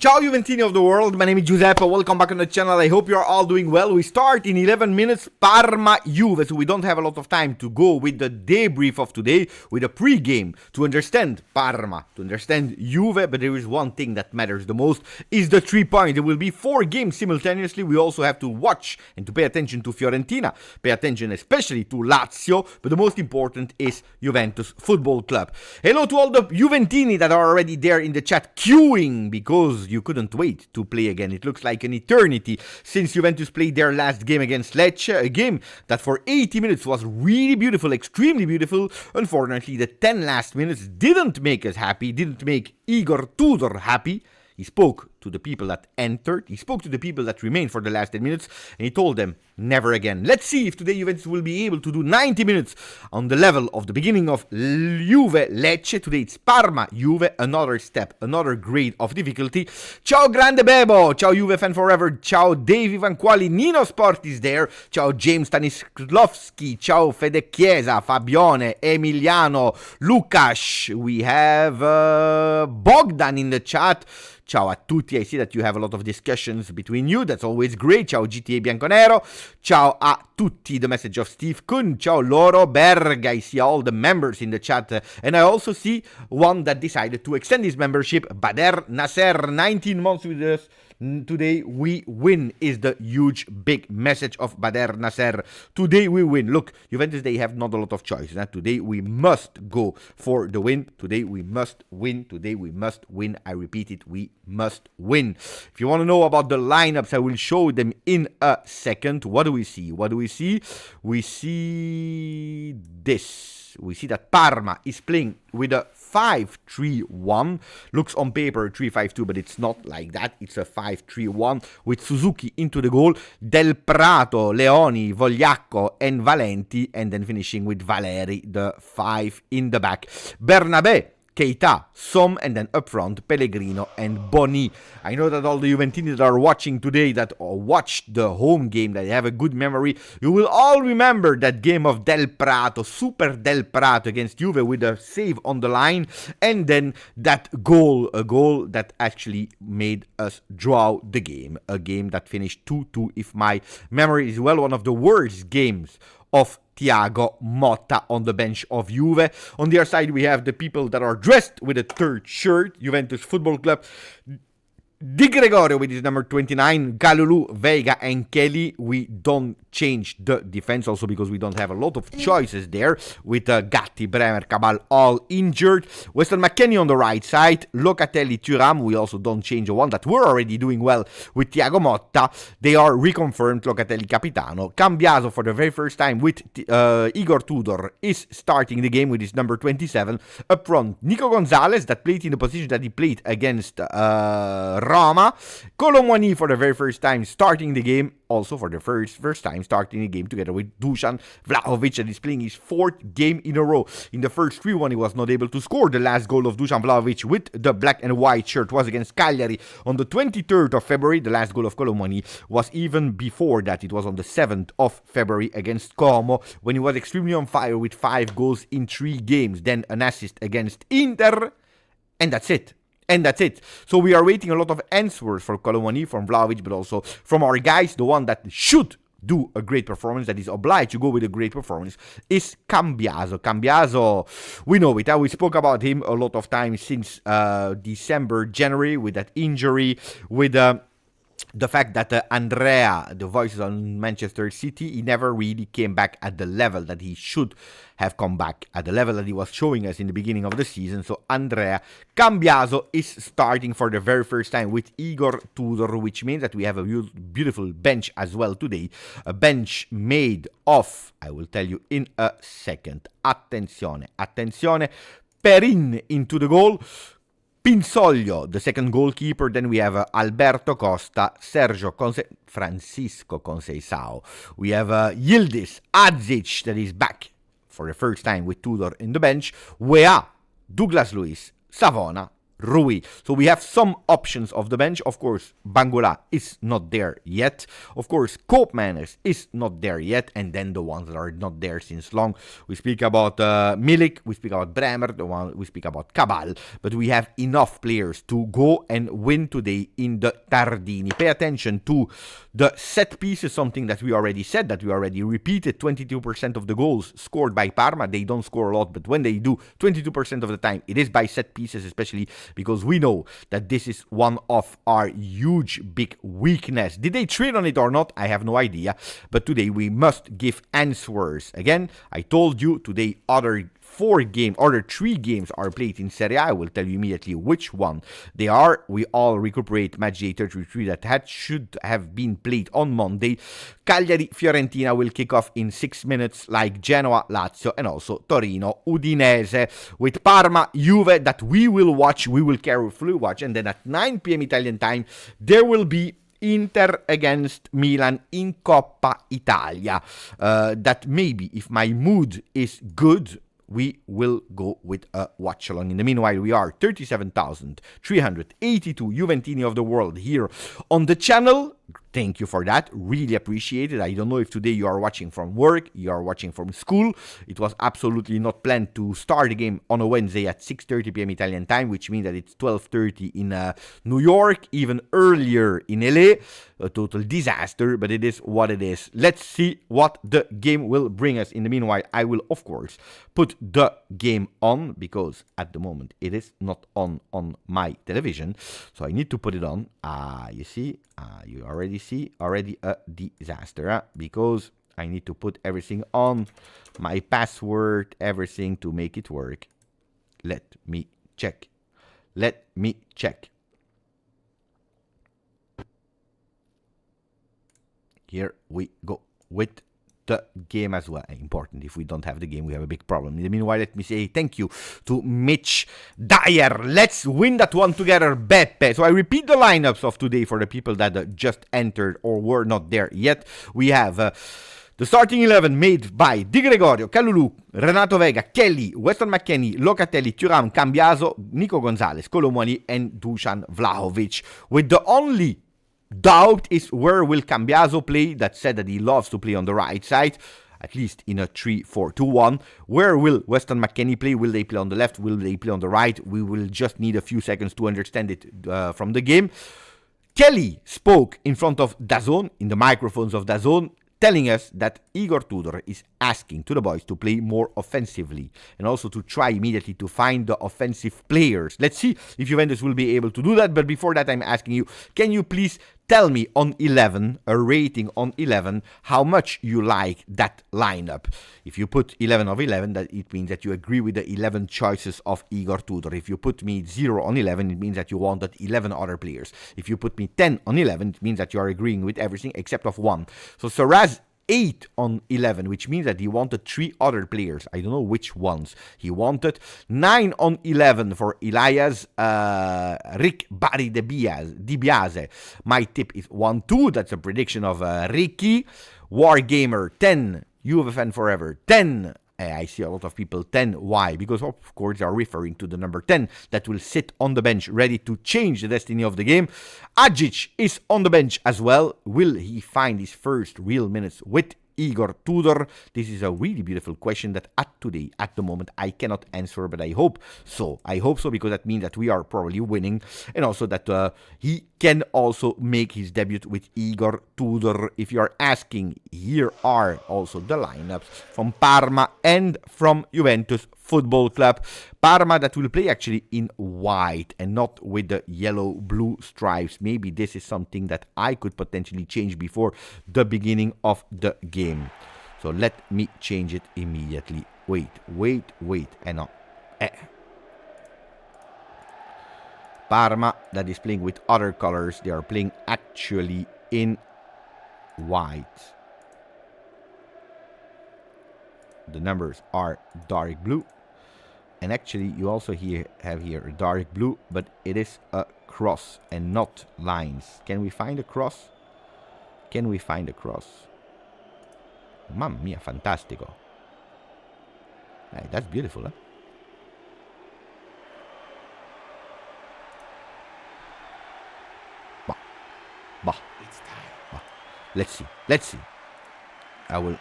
Ciao Juventini of the world, my name is Giuseppe, welcome back on the channel, I hope you are all doing well. We start in 11 minutes, Parma Juve, so we don't have a lot of time to go with the debrief of today, with a pre-game, to understand Parma, to understand Juve, but there is one thing that matters the most, is the 3 points. There will be 4 games simultaneously, we also have to watch and to pay attention to Fiorentina, pay attention especially to Lazio, but the most important is Juventus Football Club. Hello to all the Juventini that are already there in the chat, queuing, because you couldn't wait to play again. It looks like an eternity since Juventus played their last game against Lecce, a game that for 80 minutes was really beautiful, extremely beautiful. Unfortunately, the 10 last minutes didn't make us happy, didn't make Igor Tudor happy. He spoke to the people that entered, he spoke to the people that remained for the last 10 minutes, and he told them, never again. Let's see if today Juventus will be able to do 90 minutes on the level of the beginning of Juve-Lecce. Today it's Parma-Juve, another step, another grade of difficulty. Ciao Grande Bebo, ciao Juve fan forever, ciao Davy Vanquali, Nino Sport is there, ciao James Stanislavski, ciao Fede Chiesa, Fabione, Emiliano, Lukasz, we have Bogdan in the chat. Ciao a tutti, I see that you have a lot of discussions between you, that's always great. Ciao GTA Bianconero, ciao a tutti, the message of Steve Kun, ciao Loro Berg, I see all the members in the chat, and I also see one that decided to extend his membership, Bader Nasser, 19 months with us. Today we win is the huge big message of Bader Nasser. Today we win. Look, Juventus, they have not a lot of choices. Today we must go for the win. Today we must win. Today we must win. I repeat it, we must win. If you want to know about the lineups, I will show them in a second. What do we see? What do we see? We see this. We see that Parma is playing with a 5-3-1. Looks on paper 3-5-2, but it's not like that. It's a 5-3-1 with Suzuki into the goal, Del Prato, Leoni, Vogliacco, and Valenti, and then finishing with Valeri, the 5 in the back. Bernabé, Keita, Som, and then up front, Pellegrino and Boni. I know that all the Juventini that are watching today, that watched the home game, that have a good memory, you will all remember that game of Del Prato, Super Del Prato against Juve with a save on the line, and then that goal, a goal that actually made us draw the game, a game that finished 2-2, if my memory is well, one of the worst games of Thiago Motta on the bench of Juve. On the other side, we have the people that are dressed with a third shirt, Juventus Football Club. Di Gregorio with his number 29, Galulu, Vega, and Kelly. We don't change the defense also because we don't have a lot of choices there with Gatti, Bremer, Cabal all injured. Weston McKennie on the right side, Locatelli, Thuram. We also don't change the one that were already doing well with Thiago Motta. They are reconfirmed, Locatelli, Capitano. Cambiaso for the very first time with Igor Tudor is starting the game with his number 27. Up front, Nico Gonzalez that played in the position that he played against Roma. Colomwani for the very first time starting the game, also for the first time starting the game together with Dusan Vlahovic, and is playing his 4th game in a row. In the first 3-1 he was not able to score. The last goal of Dusan Vlahovic with the black and white shirt was against Cagliari on the 23rd of February. The last goal of Colomwani was even before that. It was on the 7th of February against Como when he was extremely on fire with 5 goals in 3 games. Then an assist against Inter, and that's it. And that's it. So we are waiting a lot of answers for Colomwani, from Vlahovic, but also from our guys. The one that should do a great performance, that is obliged to go with a great performance, is Cambiaso. Cambiaso, we know it. We spoke about him a lot of times since December, January, with that injury, with the fact that Andrea, the voices on Manchester City, he never really came back at the level that he should have come back, at the level that he was showing us in the beginning of the season. So Andrea Cambiaso is starting for the very first time with Igor Tudor, which means that we have a beautiful bench as well today. A bench made of, I will tell you in a second. Attenzione, attenzione. Perin into the goal. Pinsoglio, the second goalkeeper. Then we have Alberto Costa, Sergio Francisco Conceição. We have Yildiz Adzic that is back for the first time with Tudor in the bench. Weah, Douglas Luiz, Savona, Rui. So we have some options of the bench. Of course, Bangola is not there yet. Of course, Koopmeiners is not there yet. And then the ones that are not there since long. We speak about Milik, we speak about Bremer, we speak about Cabal. But we have enough players to go and win today in the Tardini. Pay attention to the set pieces, something that we already said, that we already repeated. 22% of the goals scored by Parma. They don't score a lot, but when they do, 22% of the time, it is by set pieces, especially because we know that this is one of our huge big weakness. Did they trade on it or not? I have no idea. But today we must give answers. Again, I told you today other 3 games are played in Serie A. I will tell you immediately which one they are. We all recuperate Matchday 33 that should have been played on Monday. Cagliari Fiorentina will kick off in 6 minutes, like Genoa, Lazio, and also Torino Udinese. With Parma Juve that we will watch, we will carefully watch, and then at 9 p.m. Italian time there will be Inter against Milan in Coppa Italia. That maybe if my mood is good, we will go with a watch along. In the meanwhile, we are 37,382 Juventini of the world here on the channel. Thank you for that. Really appreciate it. I don't know if today you are watching from work, you are watching from school. It was absolutely not planned to start the game on a Wednesday at 6:30 p.m. Italian time, which means that it's 12:30 in New York, even earlier in LA. A total disaster, but it is what it is. Let's see what the game will bring us. In the meanwhile, I will, of course, put the game on, because at the moment it is not on my television. So I need to put it on. You see, you already see a disaster, because I need to put everything on, my password, everything to make it work. Let me check. Here we go with the game as well. Important. If we don't have the game, we have a big problem. In the meanwhile, let me say thank you to Mitch Dyer. Let's win that one together, Beppe. So I repeat the lineups of today for the people that just entered or were not there yet. We have the starting 11 made by Di Gregorio, Kalulu, Renato Vega, Kelly, Weston McKennie, Locatelli, Thuram, Cambiaso, Nico Gonzalez, Colomwani, and Dusan Vlahovic. With the only doubt is where will Cambiaso play. That said that he loves to play on the right side, at least in a 3-4-2-1. Where will Weston McKennie play? Will they play on the left? Will they play on the right? We will just need a few seconds to understand it from the game. Kelly spoke in front of DAZN, in the microphones of DAZN, telling us that Igor Tudor is asking to the boys to play more offensively and also to try immediately to find the offensive players. Let's see if Juventus will be able to do that. But before that, I'm asking you, can you please tell me on 11, a rating on 11, how much you like that lineup? If you put 11 of 11, that it means that you agree with the 11 choices of Igor Tudor. If you put me 0 on 11, it means that you wanted 11 other players. If you put me 10 on 11, it means that you are agreeing with everything except of one. So Saraz 8 on 11, which means that he wanted 3 other players. I don't know which ones he wanted. 9 on 11 for Elias Rick Barry Di Biase. My tip is 1-2. That's a prediction of Ricky. Wargamer 10. Juve fan forever 10. I see a lot of people 10. Why? Because of course they are referring to the number 10 that will sit on the bench ready to change the destiny of the game. Ajic is on the bench as well. Will he find his first real minutes with Igor Tudor? This is a really beautiful question that at the moment, I cannot answer, but I hope so. I hope so, because that means that we are probably winning, and also that he can also make his debut with Igor Tudor. If you are asking, here are also the lineups from Parma and from Juventus Football Club. Parma that will play actually in white and not with the yellow-blue stripes. Maybe this is something that I could potentially change before the beginning of the game. So let me change it immediately. Wait. And Parma that is playing with other colors. They are playing actually in white. The numbers are dark blue. And actually, you also have here a dark blue, but it is a cross and not lines. Can we find a cross? Mamma mia, fantastico. Hey, that's beautiful, huh? Let's see. Let's see. I will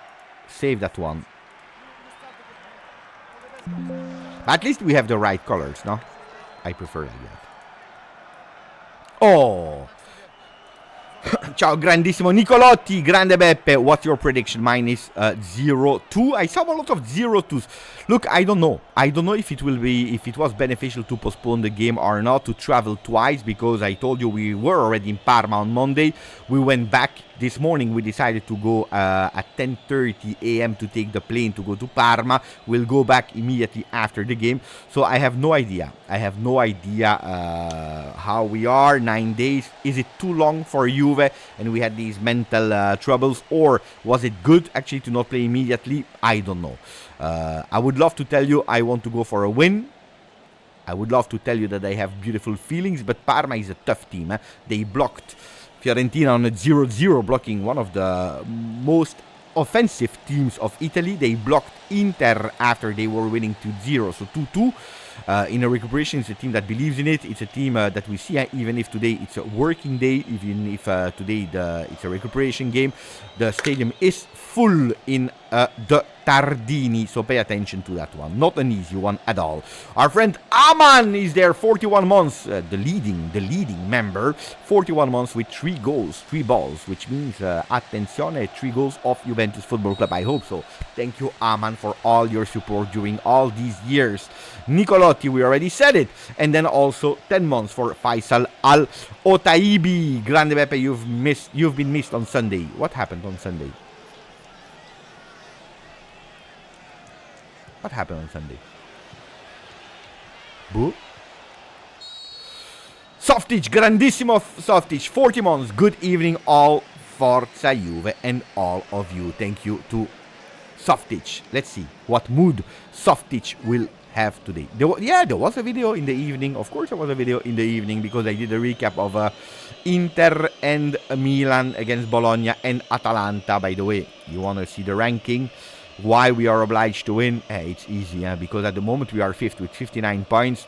save that one. At least we have the right colors, no? I prefer like that. Oh! Ciao, grandissimo Nicolotti, grande Beppe. What's your prediction? Mine is 0-2. I saw a lot of 0-2s. Look, I don't know. I don't know if it was beneficial to postpone the game or not, to travel twice, because I told you we were already in Parma on Monday. We went back this morning. We decided to go at 10:30 a.m. to take the plane to go to Parma. We'll go back immediately after the game. So I have no idea. I have no idea how we are. 9 days. Is it too long for Juve and we had these mental troubles, or was it good actually to not play immediately? I don't know. I would love to tell you I want to go for a win. I would love to tell you that I have beautiful feelings, but Parma is a tough team. They blocked Fiorentina on a 0-0, blocking one of the most offensive teams of Italy. They blocked Inter after they were winning 2-0, so 2-2. In a recuperation, it's a team that believes in it. It's a team that we see, even if today it's a working day, even if today it's a recuperation game, the stadium is full in the Tardini, so pay attention to that one. Not an easy one at all. Our friend Aman is there, 41 months, the leading member, 41 months with 3 goals, 3 balls, which means, attenzione, 3 goals of Juventus Football Club. I hope so. Thank you, Aman, for all your support during all these years. Nicolotti, we already said it. And then also 10 months for Faisal Al-Otaibi. Grande Beppe, you've been missed on Sunday. What happened on Sunday? What happened on Sunday? Boo? Softic, grandissimo Softic, 40 months. Good evening, all. Forza Juve and all of you. Thank you to Softic. Let's see what mood Softic will have today. There was a video in the evening. Of course, there was a video in the evening because I did a recap of Inter and Milan against Bologna and Atalanta. By the way, you want to see the ranking? Why we are obliged to win? It's easy, because at the moment we are 5th with 59 points.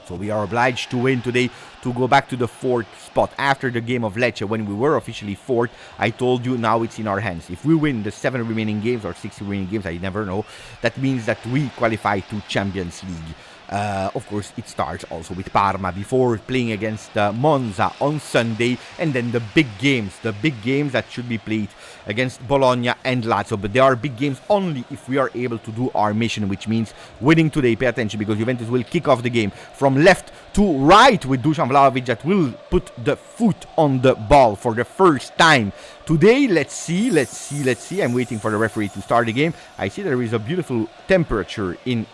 So we are obliged to win today to go back to the 4th spot. After the game of Lecce, when we were officially 4th, I told you now it's in our hands. If we win the 7 remaining games or 6 remaining games, I never know, that means that we qualify to Champions League. Of course, it starts also with Parma before playing against Monza on Sunday, and then the big games that should be played against Bologna and Lazio. But they are big games only if we are able to do our mission, which means winning today. Pay attention, because Juventus will kick off the game from left to right with Dusan Vlahovic, that will put the foot on the ball for the first time today. Let's see. I'm waiting for the referee to start the game. I see there is a beautiful temperature in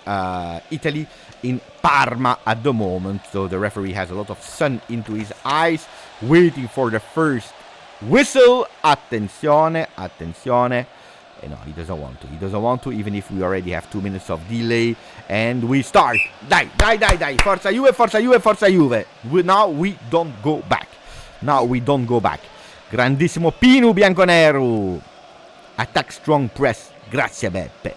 Italy, in Parma at the moment. So the referee has a lot of sun into his eyes, waiting for the first whistle. Attenzione. No, he doesn't want to, even if we already have 2 minutes of delay. And we start. Dai. Forza Juve. Now we don't go back. Grandissimo Pinu Bianconero. Attack strong press. Grazie Beppe.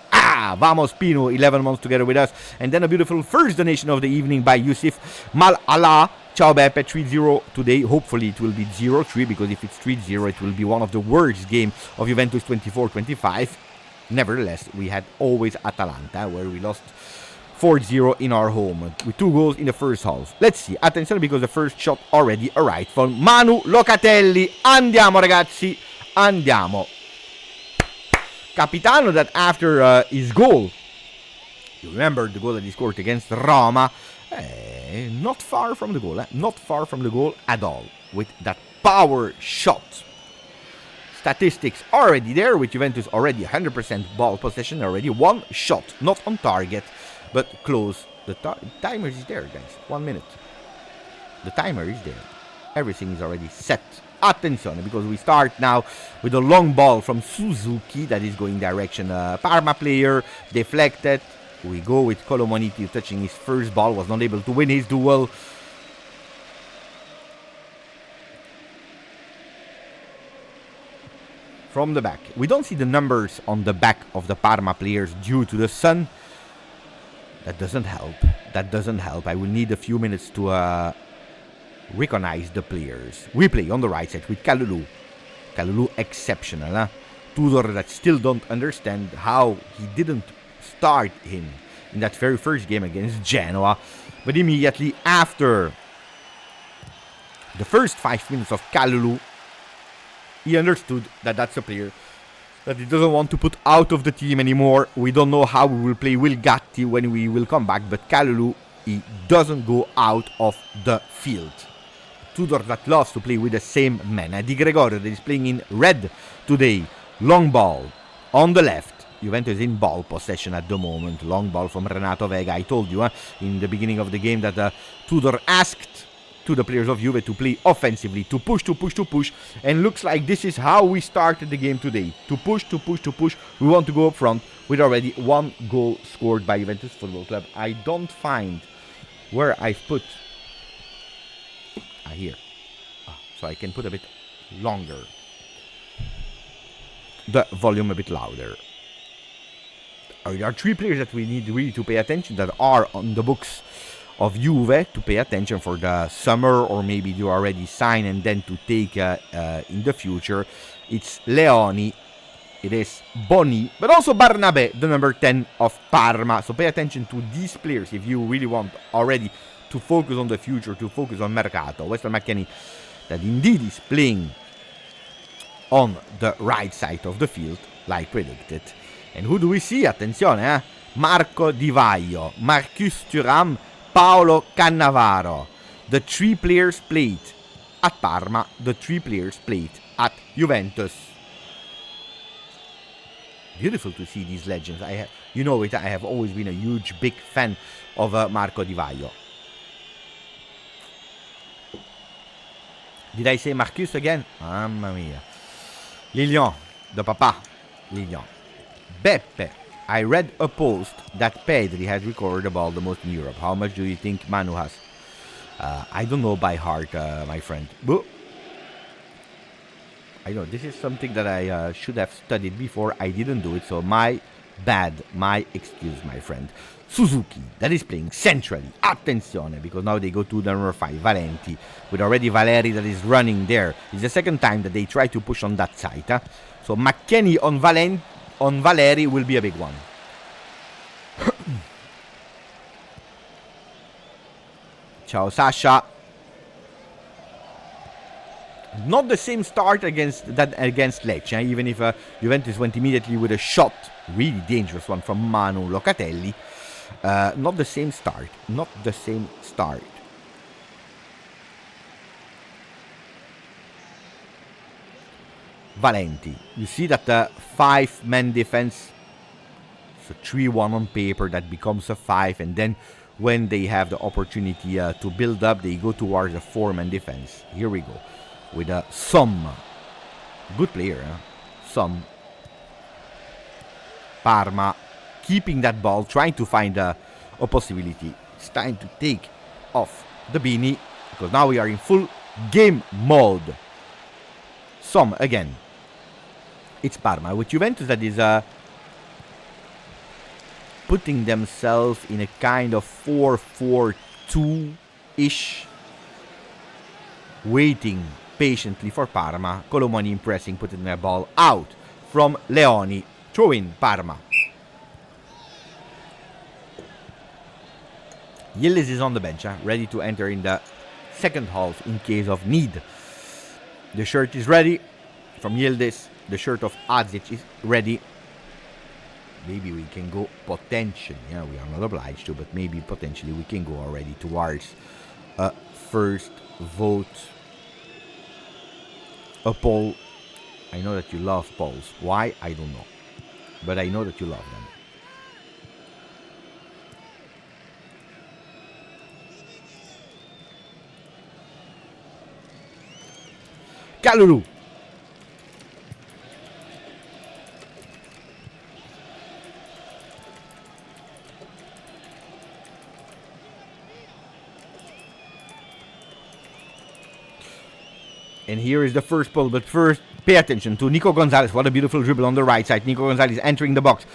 Vamos Pino, 11 months together with us. And then a beautiful first donation of the evening by Yusuf Mal-Allah. Ciao Beppe, 3-0 today. Hopefully it will be 0-3, because if it's 3-0 it will be one of the worst games of Juventus 24-25. Nevertheless, we had always Atalanta, where we lost 4-0 in our home, with 2 goals in the first half. Let's see. Attenzione, because the first shot already arrived from Manu Locatelli. Andiamo ragazzi, andiamo. Capitano, that after his goal, you remember the goal that he scored against Roma, not far from the goal at all, with that power shot. Statistics already there, with Juventus already 100% ball possession, already 1 shot, not on target, but close. The timer is there, guys, 1 minute. The timer is there. Everything is already set. Attenzione, because we start now with a long ball from Suzuki that is going direction Parma player, deflected. We go with Colomoniti touching his first ball, was not able to win his duel. From the back, we don't see the numbers on the back of the Parma players due to the sun. That doesn't help. I will need a few minutes to recognize the players. We play on the right side with Kalulu. Kalulu exceptional, huh? Tudor that still don't understand how he didn't start him in that very first game against Genoa. But immediately after the first 5 minutes of Kalulu, he understood that that's a player that he doesn't want to put out of the team anymore. We don't know how we will play Will Gatti when we will come back, but Kalulu, he doesn't go out of the field. Tudor that loves to play with the same man. Di Gregorio that is playing in red today. Long ball on the left. Juventus in ball possession at the moment. Long ball from Renato Vega. I told you in the beginning of the game that Tudor asked to the players of Juve to play offensively, to push, and looks like this is how we started the game today. To push. We want to go up front with already 1 goal scored by Juventus Football Club. I don't find where I've put here, so I can put a bit longer, the volume a bit louder. There are 3 players that we need really to pay attention, that are on the books of Juve to pay attention for the summer, or maybe you already sign and then to take in the future. It's Leoni, it is Boni, but also Barnabé, the number 10 of Parma. So pay attention to these players if you really want already to focus on the future, to focus on Mercato. Weston McKennie, that indeed is playing on the right side of the field, like predicted. And who do we see? Attenzione, Marco Di Vaio, Marcus Thuram, Paolo Cannavaro. The 3 players played at Parma, the 3 players played at Juventus. Beautiful to see these legends. I have always been a huge, big fan of Marco Di Vaio. Did I say Marcus again? Mamma mia. Lilian, the papa. Lilian. Beppe. I read a post that Pedri has recorded the ball the most in Europe. How much do you think Manu has? I don't know by heart, my friend. But I know this is something that I should have studied before. I didn't do it, so my bad, my excuse, my friend. Suzuki, that is playing centrally. Attenzione, because now they go to the number 5, Valenti, with already Valeri that is running there. It's the second time that they try to push on that side. So McKennie on Valeri will be a big one. Ciao Sasha. Not the same start against Lecce, even if Juventus went immediately with a shot, really dangerous one from Manu Locatelli. Not the same start. Valenti. You see that the 5-man defense, so 3-1 on paper, that becomes a 5, and then when they have the opportunity to build up, they go towards a 4-man defense. Here we go with some good player, some Parma keeping that ball, trying to find a possibility. It's time to take off the beanie, because now we are in full game mode. Some again. It's Parma with Juventus that is putting themselves in a kind of 4-4-2-ish, waiting patiently for Parma. Colomani impressing, putting the ball out from Leoni. Throw in Parma. Yildiz is on the bench, ready to enter in the second half in case of need. The shirt is ready from Yildiz. The shirt of Adzic is ready. Maybe we can go potentially, we are not obliged to, but maybe potentially we can go already towards a first vote. A poll. I know that you love polls. Why? I don't know. But I know that you love them. Kalulu. And here is the first pull, but first, pay attention to Nico Gonzalez. What a beautiful dribble on the right side. Nico Gonzalez entering the box.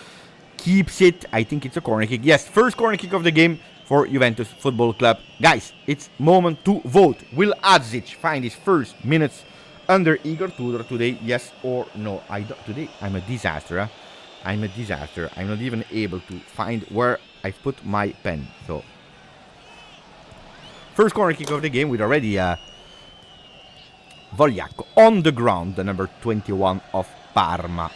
Keeps it. I think it's a corner kick. Yes, first corner kick of the game for Juventus Football Club. Guys, it's moment to vote. Will Adzic find his first minutes under Igor Tudor today, yes or no? Today I'm a disaster. Huh? I'm a disaster. I'm not even able to find where I put my pen. So, first corner kick of the game with already Vogliacco on the ground, the number 21 of Parma.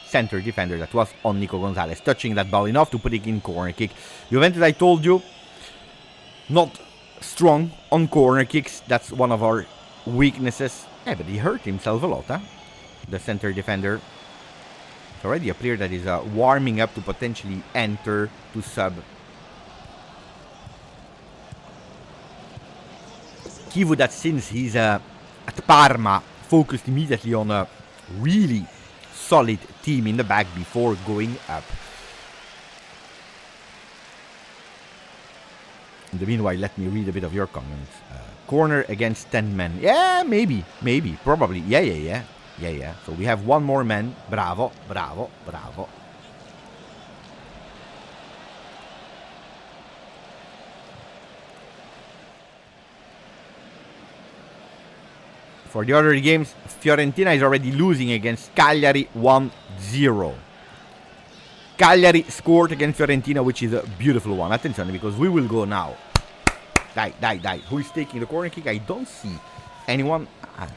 Center defender that was on Nico Gonzalez, touching that ball enough to put it in corner kick. Juventus, I told you, not strong on corner kicks. That's one of our weaknesses. Yeah, but he hurt himself a lot, huh? The center defender. It's already a player that is warming up to potentially enter to sub. Kivu, that since he's at Parma, focused immediately on a really solid team in the back before going up. In the meanwhile, let me read a bit of your comments. Corner against 10 men. Yeah, maybe, probably. Yeah. So we have one more man. Bravo. For the other games, Fiorentina is already losing against Cagliari 1-0. Cagliari scored against Fiorentina, which is a beautiful one. Attention, because we will go now. Die. Who is taking the corner kick? I don't see anyone.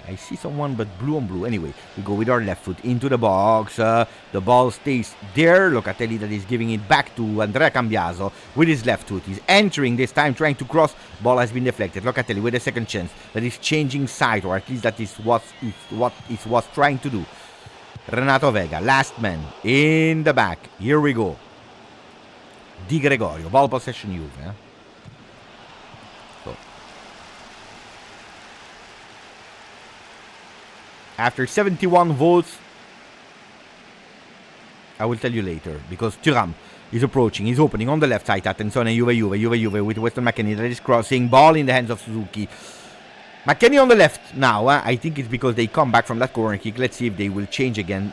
I see someone, but blue on blue. Anyway, we go with our left foot into the box. The ball stays there. Locatelli that is giving it back to Andrea Cambiaso with his left foot. He's entering this time, trying to cross. Ball has been deflected. Locatelli with a second chance. That is changing side, or at least that is what it was trying to do. Renato Vega, last man in the back. Here we go. Di Gregorio, ball possession Juve. Eh? So, after 71 votes, I will tell you later, because Thuram is approaching. He's opening on the left side. Attenzione, Juve with Weston McKennie that is crossing. Ball in the hands of Suzuki. McKennie on the left now. I think it's because they come back from that corner kick. Let's see if they will change again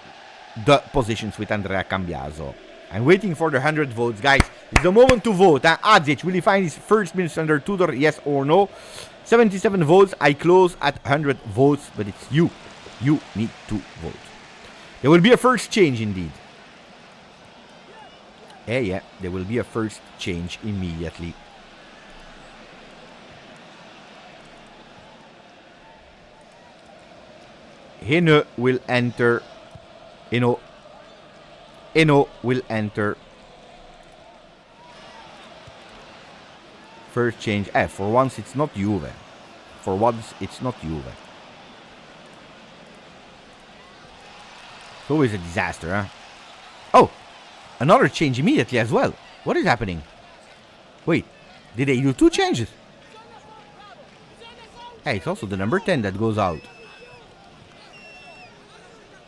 the positions with Andrea Cambiaso. I'm waiting for the 100 votes, guys. It's the moment to vote. Adzic, will he find his first minutes under Tudor? Yes or no? 77 votes. I close at 100 votes, but it's you. You need to vote. There will be a first change indeed. Yeah, there will be a first change immediately. Hene will enter. Eno will enter. First change. For once it's not Juve. For once it's not Juve. It's always a disaster, huh? Oh! Another change immediately as well. What is happening? Wait. Did they do two changes? Hey, it's also the number 10 that goes out.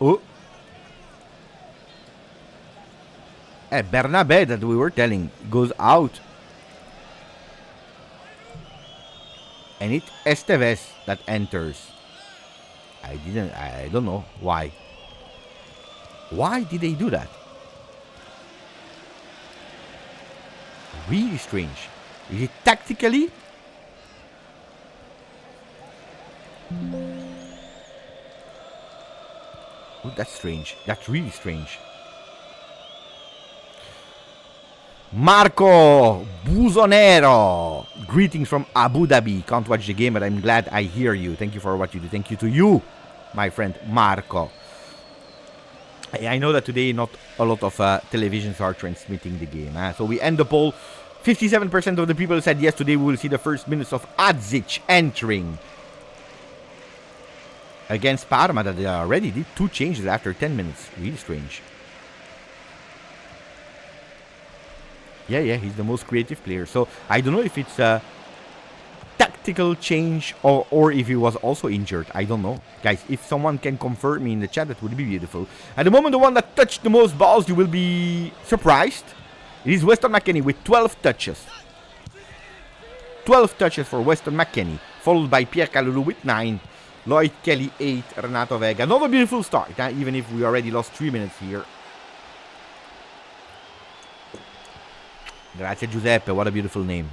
Oh. Bernabé that we were telling goes out. And it's Esteves that enters. I don't know why. Why did they do that? Really strange. Is it tactically? Oh, that's strange. That's really strange. Marco Busonero. Greetings from Abu Dhabi. Can't watch the game, but I'm glad I hear you. Thank you for what you do. Thank you to you, my friend Marco. I know that today not a lot of televisions are transmitting the game. So we end the poll. 57% of the people said yes, today we will see the first minutes of Adzic entering against Parma, that they already did two changes after 10 minutes. Really strange. Yeah, he's the most creative player. So I don't know if it's a tactical change or if he was also injured. I don't know. Guys, if someone can confirm me in the chat, that would be beautiful. At the moment, the one that touched the most balls, you will be surprised. It is Weston McKennie with 12 touches. 12 touches for Weston McKennie, followed by Pierre Kalulu with 9. Lloyd Kelly 8, Renato Vega. Another beautiful start, even if we already lost 3 minutes here. Grazie Giuseppe, what a beautiful name.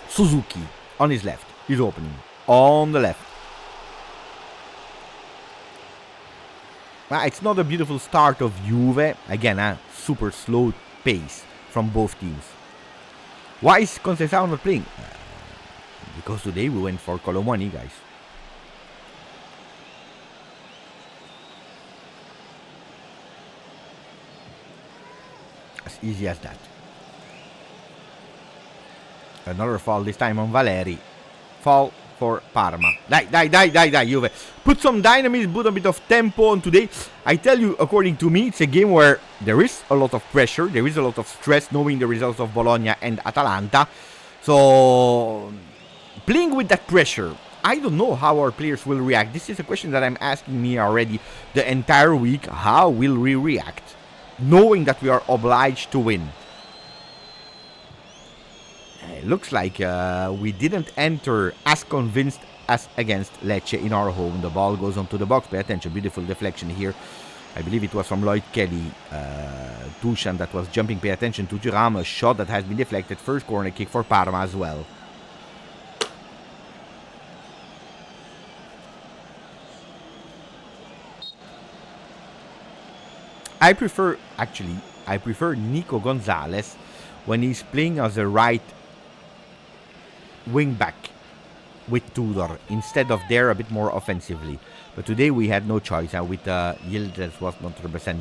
Suzuki on his left. He's opening. On the left. It's not a beautiful start of Juve. Again, super slow pace from both teams. Why is Conceição not playing? Because today we went for Colomani, guys. As easy as that. Another foul, this time on Valeri. Foul for Parma. Die, Juve. Put some dynamism, put a bit of tempo on today. I tell you, according to me, it's a game where there is a lot of pressure, there is a lot of stress, knowing the results of Bologna and Atalanta. So, playing with that pressure, I don't know how our players will react. This is a question that I'm asking me already the entire week. How will we react? Knowing that we are obliged to win. It looks like we didn't enter as convinced as against Lecce in our home. The ball goes onto the box. Pay attention, beautiful deflection here. I believe it was from Lloyd Kelly. Dusan that was jumping. Pay attention to Thuram. A shot that has been deflected. First corner kick for Parma as well. I prefer Nico Gonzalez when he's playing as a right wing back with Tudor instead of there a bit more offensively. But today we had no choice with Yildiz was not 100%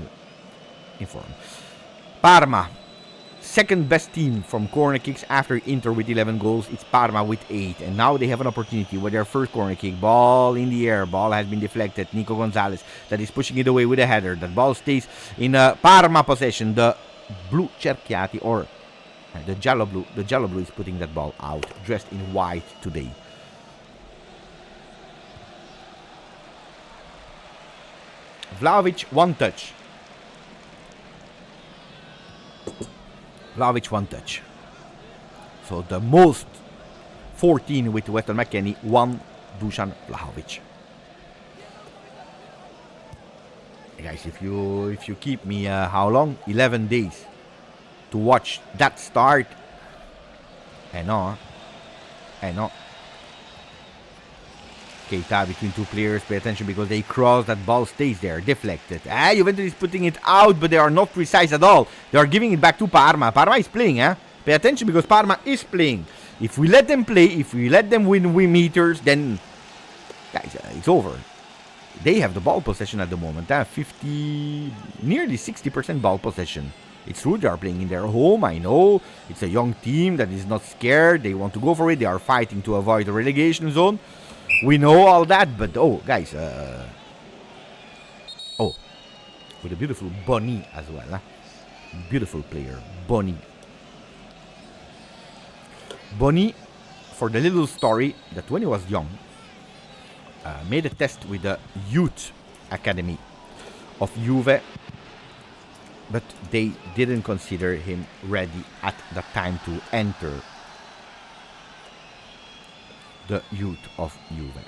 informed. Parma, second best team from corner kicks after Inter with 11 goals. It's Parma with 8. And now they have an opportunity with their first corner kick. Ball in the air. Ball has been deflected. Nico Gonzalez that is pushing it away with a header. That ball stays in Parma possession. The blue cerchiati or the Giallo Blue is putting that ball out, dressed in white today. Vlahovic, one touch. Vlahovic, one touch. So the most 14 with Weston McKennie, one Dusan Vlahovic. Guys, if you keep me how long? 11 days. To watch that start. I know. Keita between two players. Pay attention because they cross. That ball stays there. Deflected. Juventus is putting it out, but they are not precise at all. They are giving it back to Parma. Parma is playing. Pay attention because Parma is playing. If we let them play, if we let them win meters, then guys, it's over. They have the ball possession at the moment. 50, nearly 60% ball possession. It's true, they are playing in their home, I know. It's a young team that is not scared. They want to go for it. They are fighting to avoid the relegation zone. We know all that, but guys. With a beautiful Boni as well. Beautiful player, Boni. Boni, for the little story, that when he was young, made a test with the youth academy of Juve. But they didn't consider him ready at the time to enter the youth of Juve.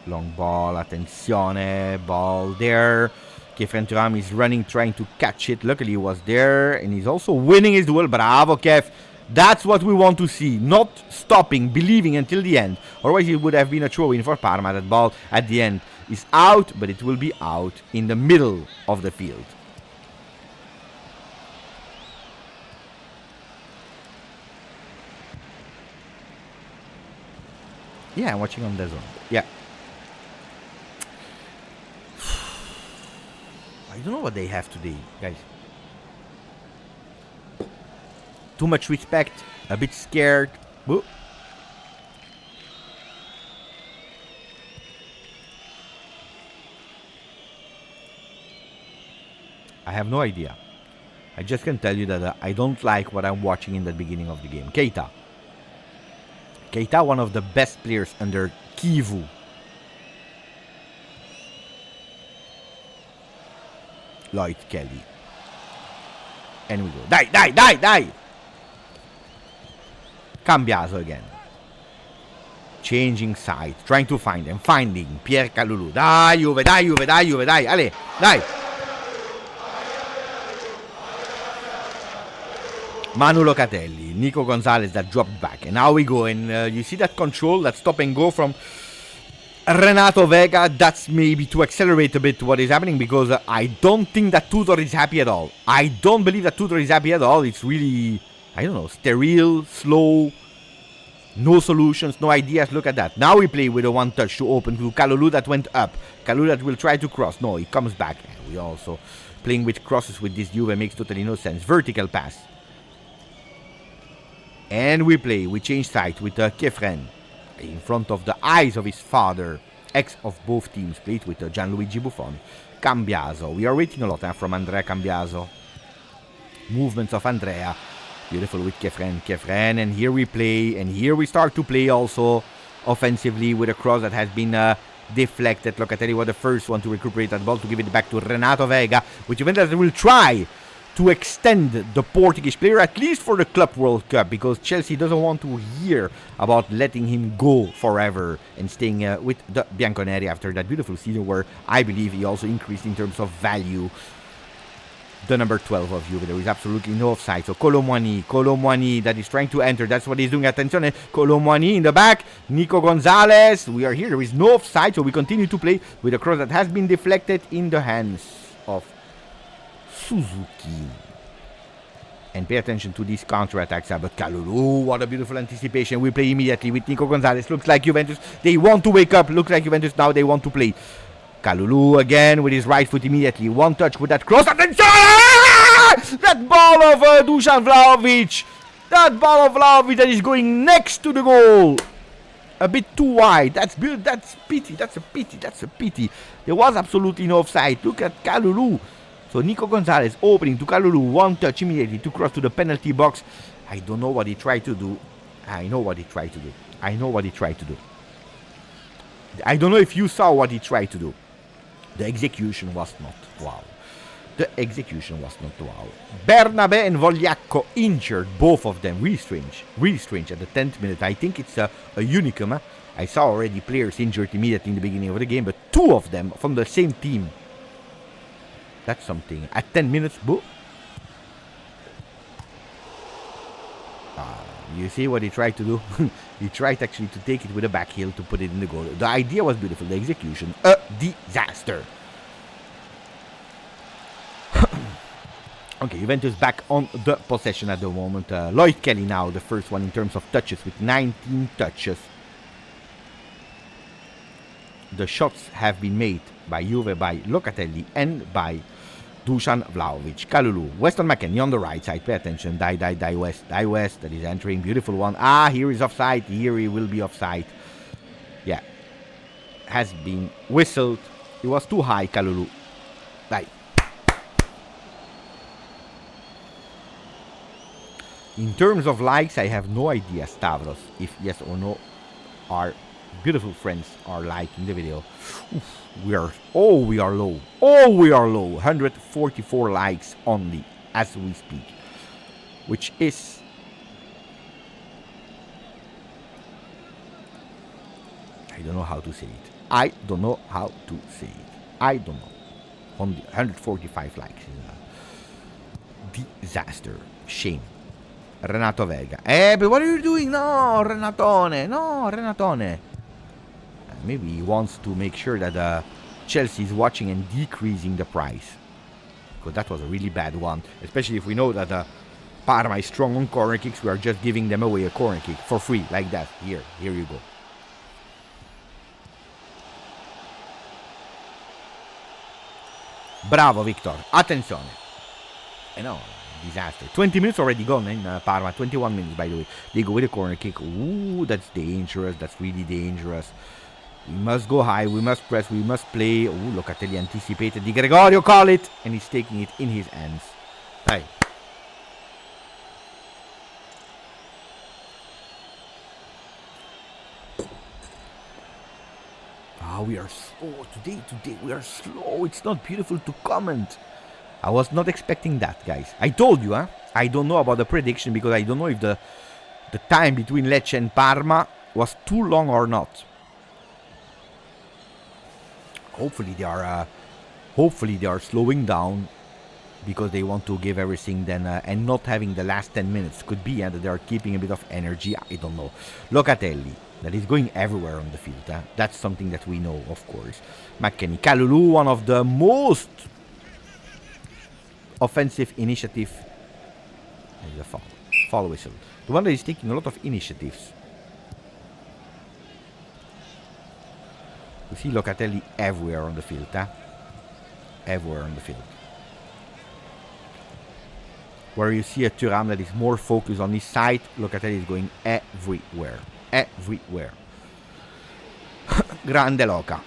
Long ball, attenzione, ball there. Kefren Thuram is running, trying to catch it. Luckily he was there, and he's also winning his duel. Bravo, Kev. That's what we want to see. Not stopping, believing until the end. Otherwise it would have been a throw-in for Parma. That ball at the end is out, but it will be out in the middle of the field. Yeah, I'm watching on the zone. Yeah. I don't know what they have today, guys. Too much respect, a bit scared. Whoa. I have no idea. I just can tell you that I don't like what I'm watching in the beginning of the game. Keita, one of the best players under Kivu. Lloyd Kelly. And we go. Die! Cambiaso again. Changing side. Trying to find them. Finding Pierre Kalulu. Dai Juve. Ale, dai. Manu Locatelli, Nico Gonzalez that dropped back. And now we go. And you see that control, that stop and go from Renato Vega. That's maybe to accelerate a bit what is happening, because I don't think that Tudor is happy at all. I don't believe that Tudor is happy at all. It's really, I don't know, sterile, slow, no solutions, no ideas. Look at that. Now we play with a one touch to open to Kalulu that went up. Kalulu that will try to cross. No, he comes back. And we also playing with crosses with this Juve makes totally no sense. Vertical pass. And we play, we change sides with Kefren in front of the eyes of his father, ex of both teams, played with Gianluigi Buffon. Cambiaso, we are waiting a lot from Andrea Cambiaso. Movements of Andrea, beautiful with Kefren, and here we play, and here we start to play also offensively with a cross that has been deflected. Locatelli was the first one to recuperate that ball to give it back to Renato Vega, which Juventus will try to extend the Portuguese player, at least for the Club World Cup, because Chelsea doesn't want to hear about letting him go forever and staying with the Bianconeri after that beautiful season where I believe he also increased in terms of value. The number 12 of Juve, there is absolutely no offside. So Colomwani that is trying to enter, that's what he's doing. Attention, Colomwani in the back, Nico Gonzalez, we are here, there is no offside, so we continue to play with a cross that has been deflected in the hands of Suzuki. And pay attention to these counter-attacks. But Kalulu, what a beautiful anticipation. We play immediately with Nico Gonzalez. Looks like Juventus, they want to wake up. Looks like Juventus now, they want to play. Kalulu again with his right foot immediately. One touch with that cross. Attention! That ball of Dusan Vlahovic. That ball of Vlahovic that is going next to the goal. A bit too wide. That's pity. That's a pity. There was absolutely no offside. Look at Kalulu. So Nico Gonzalez opening to Kalulu, one touch immediately to cross to the penalty box. I don't know what he tried to do. I know what he tried to do. I don't know if you saw what he tried to do. The execution was not wow. Bernabe and Vogliacco injured, both of them. Really strange at the 10th minute. I think it's a unicum. I saw already players injured immediately in the beginning of the game, but two of them from the same team. That's something. At 10 minutes, boo. You see what he tried to do? He tried actually to take it with a back heel to put it in the goal. The idea was beautiful. The execution, a disaster. Okay, Juventus back on the possession at the moment. Lloyd Kelly now, the first one in terms of touches with 19 touches. The shots have been made by Juve, by Locatelli, and by Dusan Vlahovic. Kalulu, Weston McKennie on the right side. Pay attention. Die West. That is entering. Beautiful one. Here is offside. Here he will be offside. Yeah. Has been whistled. It was too high, Kalulu. Die. In terms of likes, I have no idea, Stavros, if yes or no our beautiful friends are liking the video. Oof. We are low. 144 likes only as we speak, which is I don't know how to say it. I don't know. 145 likes is a disaster. Shame. Renato Vega. But what are you doing? No, Renatone. Maybe he wants to make sure that Chelsea is watching and decreasing the price. Because that was a really bad one. Especially if we know that Parma is strong on corner kicks. We are just giving them away a corner kick for free. Like that. Here you go. Bravo, Victor. Attenzione. No, disaster. 20 minutes already gone in Parma. 21 minutes, by the way. They go with a corner kick. Ooh, that's dangerous. That's really dangerous. We must go high, we must press, we must play. Oh, Locatelli anticipated. Di Gregorio call it, and he's taking it in his hands. Hey. We are slow today we are slow. It's not beautiful to comment. I was not expecting that, guys. I told you, I don't know about the prediction because I don't know if the time between Lecce and Parma was too long or not. Hopefully they are slowing down because they want to give everything then and not having the last 10 minutes. Could be that they are keeping a bit of energy. I don't know. Locatelli, that is going everywhere on the field. That's something that we know, of course. McKennie. Kalulu, one of the most offensive initiative. There's a foul. Foul whistle. The one that is taking a lot of initiatives. You see Locatelli everywhere on the field. Everywhere on the field. Where you see a Thuram that is more focused on his side, Locatelli is going everywhere. Everywhere. Grande Loca.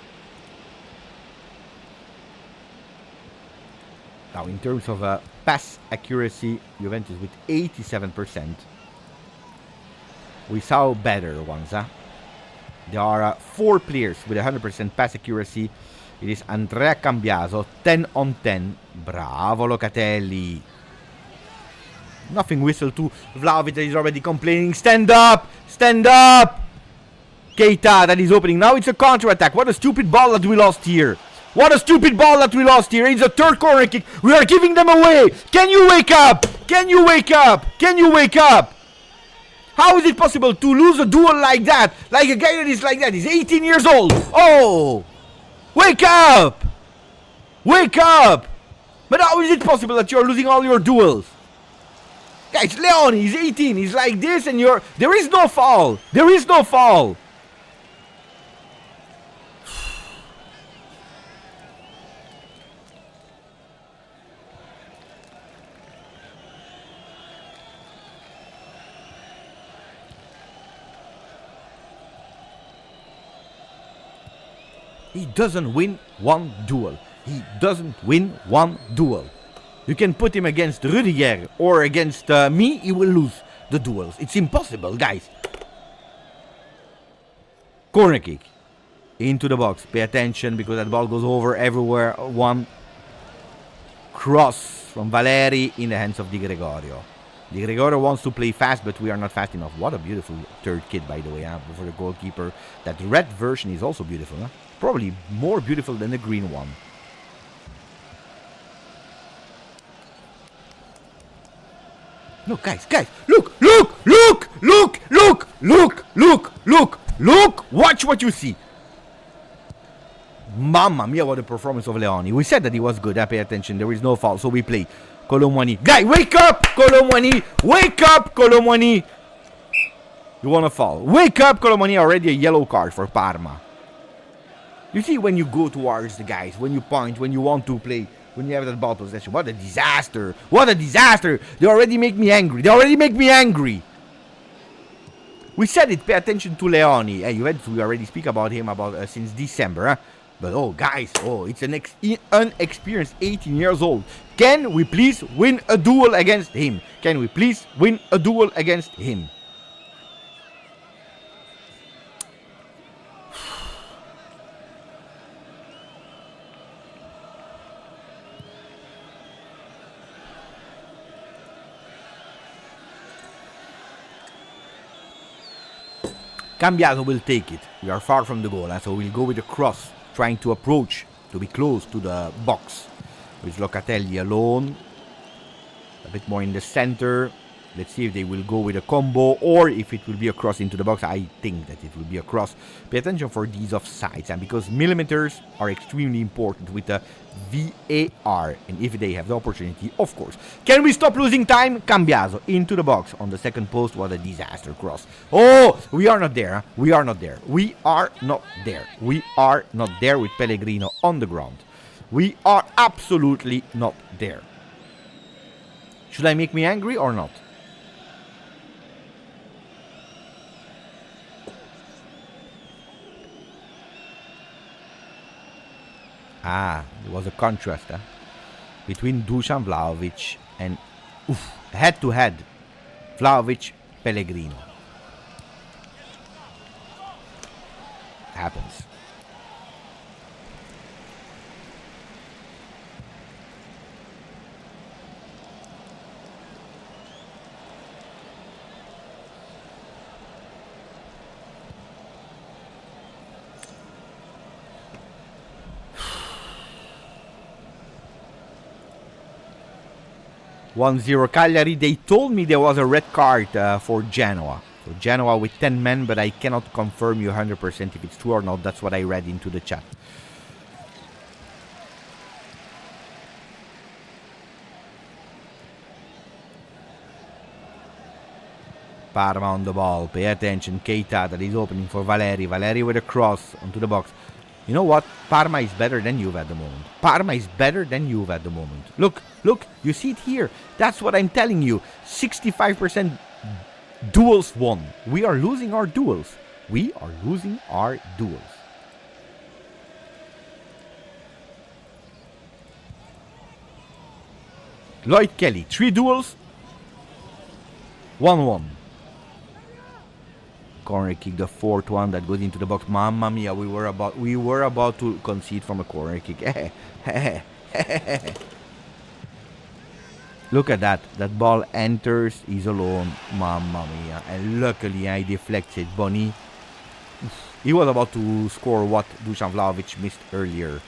Now, in terms of pass accuracy, Juventus with 87%. We saw better ones. There are 4 players with 100% pass accuracy. It is Andrea Cambiaso, 10 on 10. Bravo, Locatelli. Nothing whistle to Vlahovic that is already complaining. Stand up! Stand up! Keita that is opening. Now it's a counter-attack. What a stupid ball that we lost here. What a stupid ball that we lost here. It's a third corner kick. We are giving them away. Can you wake up? Can you wake up? Can you wake up? How is it possible to lose a duel like that? Like a guy that is like that. He's 18 years old. Oh! Wake up! Wake up! But how is it possible that you're losing all your duels? Guys, Leon, he's 18. He's like this and you're... There is no foul. There is no foul. He doesn't win one duel. He doesn't win one duel. You can put him against Rudiger or against me, he will lose the duels. It's impossible, guys. Corner kick. Into the box. Pay attention because that ball goes over everywhere. One cross from Valeri in the hands of Di Gregorio. Di Gregorio wants to play fast, but we are not fast enough. What a beautiful third kit, by the way, for the goalkeeper. That red version is also beautiful. Probably more beautiful than the green one. Look, guys, look, watch what you see. Mamma mia, what a performance of Leoni. We said that he was good, pay attention, there is no foul, so we play. Colomwani, guy, wake up, Colomwani, wake up, Colomwani. You want to foul. Wake up, Colomwani, already a yellow card for Parma. You see when you go towards the guys, when you point, when you want to play, when you have that ball possession. What a disaster. What a disaster. They already make me angry. They already make me angry. We said it. Pay attention to Leoni. Juventus, we already speak about him since December. But oh, guys. Oh, it's an unexperienced 18 years old. Can we please win a duel against him? Can we please win a duel against him? Cambiaso will take it. We are far from the goal, so we'll go with a cross, trying to approach, to be close to the box. With Locatelli alone. A bit more in the center. Let's see if they will go with a combo or if it will be a cross into the box. I think that it will be a cross. Pay attention for these offsides, and because millimeters are extremely important with the VAR, and if they have the opportunity, of course. Can we stop losing time? Cambiaso into the box on the second post. What a disaster cross. Oh, we are not there. We are not there. We are not there. We are not there with Pellegrino on the ground. We are absolutely not there. Should I make me angry or not? There was a contrast between Dusan Vlahovic and head-to-head Vlahovic Pellegrino. Happens. 1-0 Cagliari. They told me there was a red card for Genoa. So Genoa with 10 men, but I cannot confirm you 100% if it's true or not. That's what I read into the chat. Parma on the ball. Pay attention. Keita that is opening for Valeri. Valeri with a cross onto the box. You know what? Parma is better than Juve at the moment. Parma is better than Juve at the moment. Look, look. You see it here. That's what I'm telling you. 65% duels won. We are losing our duels. We are losing our duels. Lloyd Kelly. 3 duels. 1-1. Corner kick, the fourth one that goes into the box. Mamma mia, we were about to concede from a corner kick. Look at that. That ball enters, he's alone. Mamma mia. And luckily I deflected Boni. He was about to score what Dusan Vlahovic missed earlier.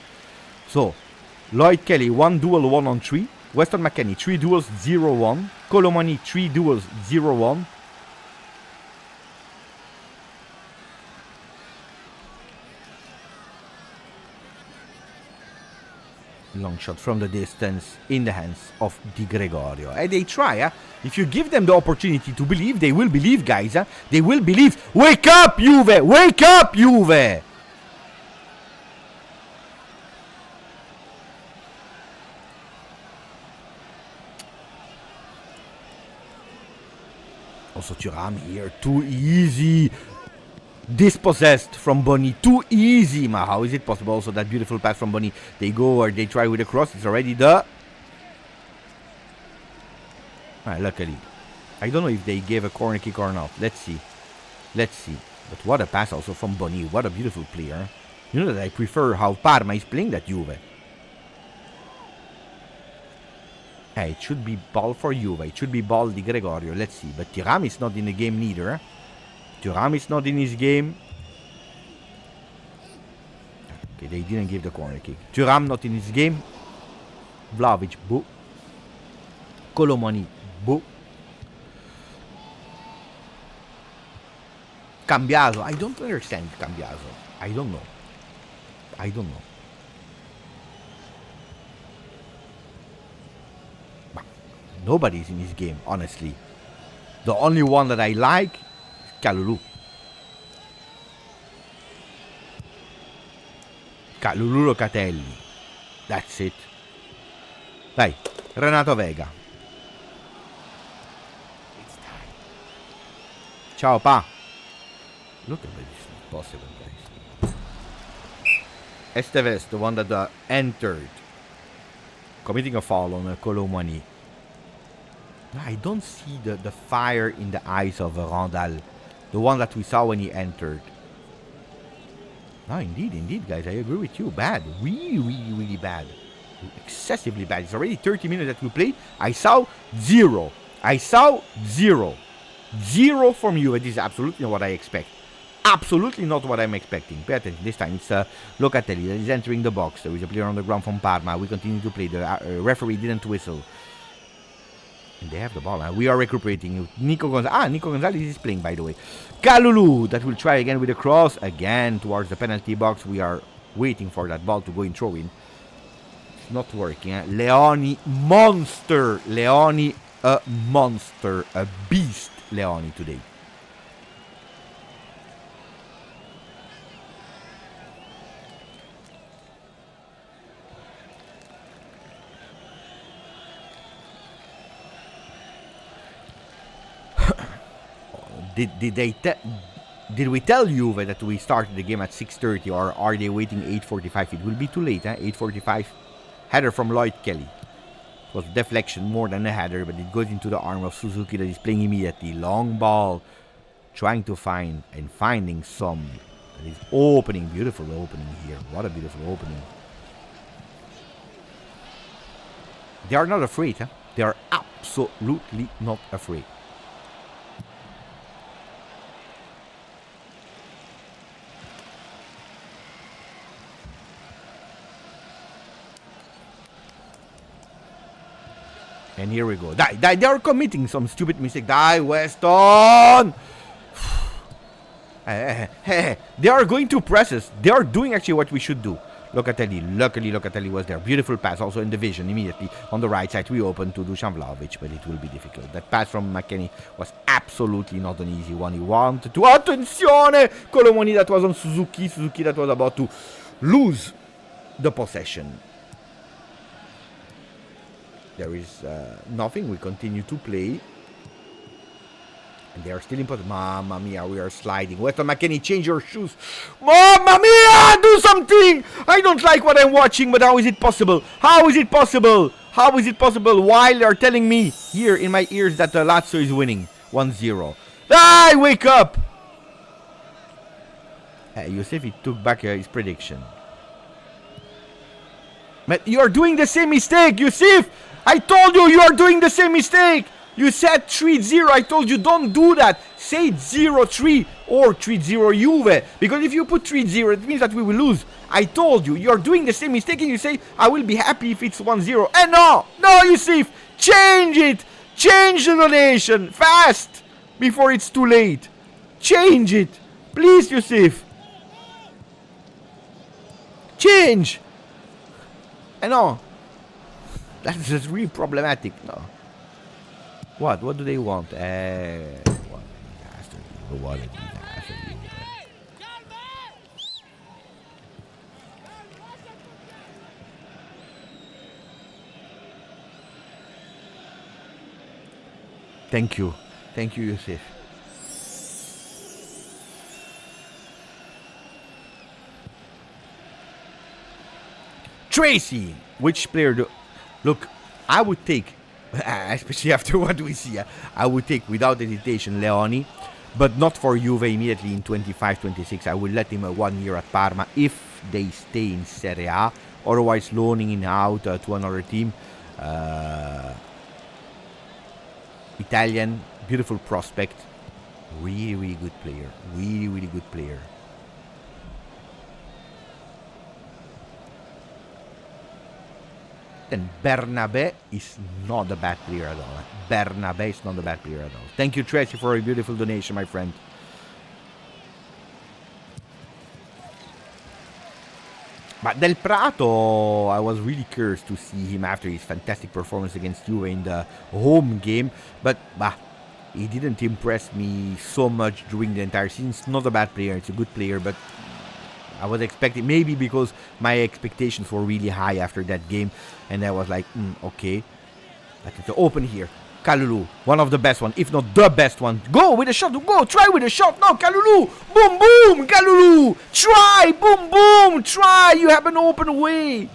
So, Lloyd Kelly, 1 duel, 1-on-3. Weston McKennie, 3 duels, 0-1. Colomani, 3 duels, 0-1. Long shot from the distance in the hands of Di Gregorio. And they try, If you give them the opportunity to believe, they will believe, guys, They will believe. Wake up, Juve! Wake up, Juve! Also Thuram here, too easy. Dispossessed from Boni, too easy. Ma, how is it possible? Also that beautiful pass from Boni. They go or they try with a cross. It's already the... luckily. I don't know if they gave a corner kick or not. Let's see. Let's see. But what a pass also from Boni. What a beautiful player. You know that I prefer how Parma is playing that Juve. It should be ball for Juve. It should be ball Di Gregorio. Let's see. But Thuram is not in the game neither. Thuram is not in his game. Okay, they didn't give the corner kick. Thuram not in his game. Vlahovic, boo. Colomani, boo. Cambiaso. I don't understand Cambiaso. I don't know. I don't know. Nobody's in his game, honestly. The only one that I like is Kalulu. Kalulu Locatelli. That's it. Dai, Renato Vega. Ciao, Pa. Look at this. It's possible, guys. Esteves, the one that entered. Committing a foul on Colomani. I don't see the fire in the eyes of Randall. The one that we saw when he entered. No, indeed, guys. I agree with you. Bad. Really bad. Excessively bad. It's already 30 minutes that we played. I saw 0. I saw 0. 0 from you. It is absolutely not what I expect. Absolutely not what I'm expecting. Pay attention. This time it's Locatelli that is entering the box. There is a player on the ground from Parma. We continue to play. The referee didn't whistle. And they have the ball. We are recuperating. Nico Gonzalez is playing, by the way. Kalulu that will try again with a cross. Again towards the penalty box. We are waiting for that ball to go in throw-in. It's not working. Leoni, monster. Leoni, a monster. A beast, Leoni, today. Did we tell Juve that we started the game at 6:30 or are they waiting 8:45? It will be too late, 8:45. Header from Lloyd Kelly. It was deflection more than a header, but it goes into the arm of Suzuki that is playing immediately. Long ball. Trying to find and finding some. That is opening. Beautiful opening here. What a beautiful opening. They are not afraid, They are absolutely not afraid. And here we go. They are committing some stupid mistake. Die, Weston! They are going to press us. They are doing actually what we should do. Locatelli. Luckily, Locatelli was there. Beautiful pass also in the vision immediately. On the right side, we open to Dusan Vlahovic, but it will be difficult. That pass from McKennie was absolutely not an easy one. He wanted to... Attenzione! Colomoni that was on Suzuki. Suzuki that was about to lose the possession. There is nothing. We continue to play. And they are still in position. Mamma mia, we are sliding. Weston McKennie, change your shoes. Mamma mia, do something! I don't like what I'm watching, but how is it possible? How is it possible? How is it possible? While they're telling me here in my ears that Lazio is winning 1-0. Ah, wake up! Hey, Yusuf, he took back his prediction. But you're doing the same mistake, Yusuf! I told you are doing the same mistake! You said 3-0. I told you don't do that. Say 0-3 or 3-0 Juve. Because if you put 3-0, it means that we will lose. I told you. You're doing the same mistake and you say, I will be happy if it's 1-0. And no, Yusuf. Change it. Change the donation. Fast. Before it's too late. Change it. Please, Yusuf. Change. And no. That's just really problematic. No. What do they want? What a disaster. What a disaster. Thank you. Thank you, Yusuf. Tracy! Which player do... Look, I would take... especially after what we see, I would take without hesitation Leoni, but not for Juve immediately in 25-26. I will let him 1 year at Parma if they stay in Serie A, otherwise loaning him out to another team. Italian, beautiful prospect, really good player, really good player. And Bernabe is not a bad player at all. Bernabe is not a bad player at all. Thank you, Tracy, for a beautiful donation, my friend. But Del Prato, I was really curious to see him after his fantastic performance against Juve in the home game. But he didn't impress me so much during the entire season. It's not a bad player. It's a good player, but... I was expecting, maybe because my expectations were really high after that game, and I was like, okay. But it's open here. Kalulu, one of the best one, if not the best one. Go with a shot, go, try with a shot. No, Kalulu, boom, boom, Kalulu. Try, boom, boom, try. You have an open way.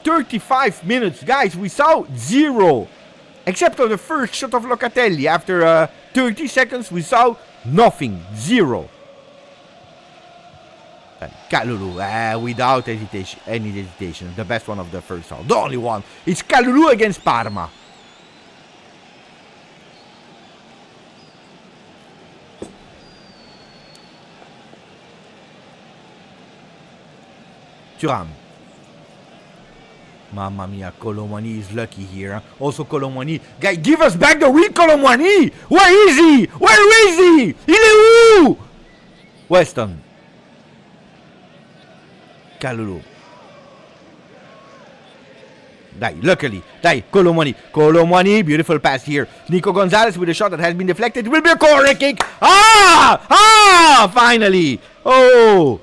35 minutes, guys, we saw 0. Except on the first shot of Locatelli. After 30 seconds, we saw nothing. 0. Kalulu, without hesitation, any hesitation. The best one of the first half. The only one. It's Kalulu against Parma. Thuram. Mamma mia, Colomani is lucky here. Huh? Also Colomani. Guy, give us back the real Colomani! Where is he? Where is he? Il est où? Weston. Kalulu. Dai, luckily. Dai, Colomani. Colomani, beautiful pass here. Nico Gonzalez with a shot that has been deflected. It will be a corner kick. Finally. Oh.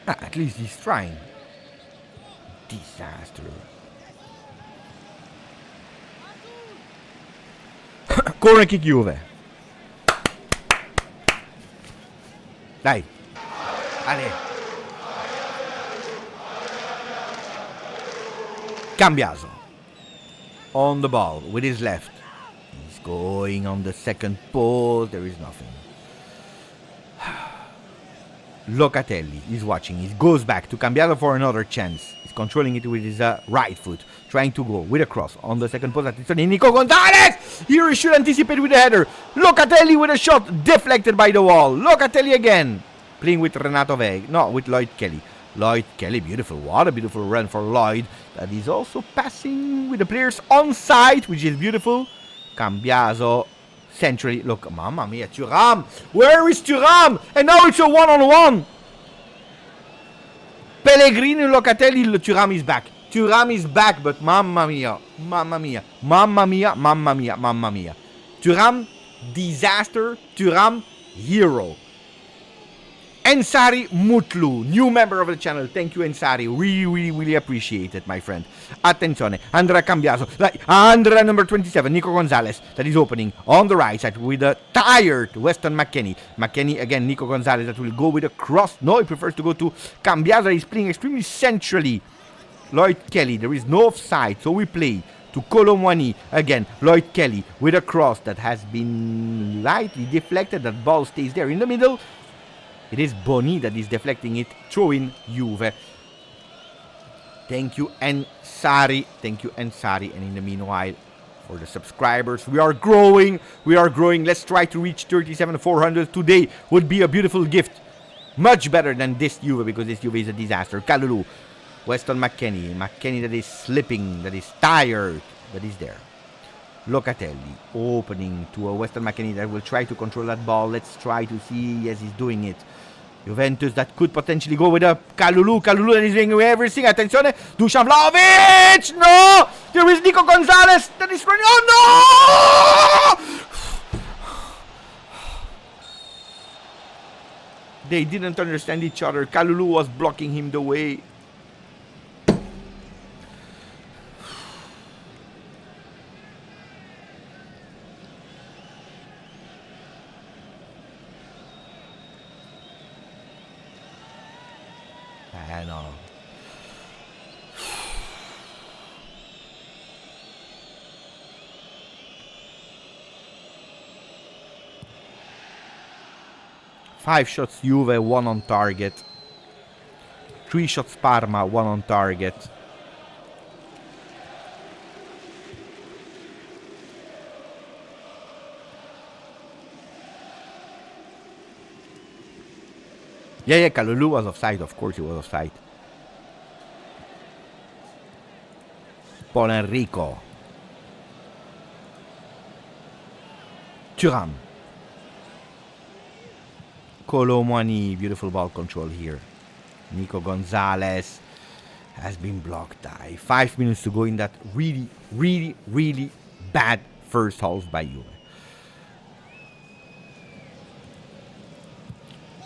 At least he's trying. Disaster. Corner kick Juve. Dai. Ale. Cambiaso. On the ball with his left. He's going on the second post. There is nothing. Locatelli is watching. He goes back to Cambiaso for another chance. He's controlling it with his right foot. Trying to go with a cross on the second post. Attenzione, Nico Gonzalez! Here he should anticipate with a header. Locatelli with a shot deflected by the wall. Locatelli again. Playing with Renato Vega. No, with Lloyd Kelly. Lloyd Kelly, beautiful. What a beautiful run for Lloyd. That is also passing with the players on side, which is beautiful. Cambiaso. Centrally. Look, mamma mia, Thuram. Where is Thuram? And now it's a one-on-one. Pellegrini, Locatelli, Thuram is back. Thuram is back, but mamma mia. Mamma mia. Mamma mia, mamma mia, mamma mia. Thuram, disaster. Thuram, hero. Ensari Mutlu, new member of the channel. Thank you, Ensari. Really appreciate it, my friend. Attenzione, Andrea Cambiaso. Andrea number 27, Nico Gonzalez. That is opening on the right side with a tired Weston McKennie. McKennie again, Nico Gonzalez that will go with a cross. No, he prefers to go to Cambiaso. He's playing extremely centrally. Lloyd Kelly, there is no offside, so we play to Colomwani. Again, Lloyd Kelly with a cross that has been lightly deflected. That ball stays there in the middle. It is Boni that is deflecting it, throwing Juve. Thank you, Ensari. Thank you, Ensari. And in the meanwhile, for the subscribers, we are growing. We are growing. Let's try to reach 37,400 today. Would be a beautiful gift. Much better than this Juve, because this Juve is a disaster. Kalulu, Weston McKennie. McKennie that is slipping, that is tired, that is there. Locatelli opening to a Weston McKennie that will try to control that ball. Let's try to see. Yes, he's doing it. Juventus that could potentially go with a Kalulu. Kalulu that is doing everything. Attenzione. Dusan Vlahovic. No! There is Nico Gonzalez that is running. Oh no! They didn't understand each other. Kalulu was blocking him the way. I know. Five shots Juve, one on target. 3 shots Parma, one on target. Yeah, Kalulu was offside. Of course he was offside. Paul Enrico. Thuram. Colomwani. Beautiful ball control here. Nico Gonzalez has been blocked. 5 minutes to go in that really bad first half by Juve.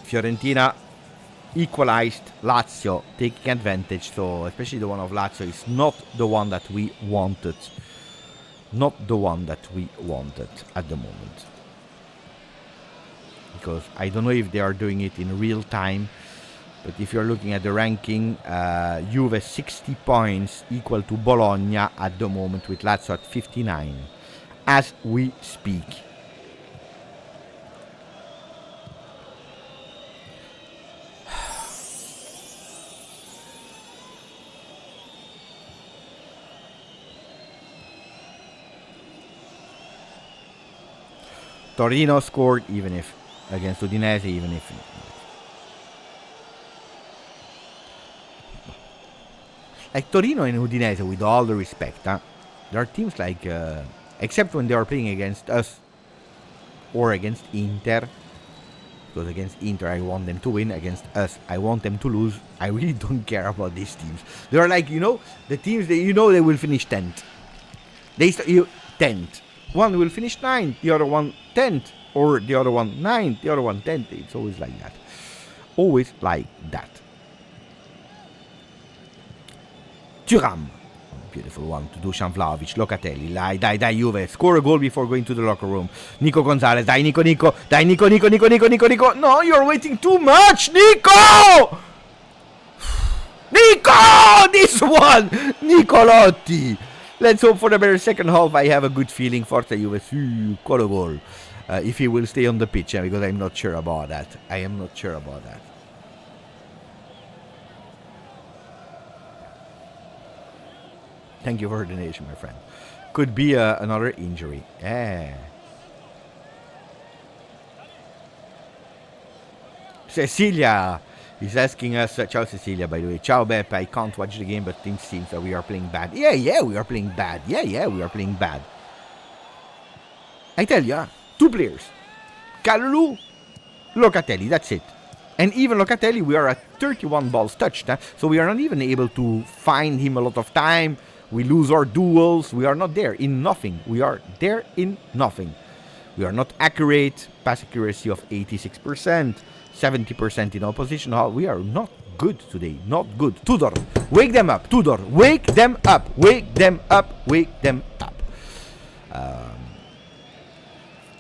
Fiorentina equalized. Lazio taking advantage, so especially the one of Lazio is not the one that we wanted. Not the one that we wanted at the moment. Because I don't know if they are doing it in real time, but if you're looking at the ranking, Juve 60 points equal to Bologna at the moment, with Lazio at 59 as we speak. Torino scored even if against Udinese, even if like Torino and Udinese, with all the respect, there are teams like except when they are playing against us or against Inter, because against Inter I want them to win, against us I want them to lose. I really don't care about these teams. They are like, the teams that they will finish 10th. They 10th. One will finish 9th, the other one 10th, or the other one 9th, the other one 10th. It's always like that. Always like that. Thuram. Beautiful one to Dusan Vlahovic. Locatelli. Dai, Juve. Score a goal before going to the locker room. Nico Gonzalez. Dai, Nico. Dai, Nico. No, you're waiting too much, Nico! Nico! This one! Nicolotti. Let's hope for the better second half. I have a good feeling. Forza Juve. Colo goal. If he will stay on the pitch, because I'm not sure about that. Thank you for the donation, my friend. Could be another injury. Cecilia is asking us, ciao Cecilia, by the way. Ciao Beppe, I can't watch the game, but it seems that we are playing bad. Yeah, we are playing bad. Yeah, we are playing bad. I tell you, 2 players. Kalulu, Locatelli, that's it. And even Locatelli, we are at 31 balls touched. So we are not even able to find him a lot of time. We lose our duels. We are not there in nothing. We are there in nothing. We are not accurate. Pass accuracy of 86%. 70% in opposition. We are not good today. Not good. Tudor, wake them up. Tudor, wake them up. Wake them up. Wake them up.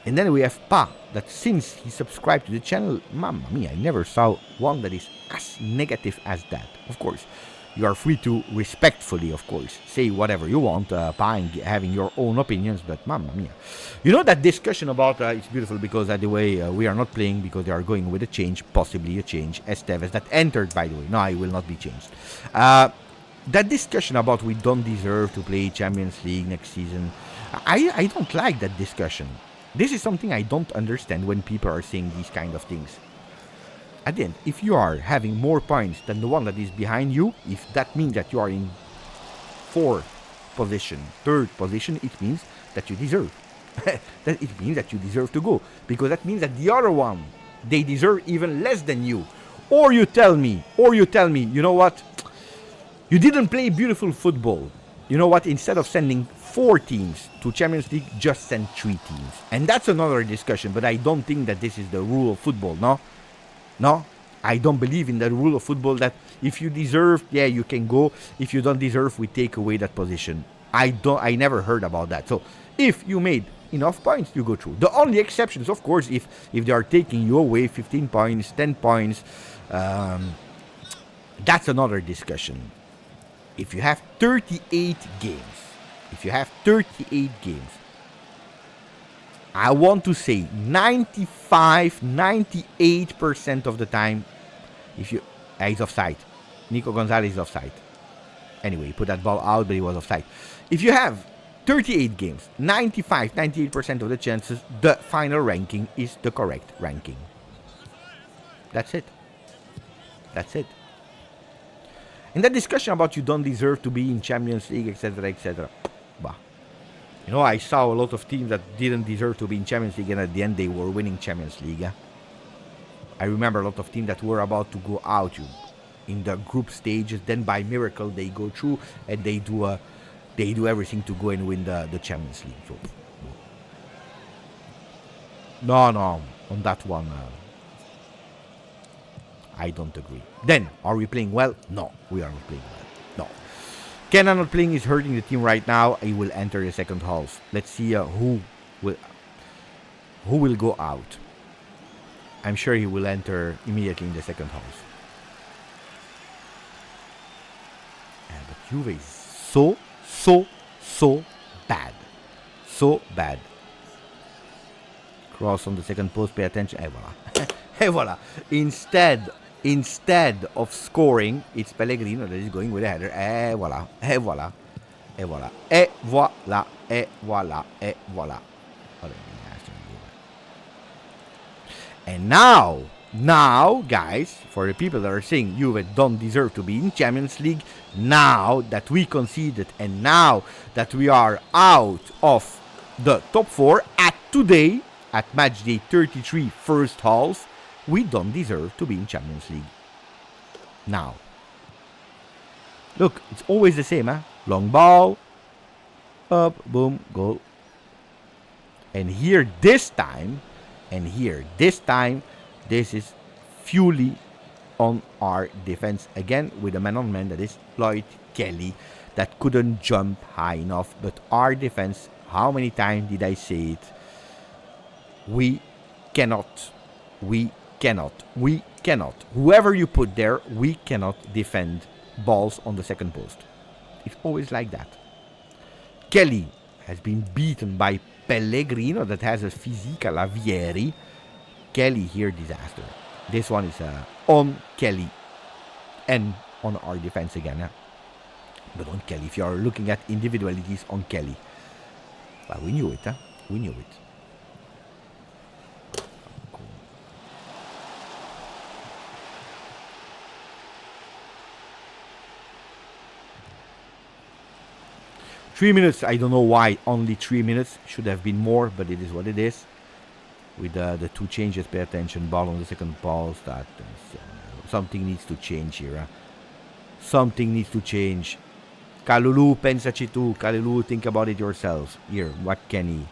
And then we have Pa, that since he subscribed to the channel, mamma mia, I never saw one that is as negative as that. Of course, you are free to respectfully, of course, say whatever you want, Pa, and having your own opinions, but mamma mia. You know that discussion about, it's beautiful because the way we are not playing because they are going with a change, possibly a change, Esteves, that entered, by the way. No, it will not be changed. That discussion about we don't deserve to play Champions League next season, I don't like that discussion. This is something I don't understand when people are saying these kind of things. At the end, if you are having more points than the one that is behind you, if that means that you are in 4th position, 3rd position, it means that you deserve. That it means that you deserve to go. Because that means that the other one, they deserve even less than you. Or you tell me, you know what? You didn't play beautiful football. You know what? Instead of sending 4 teams to Champions League, just send 3 teams. And that's another discussion, but I don't think that this is the rule of football, no? No? I don't believe in the rule of football that if you deserve, yeah, you can go. If you don't deserve, we take away that position. I never heard about that. So if you made enough points, you go through. The only exception is, of course, if they are taking you away 15 points, 10 points, that's another discussion. If you have 38 games, I want to say 98% of the time, he's offside. Nico Gonzalez is offside. Anyway, he put that ball out, but he was offside. If you have 38 games, 98% of the chances, the final ranking is the correct ranking. That's it. And that discussion about you don't deserve to be in Champions League, etc. Bah. You know, I saw a lot of teams that didn't deserve to be in Champions League, and at the end they were winning Champions League. I remember a lot of teams that were about to go out in the group stages. Then by miracle they go through and they do everything to go and win the Champions League. So, no, on that one, I don't agree. Then, are we playing well? No, we are not playing well. No. Kenan not playing is hurting the team right now. He will enter the second half. Let's see who will go out. I'm sure he will enter immediately in the second half. But Juve is so bad. So bad. Cross on the second post. Pay attention. Et voilà. Et voilà. Instead of scoring, it's Pellegrino that is going with a header. Et voilà. Et voilà. Et voilà. Et voilà. Et voilà. Et voilà. And now, guys, for the people that are saying Juve don't deserve to be in Champions League, now that we conceded and now that we are out of the top 4 today, at Matchday 33 first half, we don't deserve to be in Champions League. Now, look, it's always the same, huh? Long ball, up, boom, goal. And here this time, this is fully on our defense again with a man-on-man that is Lloyd Kelly that couldn't jump high enough. But our defense, how many times did I say it? We cannot. Whoever you put there, we cannot defend balls on the second post. It's always like that. Kelly has been beaten by Pellegrino that has a physique à la Vieri. Kelly here, disaster. This one is on Kelly and on our defense again. But on Kelly, if you are looking at individualities on Kelly, well, we knew it, huh? We knew it. 3 minutes, I don't know why only 3 minutes. Should have been more, but it is what it is. With the two changes, pay attention. Ball on the second ball. Start. Something needs to change here. Huh? Something needs to change. Kalulu, pensaci tu. Kalulu, think about it yourself. Here, what can he?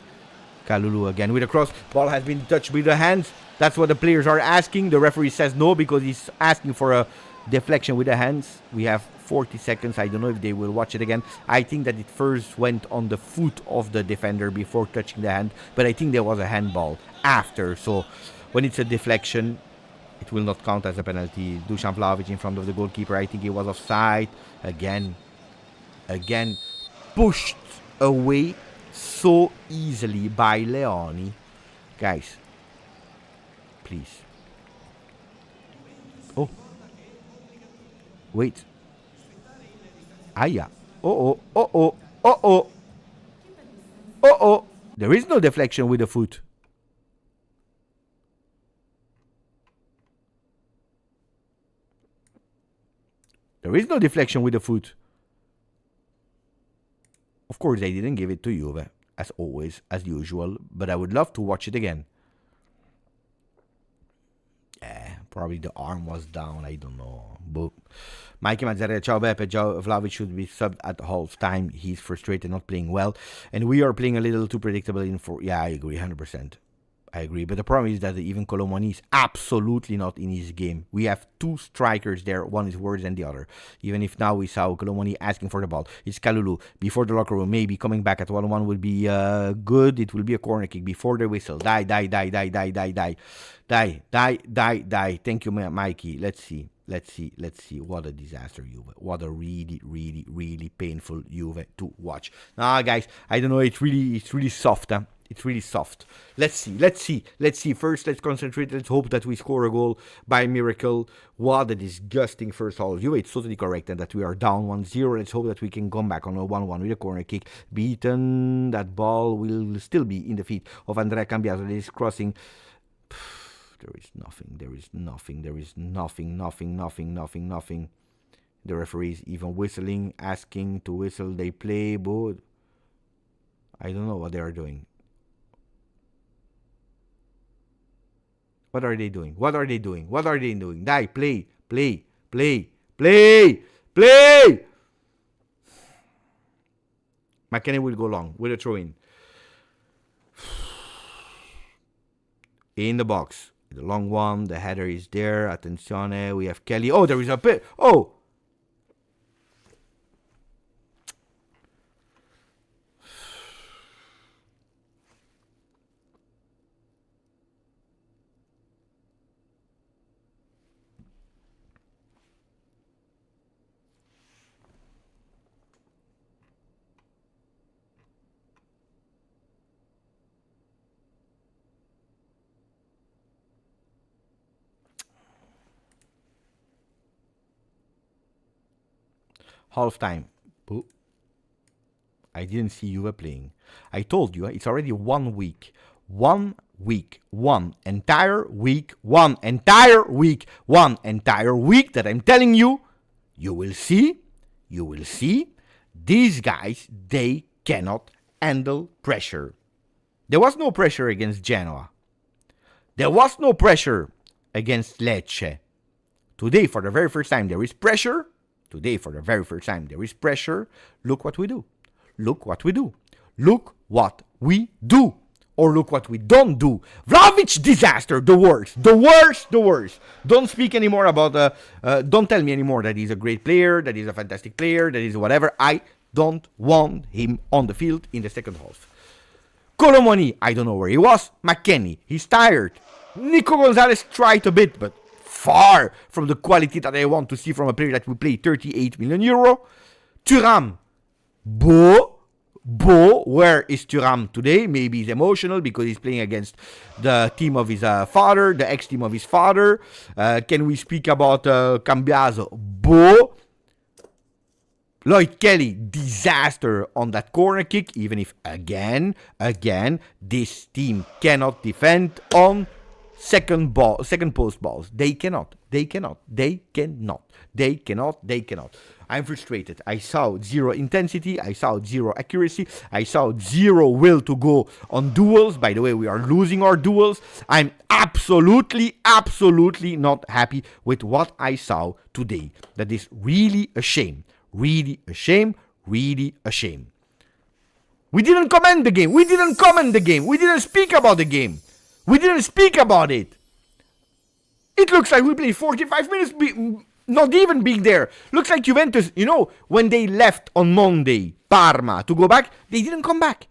Kalulu again with a cross. Ball has been touched with the hands. That's what the players are asking. The referee says no because he's asking for a deflection with the hands. We have 40 seconds. I don't know if they will watch it again. I think that it first went on the foot of the defender before touching the hand. But I think there was a handball after. So when it's a deflection, it will not count as a penalty. Dusan Vlahovic in front of the goalkeeper. I think he was offside. Again, pushed away so easily by Leoni. Guys, please. Oh. Wait. Aya. Oh. There is no deflection with the foot. There is no deflection with the foot. Of course, they didn't give it to Juve, as always, as usual, but I would love to watch it again. Probably the arm was down, I don't know. But Mikey Mazzarella, ciao Beppe, Ciao Vlahovic should be subbed at half time. He's frustrated, not playing well. And we are playing a little too predictable in four. Yeah, I agree, 100%. I agree. But the problem is that even Colomoni is absolutely not in his game. We have two strikers there. One is worse than the other. Even if now we saw Colomoni asking for the ball. It's Kalulu. Before the locker room, maybe coming back at 1-1 would be good. It will be a corner kick before the whistle. Die. Thank you, Mikey. Let's see. What a disaster, Juve. What a really painful Juve to watch. Nah, guys, I don't know. It's really soft, huh? It's really soft. Let's see. First, let's concentrate. Let's hope that we score a goal by miracle. What a disgusting first half. Juve, it's totally correct and that we are down 1-0. Let's hope that we can come back on a 1-1 with a corner kick. Beaten. That ball will still be in the feet of Andrea Cambiaso. That is crossing. There is nothing. The referee is even whistling, asking to whistle. They play, but I don't know what they are doing. What are they doing? Die, play. McKennie will go long with a throw in. In the box. The long one, the header is there. Attenzione, we have Kelly. Oh, there is a bit. Oh! Half time. I didn't see Juve playing. I told you, it's already 1 week. 1 week. 1 entire week. 1 entire week. 1 entire week that I'm telling you, you will see. These guys, they cannot handle pressure. There was no pressure against Genoa. There was no pressure against Lecce. Today, for the very first time, there is pressure. Look what we do. Look what we do. Or look what we don't do. Vlahovic disaster. The worst. Don't speak anymore about, don't tell me anymore that he's a great player, that he's a fantastic player, that he's whatever. I don't want him on the field in the second half. Colomoni, I don't know where he was. McKennie, he's tired. Nico Gonzalez tried a bit, but far from the quality that I want to see from a player that will play 38 million euro. Thuram. Where is Thuram today? Maybe he's emotional because he's playing against the team of his father, the ex-team of his father. Can we speak about Cambiaso? Lloyd Kelly, disaster on that corner kick, even if again, this team cannot defend on second post balls. They cannot. I'm frustrated. I saw zero intensity. I saw zero accuracy. I saw zero will to go on duels. By the way, we are losing our duels. I'm absolutely not happy with what I saw today. That is really a shame. Really a shame. We didn't comment the game. We didn't speak about the game. We didn't speak about it. It looks like we played 45 minutes not even being there. Looks like Juventus, when they left on Monday, Parma, to go back, they didn't come back.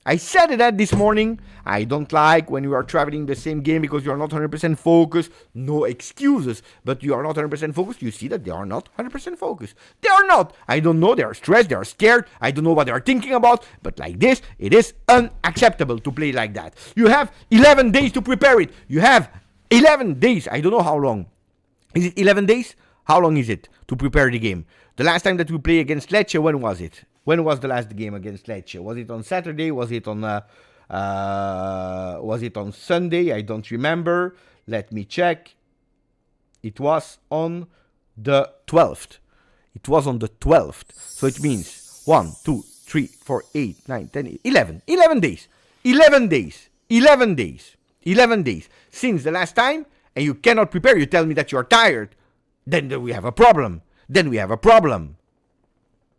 I said that this morning. I don't like when you are traveling the same game because you are not 100% focused. No excuses, but you are not 100% focused. You see that they are not 100% focused. They are not. I don't know. They are stressed. They are scared. I don't know what they are thinking about. But like this, it is unacceptable to play like that. You have 11 days to prepare it. You have 11 days. I don't know how long. Is it 11 days? How long is it to prepare the game? The last time that we played against Lecce, when was it? When was the last game against Lecce? Was it on Saturday? Was it on Sunday? I don't remember. Let me check. It was on the 12th. So it means 1, 2, 3, 4, 8, 9, 10, 11. 11 days. 11 days. Since the last time, and you cannot prepare. You tell me that you are tired. Then we have a problem.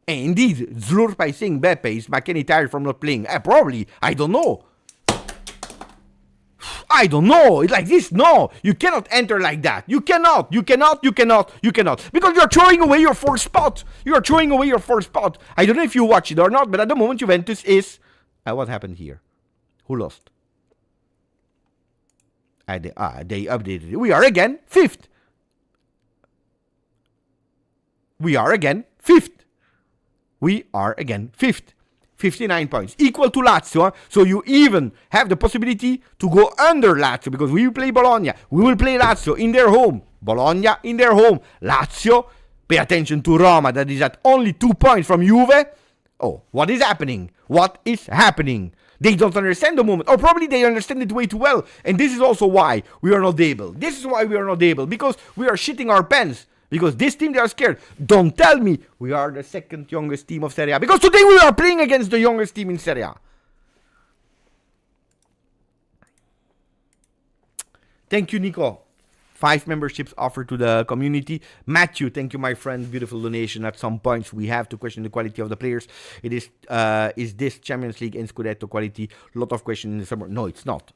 And indeed, Zlurpa is saying Beppe is McKennie tired from not playing. Probably. I don't know. It's like this. No, you cannot enter like that. You cannot. Because you're throwing away your fourth spot. I don't know if you watch it or not, but at the moment, Juventus is... what happened here? Who lost? They updated it. We are again fifth. 59 points. Equal to Lazio. So you even have the possibility to go under Lazio because we will play Bologna. We will play Lazio in their home. Bologna in their home. Lazio, pay attention to Roma that is at only 2 points from Juve. Oh, what is happening? They don't understand the moment. Or probably they understand it way too well. And this is also why we are not able. Because we are shitting our pants. Because this team, they are scared. Don't tell me we are the second youngest team of Serie A. Because today we are playing against the youngest team in Serie A. Thank you, Nico. 5 memberships offered to the community. Matthew, thank you, my friend. Beautiful donation. At some points, we have to question the quality of the players. It is this Champions League and Scudetto quality? A lot of questions in the summer. No, it's not.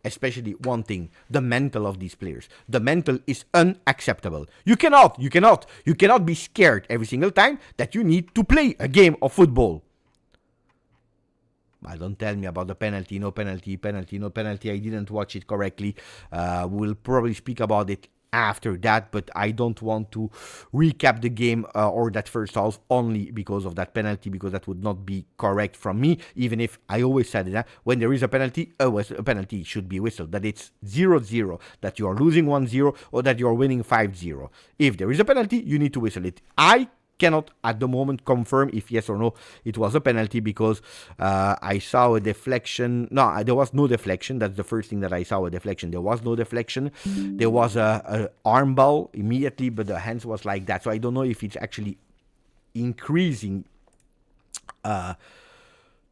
Especially one thing, the mental of these players. The mental is unacceptable. You cannot be scared every single time that you need to play a game of football. Don't tell me about the penalty, no penalty. I didn't watch it correctly. We'll probably speak about it after that, but I don't want to recap the game or that first half only because of that penalty, because that would not be correct from me, even if I always said it. When there is a penalty should be whistled, that it's 0-0, that you are losing 1-0 or that you are winning 5-0. If there is a penalty, you need to whistle it. I cannot at the moment confirm if yes or no it was a penalty because I saw a deflection. No, there was no deflection. That's the first thing that I saw, a deflection. There was no deflection. There was a arm ball immediately, but the hands was like that. So I don't know if it's actually increasing the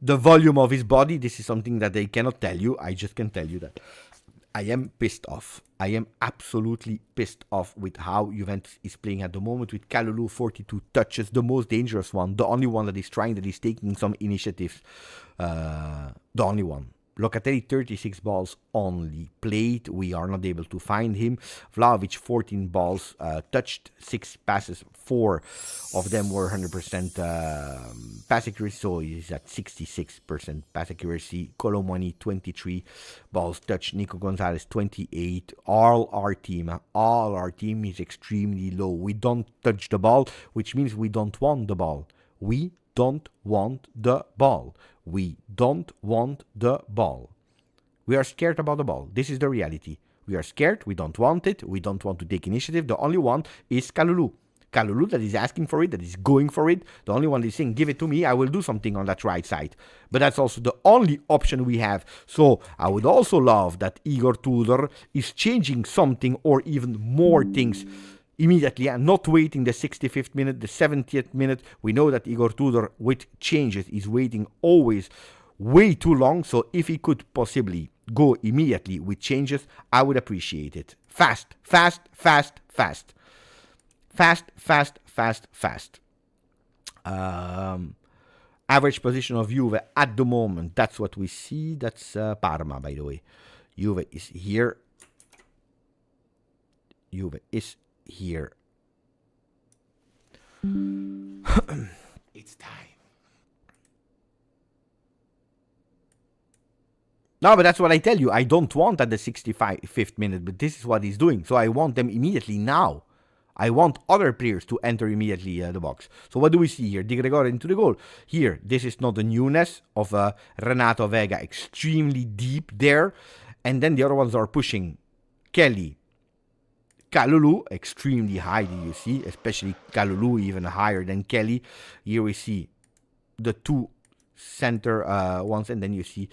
volume of his body. This is something that they cannot tell you. I just can tell you that I am pissed off. I am absolutely pissed off with how Juventus is playing at the moment with Kalulu, 42 touches, the most dangerous one, the only one that is trying, that is taking some initiatives, the only one. Locatelli, 36 balls only played. We are not able to find him. Vlahovic, 14 balls touched, 6 passes. 4 of them were 100% pass accuracy, so he's at 66% pass accuracy. Colomani, 23 balls touched. Nico Gonzalez, 28. All our team is extremely low. We don't touch the ball, which means we don't want the ball. We don't want the ball. We are scared about the ball. This is the reality. We are scared. We don't want it. We don't want to take initiative. The only one is Kalulu. Kalulu that is asking for it, that is going for it. The only one that is saying, give it to me, I will do something on that right side. But that's also the only option we have. So I would also love that Igor Tudor is changing something or even more things immediately and not waiting the 65th minute, the 70th minute. We know that Igor Tudor with changes is waiting always way too long. So if he could possibly go immediately with changes, I would appreciate it. Fast, fast, fast, fast. Fast, fast, fast, fast. Average position of Juve at the moment. That's what we see. That's Parma, by the way. Juve is here. Juve is here. It's time. No, but that's what I tell you. I don't want at the 65th minute, but this is what he's doing. So I want them immediately now. I want other players to enter immediately the box. So what do we see here? Di Gregorio into the goal. Here, this is not the newness of Renato Vega, extremely deep there. And then the other ones are pushing Kelly, Kalulu, extremely high, did you see? Especially Kalulu, even higher than Kelly. Here we see the two center ones, and then you see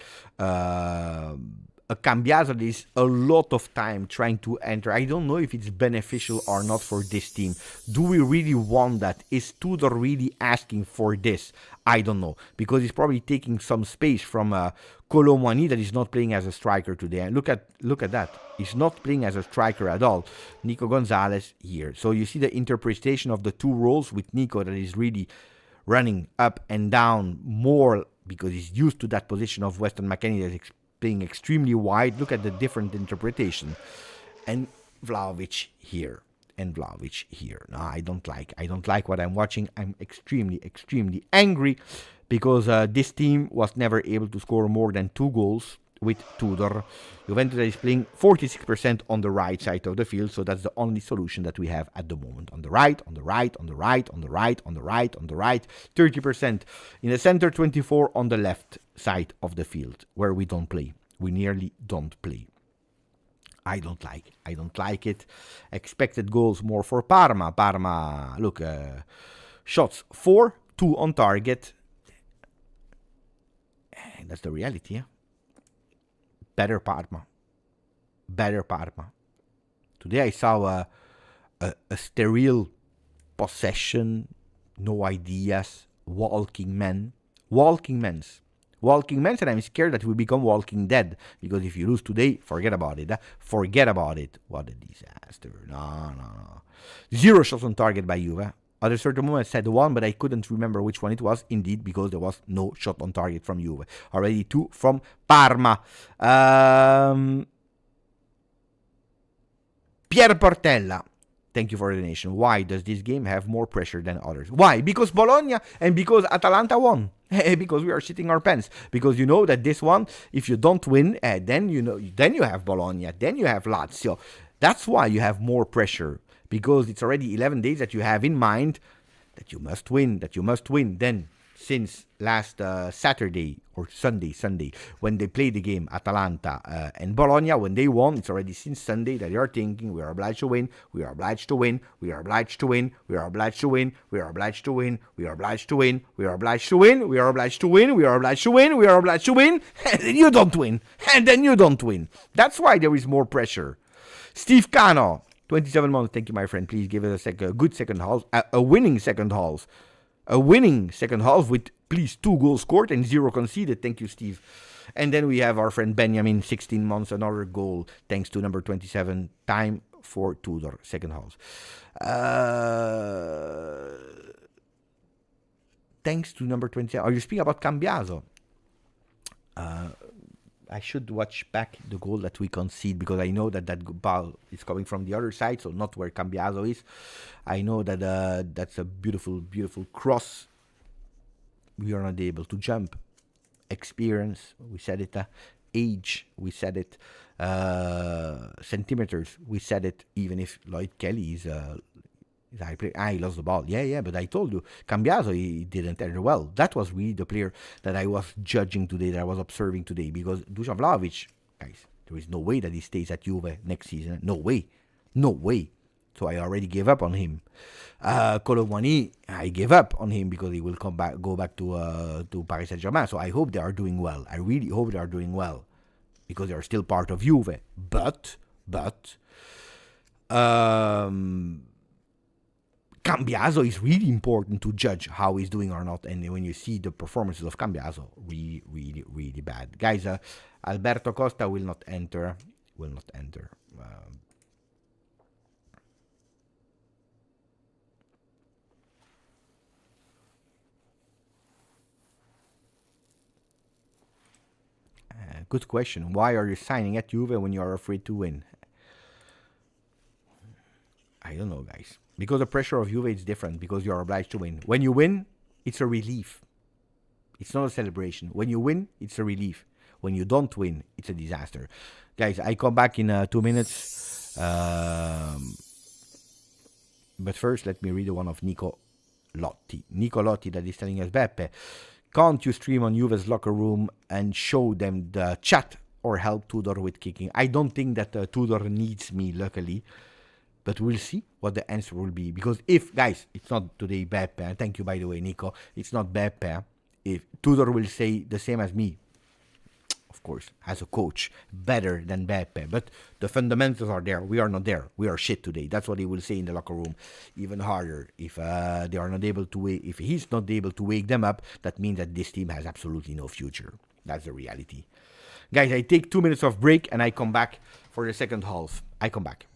a Cambiaso that is a lot of time trying to enter. I don't know if it's beneficial or not for this team. Do we really want that? Is Tudor really asking for this? I don't know, because he's probably taking some space from Kolo Muani that is not playing as a striker today. And look at that. He's not playing as a striker at all. Nico Gonzalez here. So you see the interpretation of the two roles with Nico that is really running up and down more because he's used to that position of Weston McKennie that is playing extremely wide. Look at the different interpretation. And Vlahovic here. And Vlahovic here. No, I don't like what I'm watching. I'm extremely angry because this team was never able to score more than 2 goals with Tudor. Juventus is playing 46% on the right side of the field, so that's the only solution that we have at the moment. On the right, on the right, on the right, on the right, on the right, on the right, 30% in the center, 24% on the left side of the field, where we don't play. We nearly don't play. I don't like it. Expected goals more for Parma. Parma, look, shots 4, 2 on target. And that's the reality, yeah? Better Parma. Today I saw a sterile possession, no ideas, walking men, and I'm scared that we become walking dead, because if you lose today, forget about it. Forget about it. What a disaster. No. 0 shots on target by Juve. At a certain moment I said 1, but I couldn't remember which one it was, indeed, because there was no shot on target from Juve. Already 2 from Parma. Pier Portella, thank you for the donation. Why does this game have more pressure than others? Why? Because Bologna and because Atalanta won. Because we are shitting our pants. Because you know that this one, if you don't win, then you have Bologna, then you have Lazio. That's why you have more pressure. Because it's already 11 days that you have in mind that you must win, Then, since last Saturday or Sunday, when they played the game, Atalanta and Bologna, when they won, it's already since Sunday that you are thinking, we are obliged to win, we are obliged to win, we are obliged to win, we are obliged to win, we are obliged to win, we are obliged to win, we are obliged to win, we are obliged to win, we are obliged to win, we are obliged to win, and then you don't win. That's why there is more pressure. Steve Cano, 27 months, thank you, my friend. Please give us a good second half, a winning second half. A winning second half with, please, 2 goals scored and 0 conceded. Thank you, Steve. And then we have our friend Benjamin, 16 months, another goal, thanks to number 27. Time for Tudor, second half. Thanks to number 27. Are you speaking about Cambiaso? I should watch back the goal that we concede, because I know that ball is coming from the other side, so not where Cambiaso is. I know that that's a beautiful cross. We are not able to jump. Experience, we said it. Age, we said it. Centimeters, we said it. Even if Lloyd Kelly is he lost the ball. Yeah, but I told you, Cambiaso, he didn't enter well. That was really the player that I was judging today, that I was observing today, because Dusan Vlahovic, guys, there is no way that he stays at Juve next season. No way. so I already gave up on him. Colomwani, I gave up on him because he will go back to Paris Saint-Germain. So I hope they are doing well. I really hope they are doing well because they are still part of Juve. But Cambiaso is really important to judge how he's doing or not. And when you see the performances of Cambiaso, really, really, really bad. Guys, Alberto Costa will not enter. Good question. Why are you signing at Juve when you are afraid to win? I don't know, guys. Because the pressure of Juve is different, because you are obliged to win. When you win, it's a relief. It's not a celebration. When you win, it's a relief. When you don't win, it's a disaster. Guys, I come back in 2 minutes. But first, let me read the one of Nico Lotti. Nico Lotti that is telling us, Beppe, can't you stream on Juve's locker room and show them the chat or help Tudor with kicking? I don't think that Tudor needs me, luckily. But we'll see what the answer will be. Because if, guys, it's not today Beppe. Thank you, by the way, Nico. It's not Beppe. If Tudor will say the same as me, of course, as a coach, better than Beppe. But the fundamentals are there. We are not there. We are shit today. That's what he will say in the locker room. Even harder. If they are not able to, if he's not able to wake them up, that means that this team has absolutely no future. That's the reality. Guys, I take 2 minutes of break and I come back for the second half. I come back.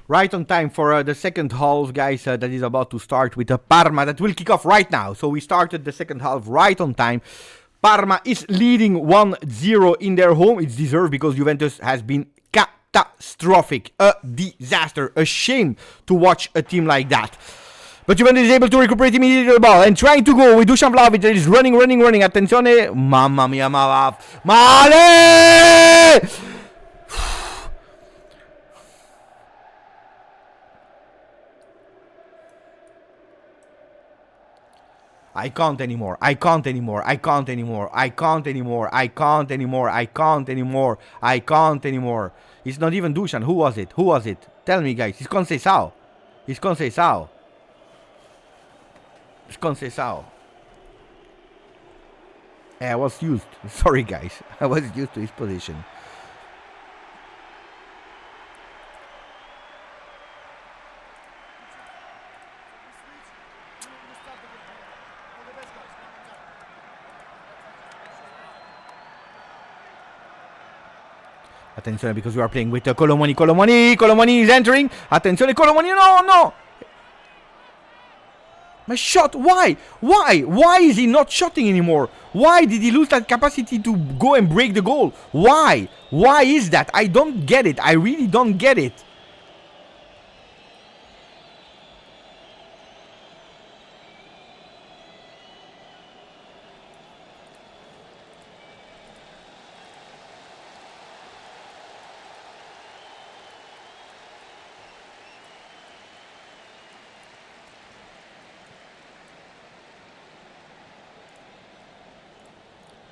Right on time for the second half, guys, that is about to start with the Parma that will kick off right now. So we started the second half right on time. Parma is leading 1-0 in their home. It's deserved because Juventus has been catastrophic. A disaster. A shame to watch a team like that. But Juventus is able to recuperate immediately the ball and trying to go with Dusan Vlahovic that is running. Attenzione. Mamma mia, Male! I can't anymore. It's not even Dusan. Who was it? Tell me, guys. It's Conceição. I was used. Sorry, guys. I was used to his position. Attenzione because we are playing with Colomoni. Colomoni is entering. Attenzione, Colomoni. No. My shot, why? Why is he not shooting anymore? Why did he lose that capacity to go and break the goal? Why is that? I don't get it. I really don't get it.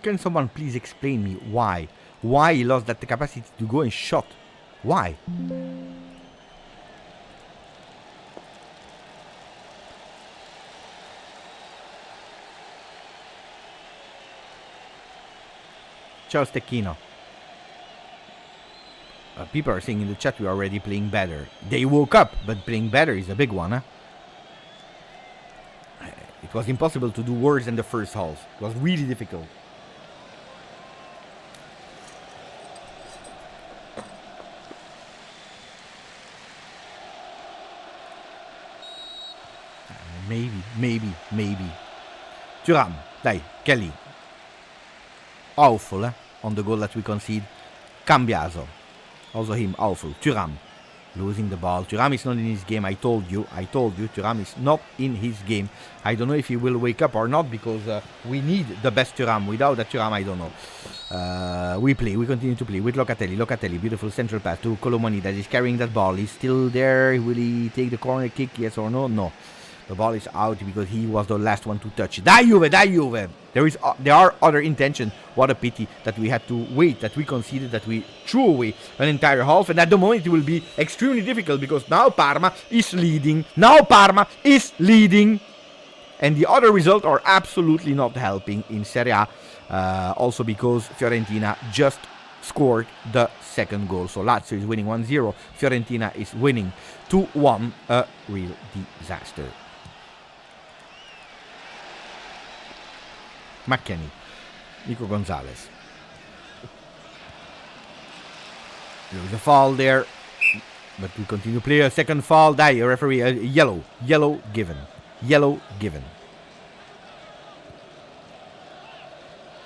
Can someone please explain me why? Why he lost that capacity to go and shot? Why? Ciao Stecchino. People are saying in the chat we are already playing better. They woke up, but playing better is a big one, huh? It was impossible to do worse than the first half. It was really difficult. Maybe. Thuram, dai, Kelly. Awful, on the goal that we concede. Cambiaso. Also him, awful. Thuram, losing the ball. Thuram is not in his game, I told you. Thuram is not in his game. I don't know if he will wake up or not, because we need the best Thuram. Without that Thuram, I don't know. We continue to play with Locatelli. Beautiful central pass to Colomoni that is carrying that ball. He's still there. Will he take the corner kick, yes or no? No. The ball is out because he was the last one to touch. Dai Juve! There are other intentions. What a pity that we had to wait, that we conceded, that we threw away an entire half. And at the moment it will be extremely difficult because now Parma is leading. And the other results are absolutely not helping in Serie A. Also because Fiorentina just scored the second goal. So Lazio is winning 1-0. Fiorentina is winning 2-1. A real disaster. McKennie, Nico Gonzalez. There is a foul there, but we continue to play. A second foul. Referee, yellow given.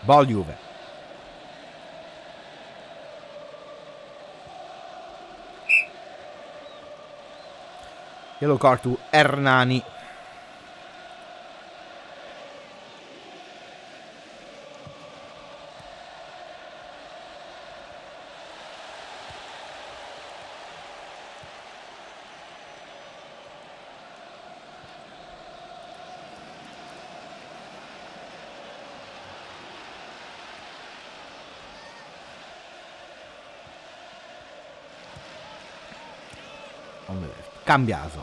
Ball Juve. Yellow card to Hernani. On the left, Cambiaso.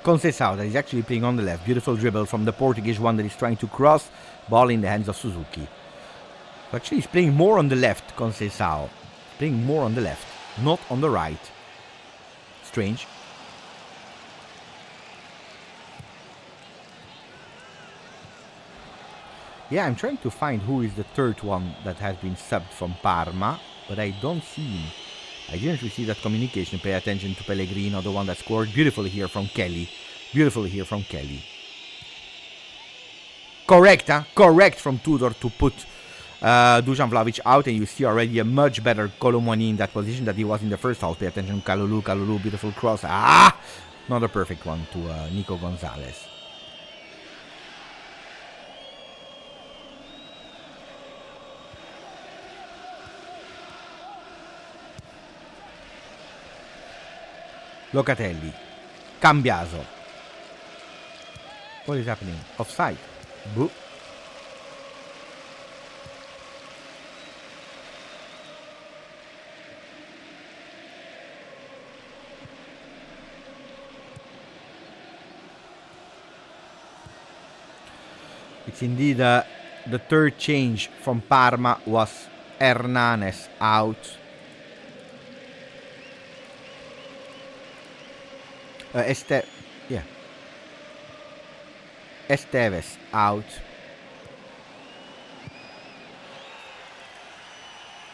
Conceição that is actually playing on the left. Beautiful dribble from the Portuguese one that is trying to cross. Ball in the hands of Suzuki. Actually, he's playing more on the left, Conceição. Playing more on the left, not on the right. Strange. Yeah, I'm trying to find who is the third one that has been subbed from Parma, but I don't see him. I didn't receive that communication. Pay attention to Pellegrino, the one that scored. Beautiful here from Kelly. Correct, huh? Correct from Tudor to put Dusan Vlahovic out, and you see already a much better Colomani in that position that he was in the first half. Pay attention, Kalulu, beautiful cross. Ah! Not a perfect one to Nico Gonzalez. Locatelli. Cambiaso. What is happening? Offside. Boo. It's indeed the third change from Parma was Hernanes out. Esteves out.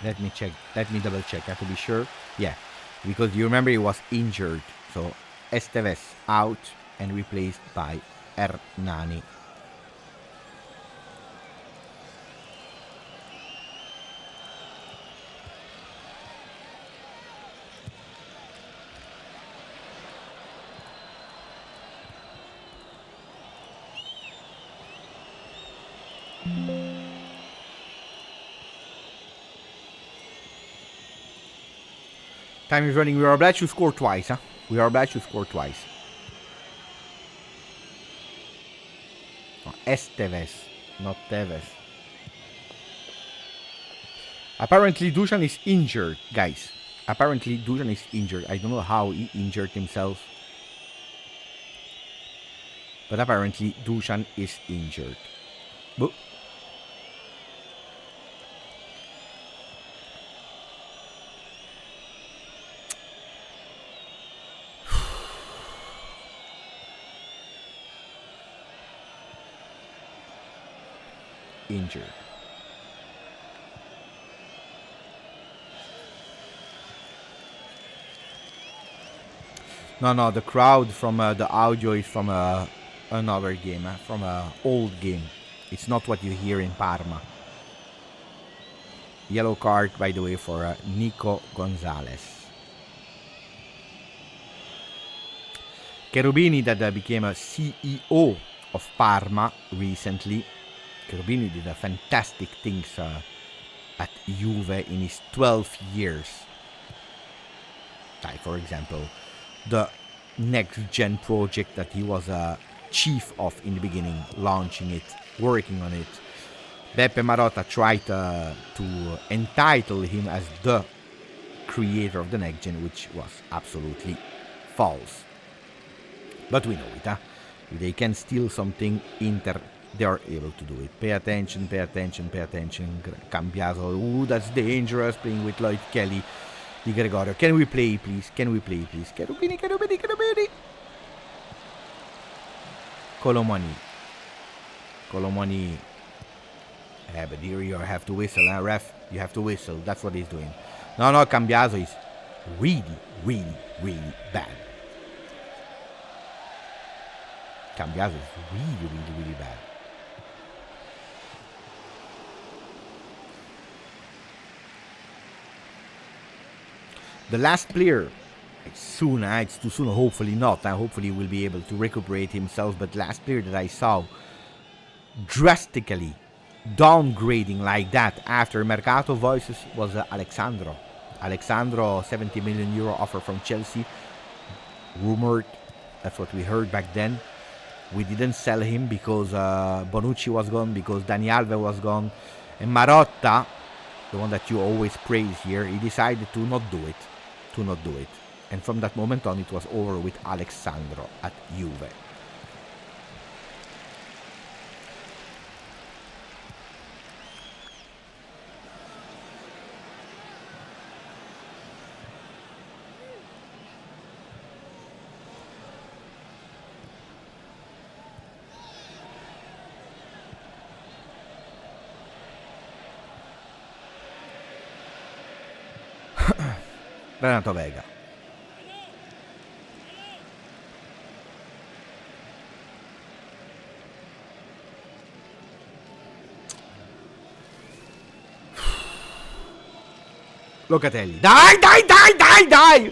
Let me check. Let me double check. I have to be sure. Yeah, because you remember he was injured. So Esteves out and replaced by Hernani. Time is running. We are obliged to score twice, huh? We are obliged to score twice. Oh, Esteves, not Tevez. Apparently, Dusan is injured, guys. Apparently, Dusan is injured. I don't know how he injured himself. But apparently, Dusan is injured. But injured. No, the crowd from the audio is from another game, from an old game. It's not what you hear in Parma. Yellow card, by the way, for Nico Gonzalez. Cherubini, that became a CEO of Parma recently. Cherubini did fantastic things at Juve in his 12 years. Like, for example, the next-gen project that he was chief of in the beginning, launching it, working on it. Beppe Marotta tried to entitle him as the creator of the next-gen, which was absolutely false. But we know it, huh? If they can steal something, Inter, they are able to do it. Pay attention, pay attention, pay attention. Cambiaso, ooh, that's dangerous, playing with Lloyd Kelly. Di Gregorio, can we play, please? Can we play, please? Cherubini. Colomani. Yeah, but here you have to whistle, huh, ref? You have to whistle. That's what he's doing. No, Cambiaso is really, really, really bad. Cambiaso is really, really, really bad. The last player, it's soon, it's too soon, hopefully not. Hopefully he will be able to recuperate himself. But last player that I saw drastically downgrading like that after Mercato voices was Alexandro. Alexandro, 70 million euro offer from Chelsea. Rumored, that's what we heard back then. We didn't sell him because Bonucci was gone, because Dani Alves was gone. And Marotta, the one that you always praise here, he decided to not do it. And from that moment on, it was over with Alexandro at Juve. Renato Vega. Locatelli. Die!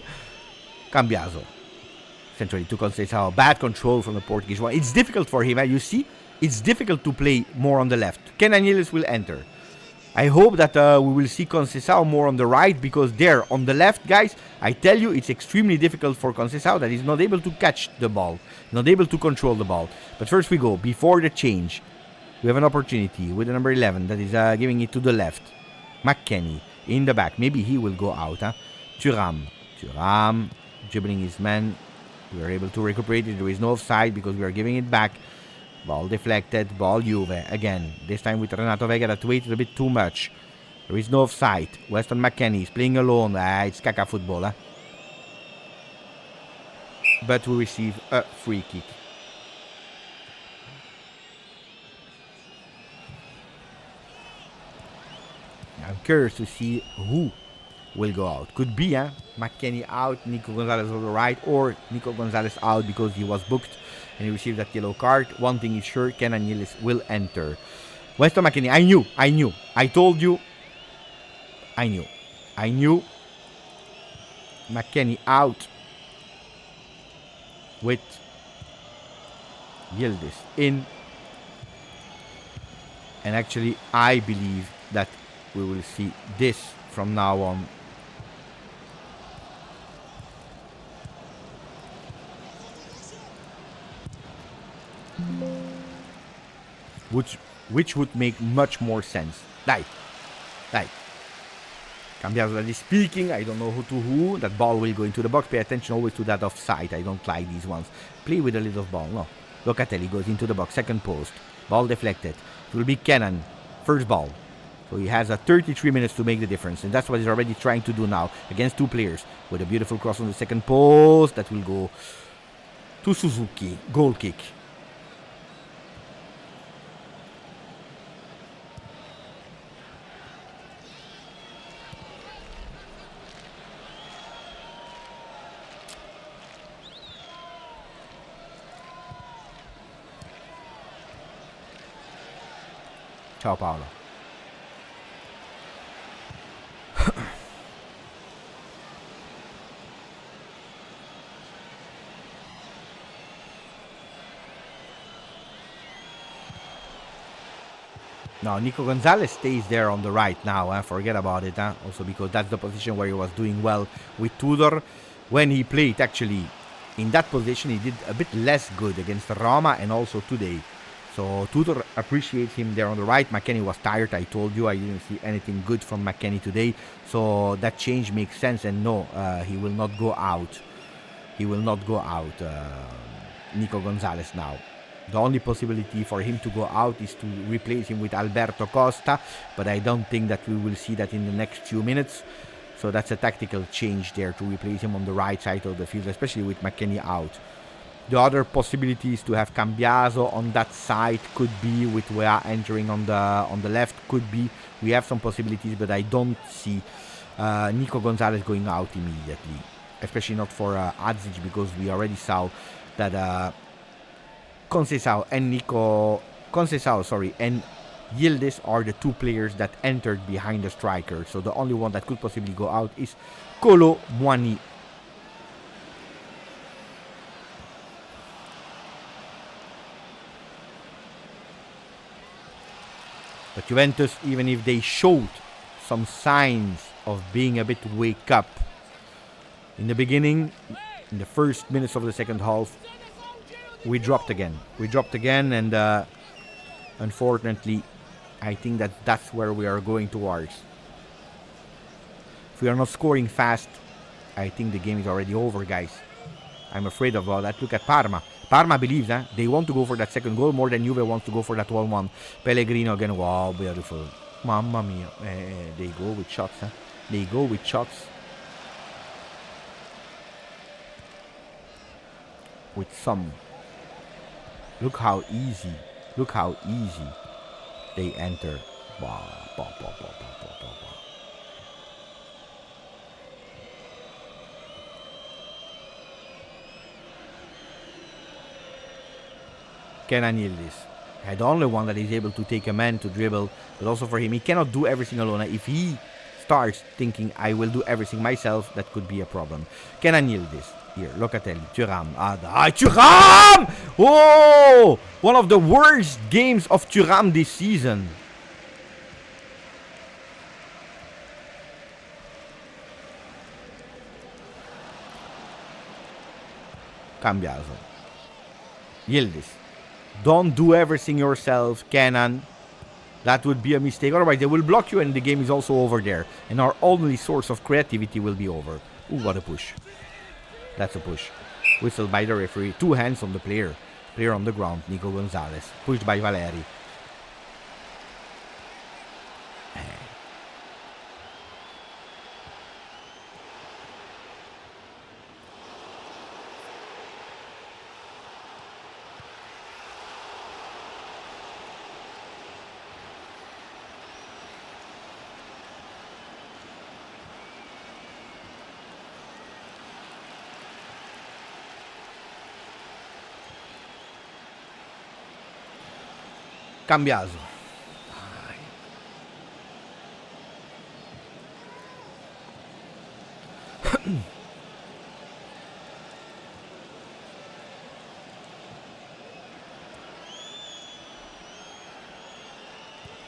Cambiaso. Centrally to Conceição. Bad control from the Portuguese one. It's difficult for him, you see? It's difficult to play more on the left. Kenan Yildiz will enter. I hope that we will see Conceição more on the right, because there on the left, guys, I tell you, it's extremely difficult for Conceição that he's not able to catch the ball, not able to control the ball. But first we go, before the change, we have an opportunity with the number 11 that is giving it to the left. McKennie in the back. Maybe he will go out. Thuram dribbling his man. We are able to recuperate it. There is no offside because we are giving it back. Ball deflected. Ball Juve. Again, this time with Renato Vega that waited a bit too much. There is no offside. Weston McKennie is playing alone. It's caca football. But we receive a free kick. I'm curious to see who will go out. Could be McKennie out, Nico Gonzalez on the right, or Nico Gonzalez out because he was booked and he received that yellow card. One thing is sure, Kenan Yildiz will enter. Weston McKennie, I knew. I told you. I knew. McKennie out with Yildiz in. And actually, I believe that we will see this from now on. Which would make much more sense. Die. Cambiaso that is speaking. I don't know who to who. That ball will go into the box. Pay attention always to that offside. I don't like these ones. Play with a little ball. No. Locatelli goes into the box. Second post. Ball deflected. It will be Kenan. First ball. So he has 33 minutes to make the difference. And that's what he's already trying to do now. Against two players. With a beautiful cross on the second post. That will go to Suzuki. Goal kick. Ciao Paolo. No, Nico Gonzalez stays there on the right now. Forget about it. Also because that's the position where he was doing well with Tudor. When he played actually in that position, he did a bit less good against Roma and also today. So Tudor appreciates him there on the right. McKennie was tired. I told you I didn't see anything good from McKennie today. So that change makes sense. And no, he will not go out. Nico Gonzalez now. The only possibility for him to go out is to replace him with Alberto Costa. But I don't think that we will see that in the next few minutes. So that's a tactical change there to replace him on the right side of the field, especially with McKennie out. The other possibility is to have Cambiaso on that side. Could be with Wea entering on the left. Could be. We have some possibilities, but I don't see Nico Gonzalez going out immediately. Especially not for Adzic, because we already saw that Conceição and Yildiz are the two players that entered behind the striker. So the only one that could possibly go out is Kolo Muani. But Juventus, even if they showed some signs of being a bit wake up in the beginning, in the first minutes of the second half, we dropped again. And unfortunately, I think that that's where we are going towards. If we are not scoring fast, I think the game is already over, guys. I'm afraid of all that. Look at Parma. Parma believes they want to go for that second goal more than Juve wants to go for that 1-1. Pellegrino again. Wow, beautiful. Mamma mia. They go with shots. They go with shots. With some. Look how easy they enter. Kenan Yildiz. The only one that is able to take a man to dribble, but also for him, he cannot do everything alone. If he starts thinking I will do everything myself, that could be a problem. Can I kneel this? Here, Locatelli, Thuram. Thuram! Oh! One of the worst games of Thuram this season. Cambiaso. Yildiz. Don't do everything yourself, Kenan. That would be a mistake. Otherwise, they will block you and the game is also over there. And our only source of creativity will be over. Ooh, what a push. That's a push. Whistle by the referee. 2 hands on the player. Player on the ground, Nico Gonzalez. Pushed by Valeri. Cambiaso.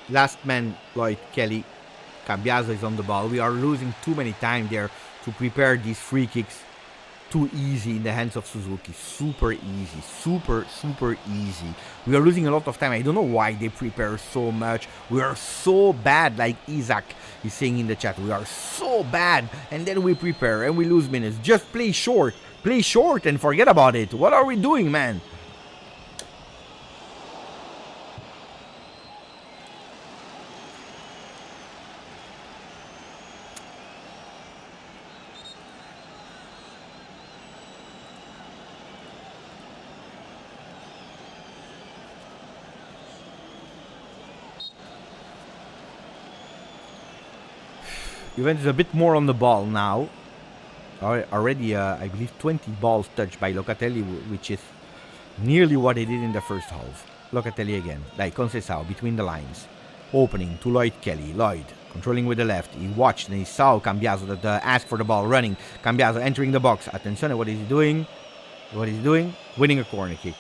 Last man, Lloyd Kelly. Cambiaso is on the ball. We are losing too many time there to prepare these free kicks. Too easy in the hands of Suzuki. Super easy. Super easy. We are losing a lot of time. I don't know why they prepare so much. We are so bad, like Isaac is saying in the chat. We are so bad. And then we prepare and we lose minutes. Just play short. Play short and forget about it. What are we doing, man? Juventus a bit more on the ball now. Already, I believe, 20 balls touched by Locatelli, which is nearly what he did in the first half. Locatelli again, like Conceição, between the lines. Opening to Lloyd Kelly. Lloyd controlling with the left. He watched and he saw Cambiaso that asked for the ball, running. Cambiaso entering the box. Attenzione, what is he doing? What is he doing? Winning a corner kick.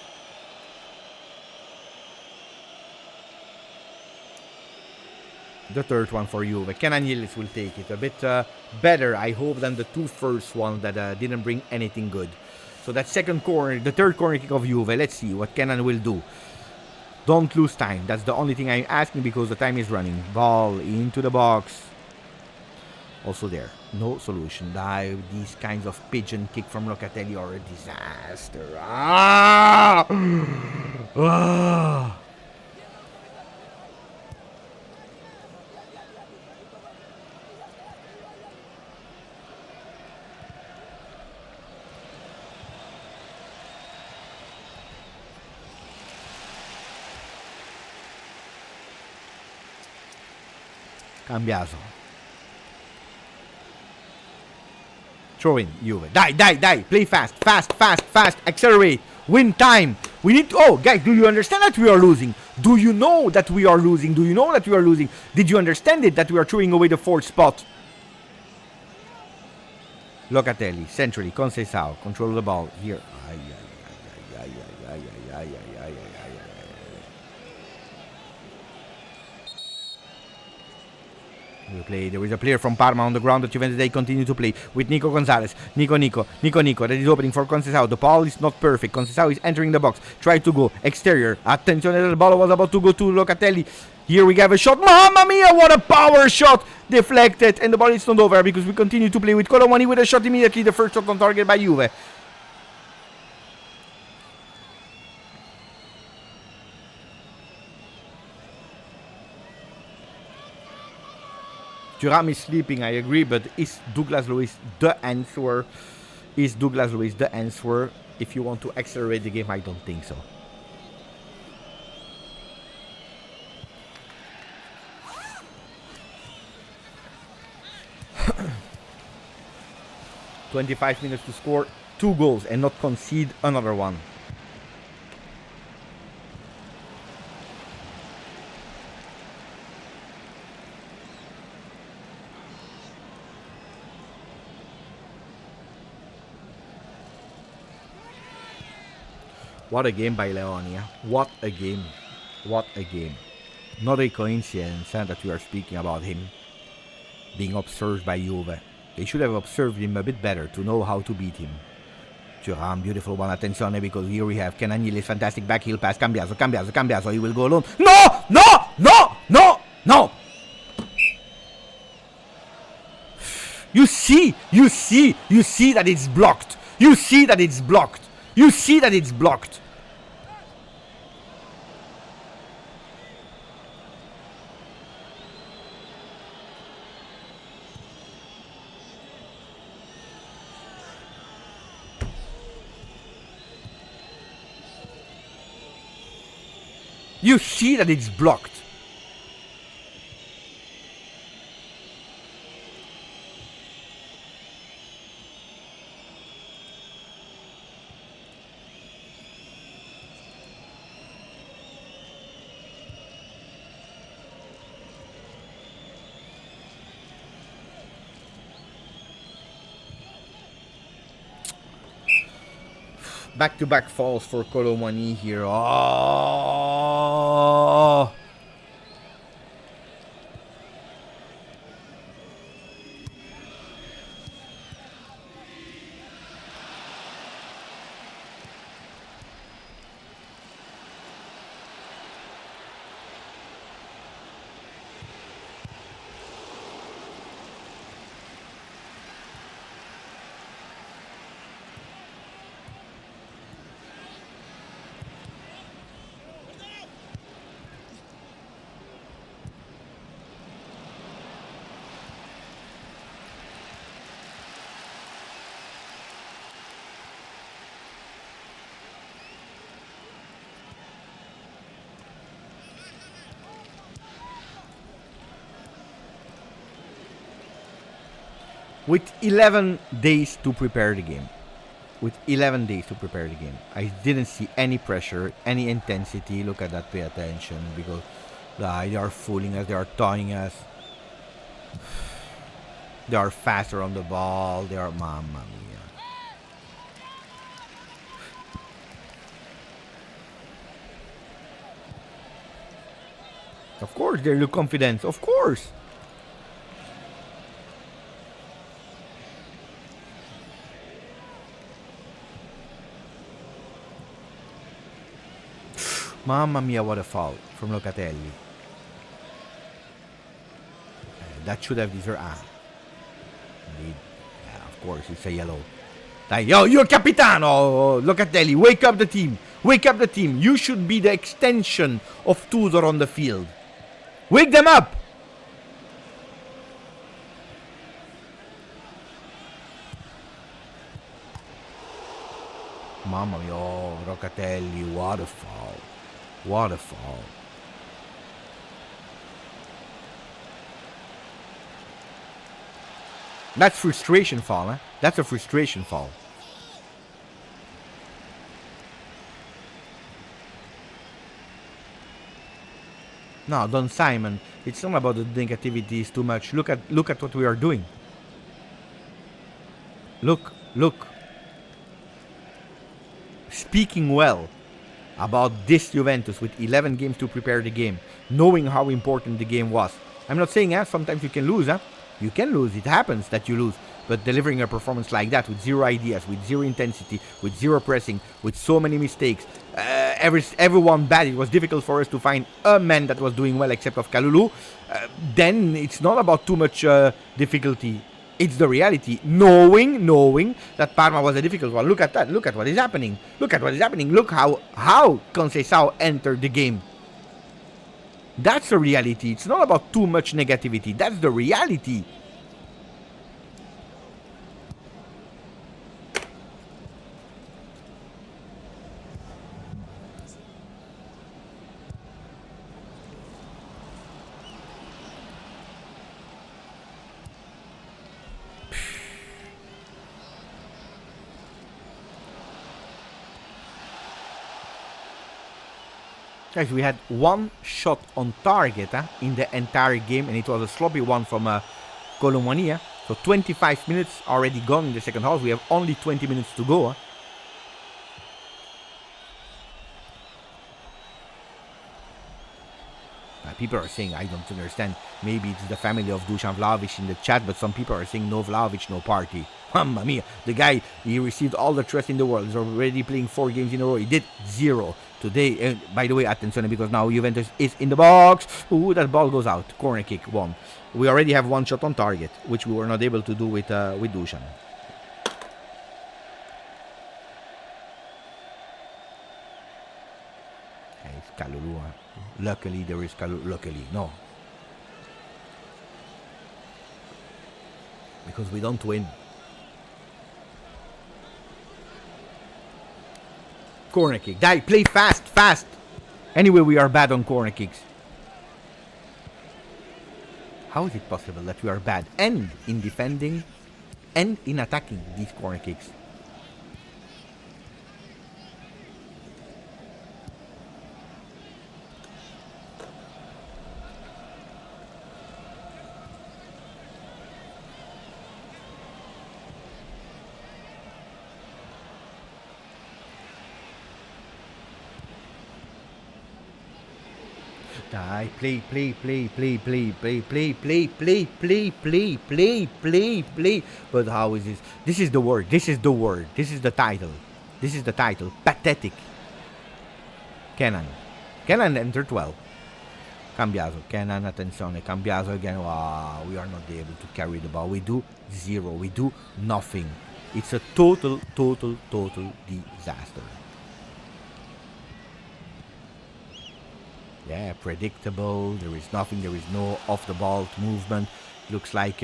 The third one for Juve. Kenan Yildiz will take it. A bit better, I hope, than the 2 first ones that didn't bring anything good. So that second corner, the third corner kick of Juve. Let's see what Kenan will do. Don't lose time. That's the only thing I'm asking because the time is running. Ball into the box. Also there. No solution. Dive. These kinds of pigeon kick from Locatelli are a disaster. Ah! Ah! Cambiaso. Throw in, Juve. Die. Play fast. Accelerate. Win time. We need to... Oh, guys, do you understand that we are losing? Do you know that we are losing? Did you understand it, that we are throwing away the 4th spot? Locatelli, centrally, Conceição. Control the ball. Here. There is a player from Parma on the ground that Juventus. They continue to play with Nico Gonzalez. Nico. That is opening for Conceição. The ball is not perfect. Conceição is entering the box. Try to go exterior. Attenzione, the ball was about to go to Locatelli. Here we have a shot. Mamma mia, what a power shot. Deflected. And the ball is not over because we continue to play with Colomani with a shot immediately. The first shot on target by Juve. Thuram is sleeping, I agree, but is Douglas Luiz the answer? If you want to accelerate the game, I don't think so. "25 minutes to score 2 goals and not concede another one." What a game by Leonia. What a game. What a game. Not a coincidence that we are speaking about him being observed by Juve. They should have observed him a bit better to know how to beat him. Thuram, beautiful one. Attenzione, because here we have Kenan Yildiz, fantastic back heel pass. Cambiaso. He will go alone. No! You see that it's blocked. You see that it's blocked. You see that it's blocked. Back-to-back falls for Colomani here. Oh! With 11 days to prepare the game. I didn't see any pressure, any intensity. Look at that, pay attention, because they are fooling us, they are taunting us. They are faster on the ball, they are, mamma mia. Of course, they look confident, of course. Mamma mia, what a foul from Locatelli. That should have deserved. Indeed. Yeah, of course, it's a yellow. Dai, yo, you're Capitano! Locatelli, wake up the team. You should be the extension of Tudor on the field. Wake them up! Mamma mia, oh, Locatelli, what a foul. That's frustration foul, eh? That's a frustration foul. No, Don Simon, it's not about the negativity, it's too much. Look at what we are doing. Look. Speaking well about this Juventus with 11 games to prepare the game, knowing how important the game was. I'm not saying sometimes you can lose, You can lose, it happens that you lose. But delivering a performance like that with zero ideas, with zero intensity, with zero pressing, with so many mistakes, everyone bad, it was difficult for us to find a man that was doing well except of Kalulu. Then it's not about too much difficulty. It's the reality, knowing that Parma was a difficult one. Look at that. Look at what is happening. Look how Conceição entered the game. That's the reality. It's not about too much negativity. That's the reality. Guys, we had one shot on target in the entire game, and it was a sloppy one from Colomani. So 25 minutes already gone in the second half. We have only 20 minutes to go. People are saying, I don't understand, maybe it's the family of Dusan Vlahovic in the chat, but some people are saying no Vlahovic, no party. Mamma mia, the guy, he received all the trust in the world. He's already playing 4 games in a row. He did 0 today. And by the way, attention, because now Juventus is in the box. Ooh, that ball goes out. Corner kick, 1. We already have 1 shot on target, which we were not able to do with Dusan. It's Kalulu. Luckily, there is Kalulu. Luckily, no. Because we don't win. Corner kick. Die. Play fast. Fast. Anyway, we are bad on corner kicks. How is it possible that we are bad and in defending and in attacking these corner kicks? Die, play. But how is this? This is the word. This is the word. This is the title. This is the title. Pathetic. Kenan entered 12. Cambiaso. Kenan, attenzione. Cambiaso again. Wow, we are not able to carry the ball. We do 0. We do nothing. It's a total disaster. Yeah, predictable. There is nothing. There is no off-the-ball movement. Looks like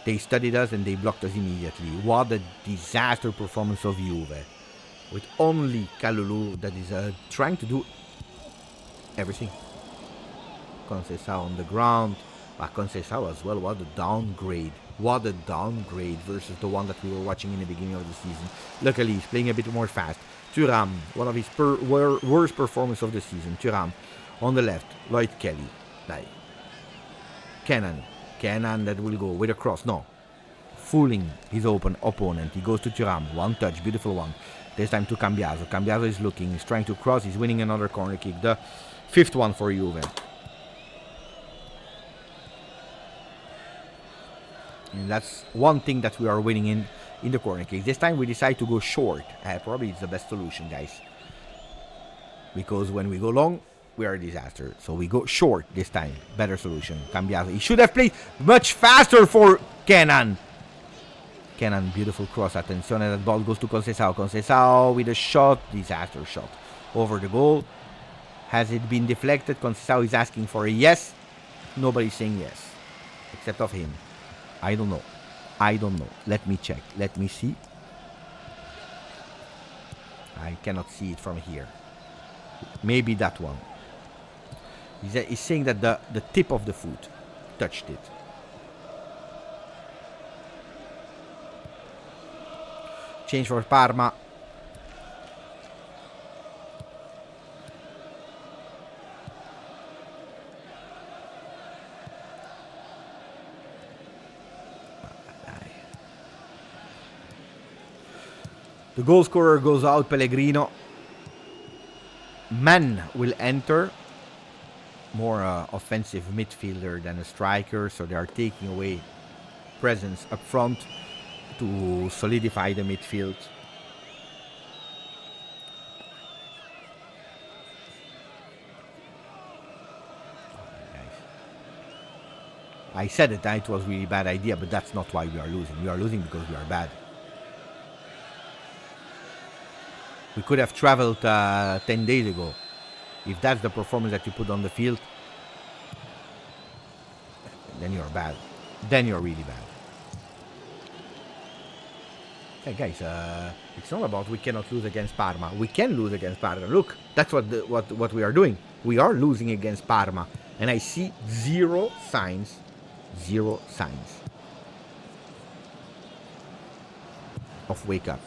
they studied us and they blocked us immediately. What a disaster performance of Juve. With only Kalulu that is trying to do everything. Conceição on the ground. But Conceição as well. What a downgrade. What a downgrade versus the one that we were watching in the beginning of the season. Luckily, he's playing a bit more fast. Thuram, one of his worst performances of the season. Thuram. On the left, Lloyd Kelly. Like. Kenan that will go with a cross. No. Fooling his open opponent. He goes to Thuram. One touch. Beautiful one. This time to Cambiaso. Cambiaso is looking. He's trying to cross. He's winning another corner kick. The 5th one for Juve. And that's one thing that we are winning in the corner kick. This time we decide to go short. Probably it's the best solution, guys. Because when we go long, we are a disaster. So we go short this time. Better solution. Cambiaso. He should have played much faster for Kenan. Kenan, beautiful cross. Attenzione, that ball goes to Conceição. Conceição with a shot. Disaster shot. Over the goal. Has it been deflected? Conceição is asking for a yes. Nobody's saying yes. Except of him. I don't know. Let me check. Let me see. I cannot see it from here. Maybe that one. He's saying that the tip of the foot touched it. Change for Parma. The goal scorer goes out, Pellegrino. Man will enter. More offensive midfielder than a striker, so they are taking away presence up front to solidify the midfield. I said it was really bad idea, but that's not why we are losing. We are losing because we are bad. We could have traveled 10 days ago. If that's the performance that you put on the field, then you're bad. Then you're really bad. Hey guys, it's not about we cannot lose against Parma. We can lose against Parma. Look, that's what we are doing. We are losing against Parma. And I see zero signs of wake up.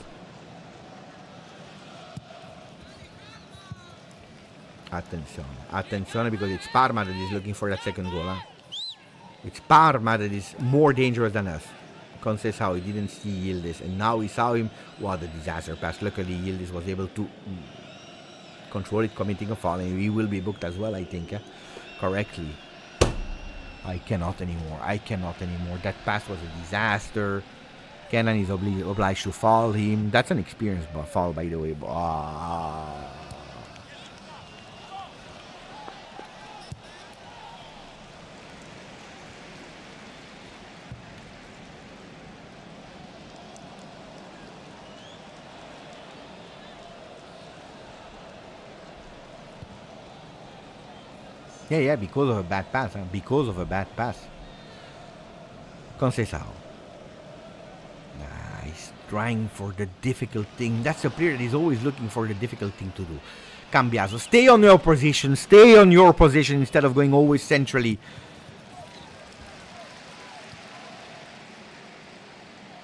Attenzione, because it's Parma that is looking for that second goal. It's Parma that is more dangerous than us. Conceição, he didn't see Yildiz, and now he saw him. What a disaster pass. Luckily, Yildiz was able to control it, committing a foul, and he will be booked as well, I think. correctly. I cannot anymore. That pass was a disaster. Kenan is obliged to foul him. That's an experienced foul, by the way. Yeah, because of a bad pass. Conceição. He's trying for the difficult thing. That's a player that is always looking for the difficult thing to do. Cambiaso, stay on your position. Instead of going always centrally.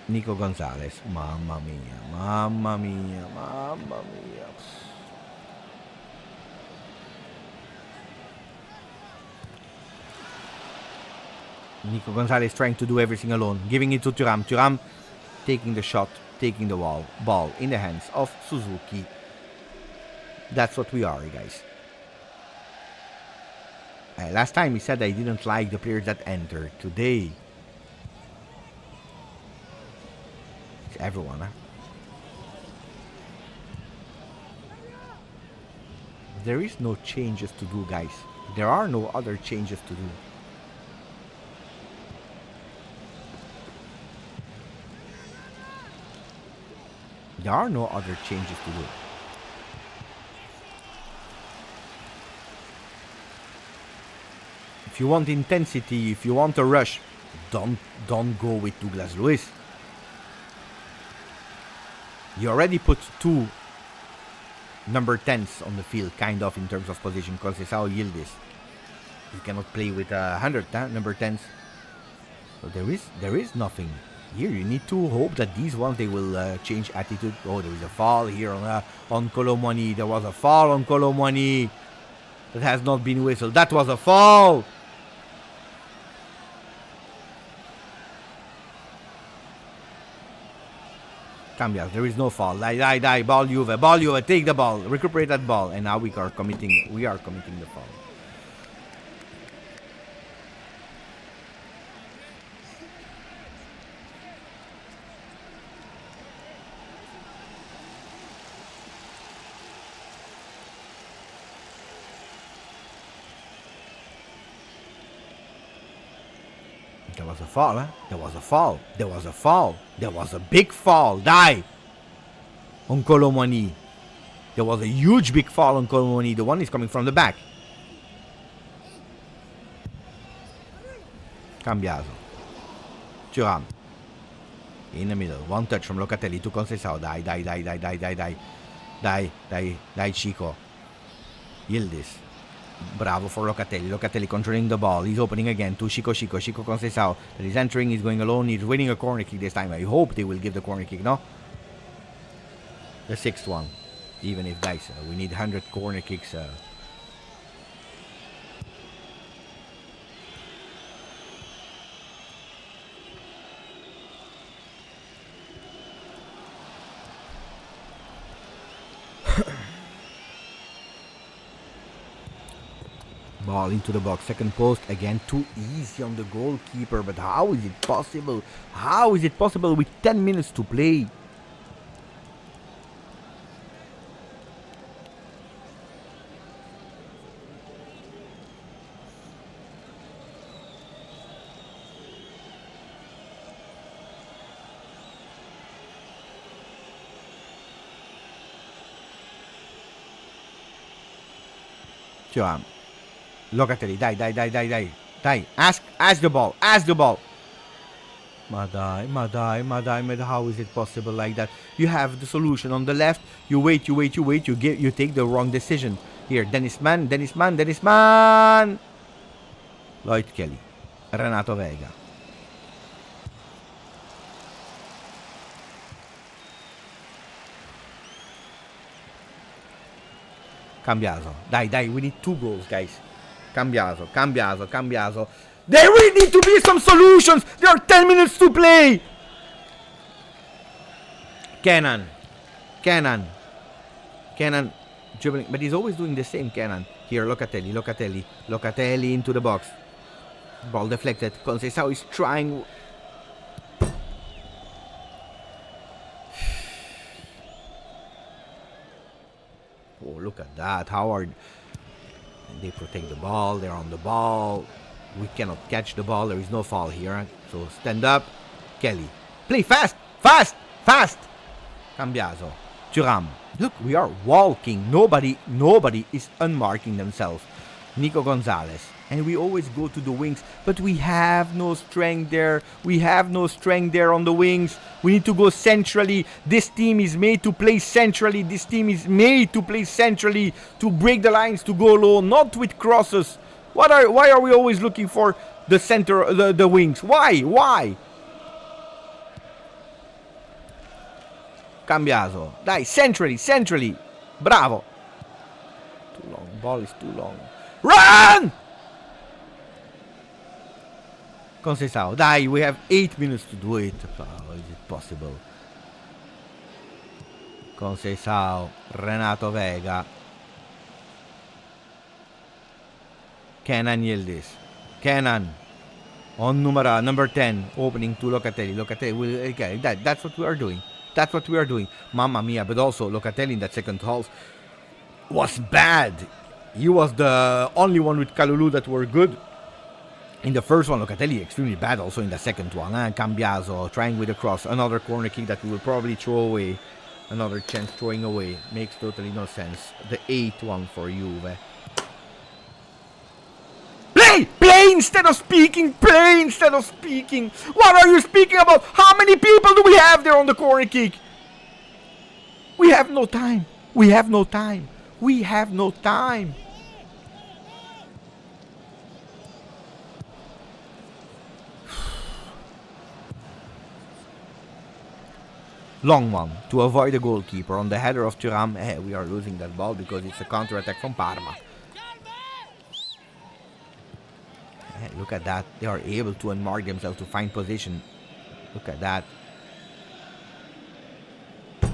Nico Gonzalez. Mamma mia. Nico Gonzalez trying to do everything alone, giving it to Thuram. Thuram taking the shot, taking the ball in the hands of Suzuki. That's what we are, guys. Last time he said I didn't like the players that entered. Today, it's everyone, huh? There is no changes to do, guys. There are no other changes to do. There are no other changes to do. If you want intensity, if you want a rush, don't go with Douglas Luiz. You already put two number 10s on the field, kind of, in terms of position. Conceição, Yildiz. You cannot play with 100 number 10s. So there is nothing. Here you need to hope that these ones, they will change attitude. Oh, there is a foul here on Colomwani. There was a foul on Colomwani that has not been whistled. That was a foul. Cambias, there is no foul. Die, ball Juve, take the ball, recuperate that ball, and now we are committing the foul. There was a foul, huh? There was a big foul. Die! On Colomwani. There was a huge big foul on Colomwani. The one is coming from the back. Cambiaso. Thuram. In the middle. One touch from Locatelli to Conceição. Die, Chico. Yildiz. Bravo for Locatelli. Locatelli controlling the ball. He's opening again to Chico Conceição. That is entering. He's going alone. He's winning a corner kick this time. I hope they will give the corner kick, no? The sixth one. Even if, guys, we need 100 corner kicks. Ball into the box, second post, again too easy on the goalkeeper, but how is it possible? How is it possible with 10 minutes to play? Thuram. Locatelli, die. Ask the ball. Madai, how is it possible like that? You have the solution on the left, you wait, you take the wrong decision. Here, Dennis Mann. Lloyd Kelly, Renato Vega. Cambiaso, die, we need 2 goals, guys. Cambiaso. There really need to be some solutions. There are 10 minutes to play. Kenan dribbling, but he's always doing the same. Kenan Here, Locatelli into the box. Ball deflected. Conceição is trying. Oh, look at that. Howard. They protect the ball. They're on the ball. We cannot catch the ball. There is no foul here. So stand up. Kelly. Play fast. Cambiaso. Thuram. Look, we are walking. Nobody is unmarking themselves. Nico Gonzalez. And we always go to the wings, but we have no strength there. On the wings. We need to go centrally. This team is made to play centrally. To break the lines, to go low, not with crosses. Why are we always looking for the center, the wings? Why? Cambiaso. Dai, centrally. Bravo. Too long. Ball is too long. Run! Conceição. Dai, we have 8 minutes to do it. How is it possible? Conceição. Renato Vega. Kenan Yildiz. Kenan. On number 10. Opening to Locatelli. Locatelli will okay, that's what we are doing. Mamma mia. But also Locatelli in that second half was bad. He was the only one with Kalulu that were good. In the first one, Locatelli extremely bad also in the second one. Cambiaso trying with a cross. Another corner kick that we will probably throw away. Another chance throwing away. Makes totally no sense. The 8th one for Juve. Play instead of speaking. What are you speaking about? How many people do we have there on the corner kick? We have no time. Long one to avoid the goalkeeper on the header of Thuram. We are losing that ball because it's a counter-attack from Parma. Look at that. They are able to unmark themselves to find position. Look at that. How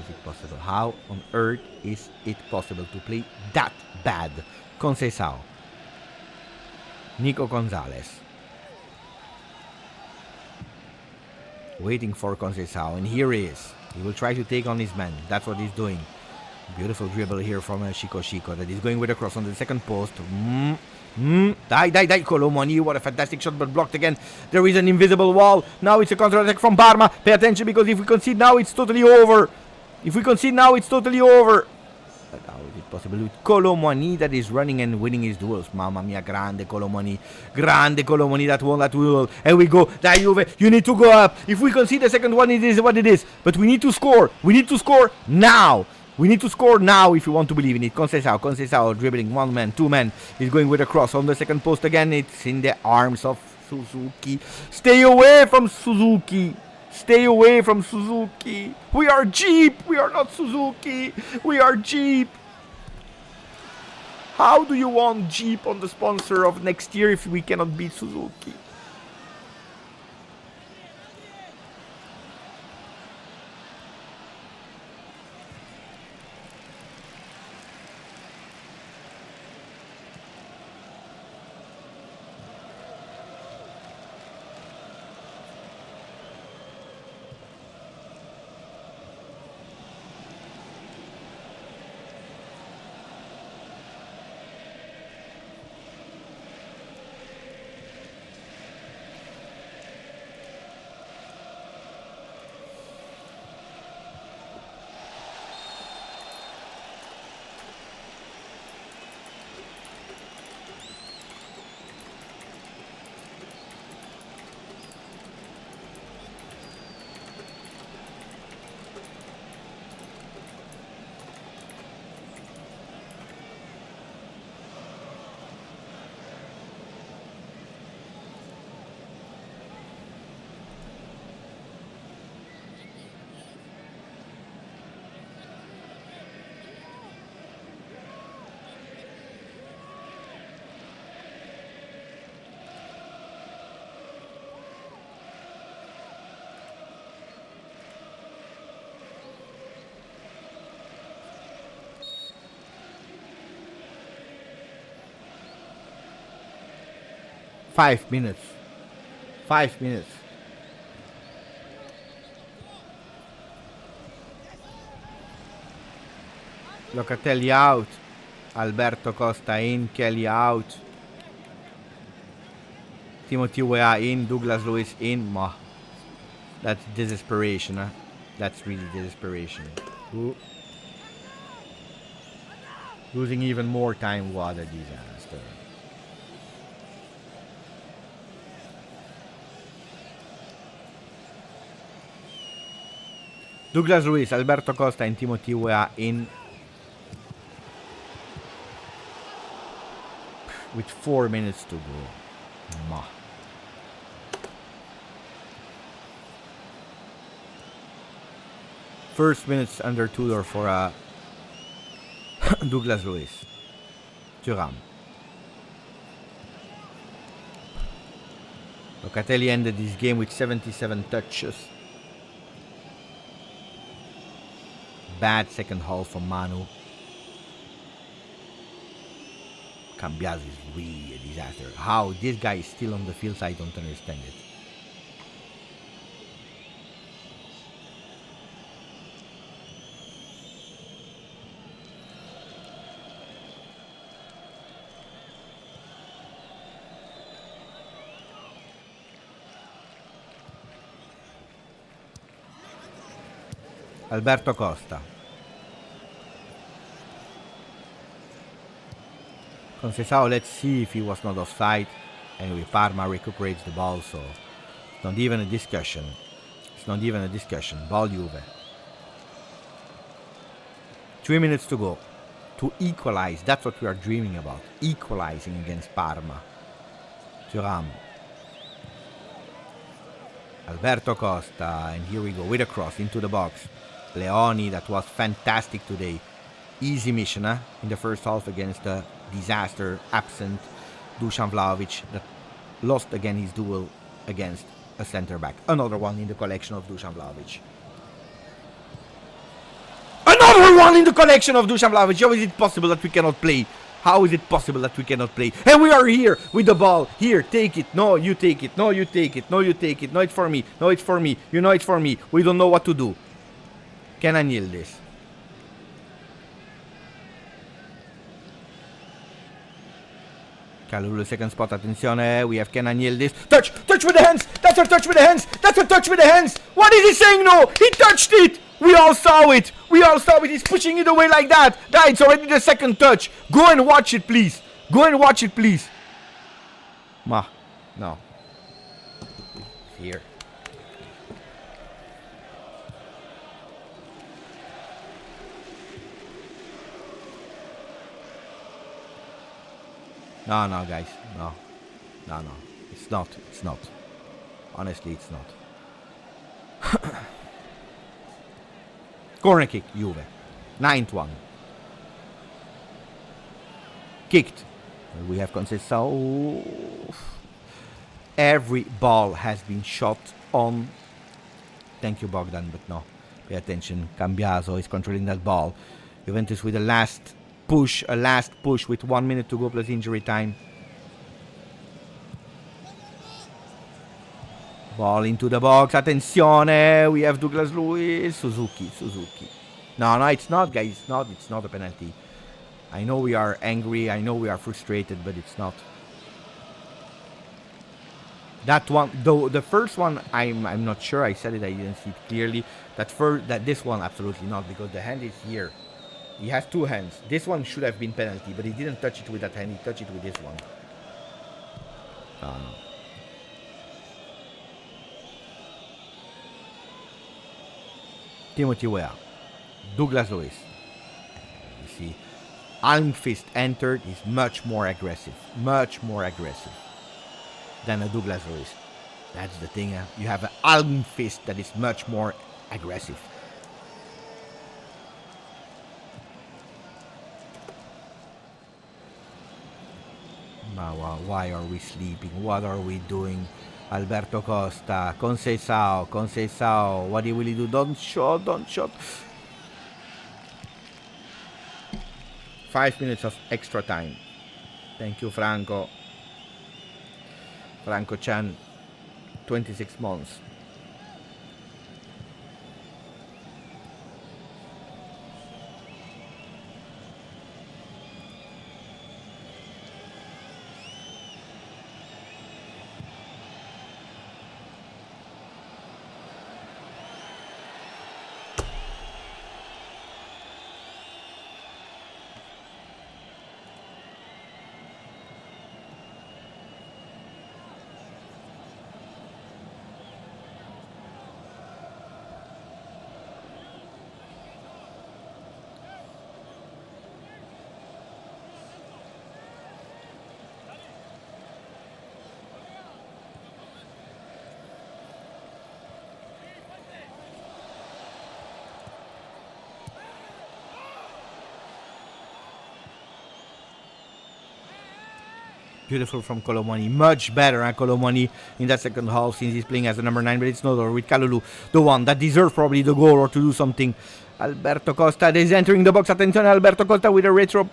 is it possible? How on earth is it possible to play that bad? Conceição. Nico Gonzalez. Waiting for Conceição, and here he is. He will try to take on his man. That's what he's doing. Beautiful dribble here from Chico that is going with a cross on the second post. Die. Colomoni, what a fantastic shot, but blocked again. There is an invisible wall. Now it's a counter-attack from Parma. Pay attention, because if we concede now, it's totally over. But how is it possible with Colomoni that is running and winning his duels? Mamma mia, grande Colomoni, that won that duel. And we go, dai Juve, you need to go up. If we concede the second one, it is what it is. But we need to score. Now. If you want to believe in it. Conceição dribbling, one man, two men. He's going with a cross on the second post again. It's in the arms of Suzuki. Stay away from Suzuki. We are Jeep. We are not Suzuki. We are Jeep. How do you want Jeep on the sponsor of next year if we cannot beat Suzuki? 5 minutes. 5 minutes. Locatelli out. Alberto Costa in. Kelly out. Timothy Weah in. Douglas Luiz in. That's desperation, huh? That's really desperation. Ooh. Losing even more time. What a disaster. Douglas Luiz, Alberto Costa and Timothy Weah in. With 4 minutes to go. First minutes under Tudor for Douglas Luiz. Thuram. Locatelli ended this game with 77 touches. Bad second half from Manu. Cambiaso is really a disaster. How this guy is still on the field, I don't understand it. Alberto Costa. Conceição, let's see if he was not offside. Anyway, Parma recuperates the ball, so it's not even a discussion. It's not even a discussion. Ball Juve. 3 minutes to go. To equalize. That's what we are dreaming about. Equalizing against Parma. Thuram. Alberto Costa. And here we go with a cross into the box. Leoni, that was fantastic today. Easy mission, huh? In the first half against a disaster, absent Dusan Vlahovic that lost again his duel against a center back. Another one in the collection of Dusan Vlahovic. Another one in the collection of Dusan Vlahovic. How is it possible that we cannot play? How is it possible that we cannot play? And we are here with the ball. Here, take it. No, you take it. No, you take it. No, you take it. No, it's for me. No, it's for me. You know it's for me. We don't know what to do. Can I kneel this? Kalulu second spot, attenzione, we have Kenan Yildiz. Touch with the hands, that's a touch with the hands, that's a touch with the hands. What is he saying? No, he touched it. We all saw it, he's pushing it away like that. It's already the second touch. Go and watch it, please. No. Here. No, guys. No. It's not. Honestly, it's not. Corner kick, Juve. 9-1. Kicked. We have Conceição. Every ball has been shot on. Thank you, Bogdan, but no. Pay attention. Cambiaso is controlling that ball. Juventus with a last push with 1 minute to go plus injury time. Ball into the box. Attenzione. We have Douglas Luiz. Suzuki. No, it's not, guys. It's not a penalty. I know we are angry. I know we are frustrated, but it's not. That one, though, the first one, I'm not sure. I said it. I didn't see it clearly. That this one, absolutely not, because the hand is here. He has two hands. This one should have been penalty, but he didn't touch it with that hand. He touched it with this one. No. Timothy Weah. Douglas Luiz. You see, Almqvist entered. He's much more aggressive than a Douglas Luiz. That's the thing. You have an Almqvist that is much more aggressive. Why are we sleeping? What are we doing? Alberto Costa, Conceição. What will he do? Don't shot. 5 minutes of extra time. Thank you, Franco. Franco Chan, 26 months. Beautiful from Colomani. Much better, Colomani in that second half since he's playing as a number 9, but it's not over with Kalulu, the one that deserves probably the goal or to do something. Alberto Costa is entering the box. Attention, Alberto Costa with a retro.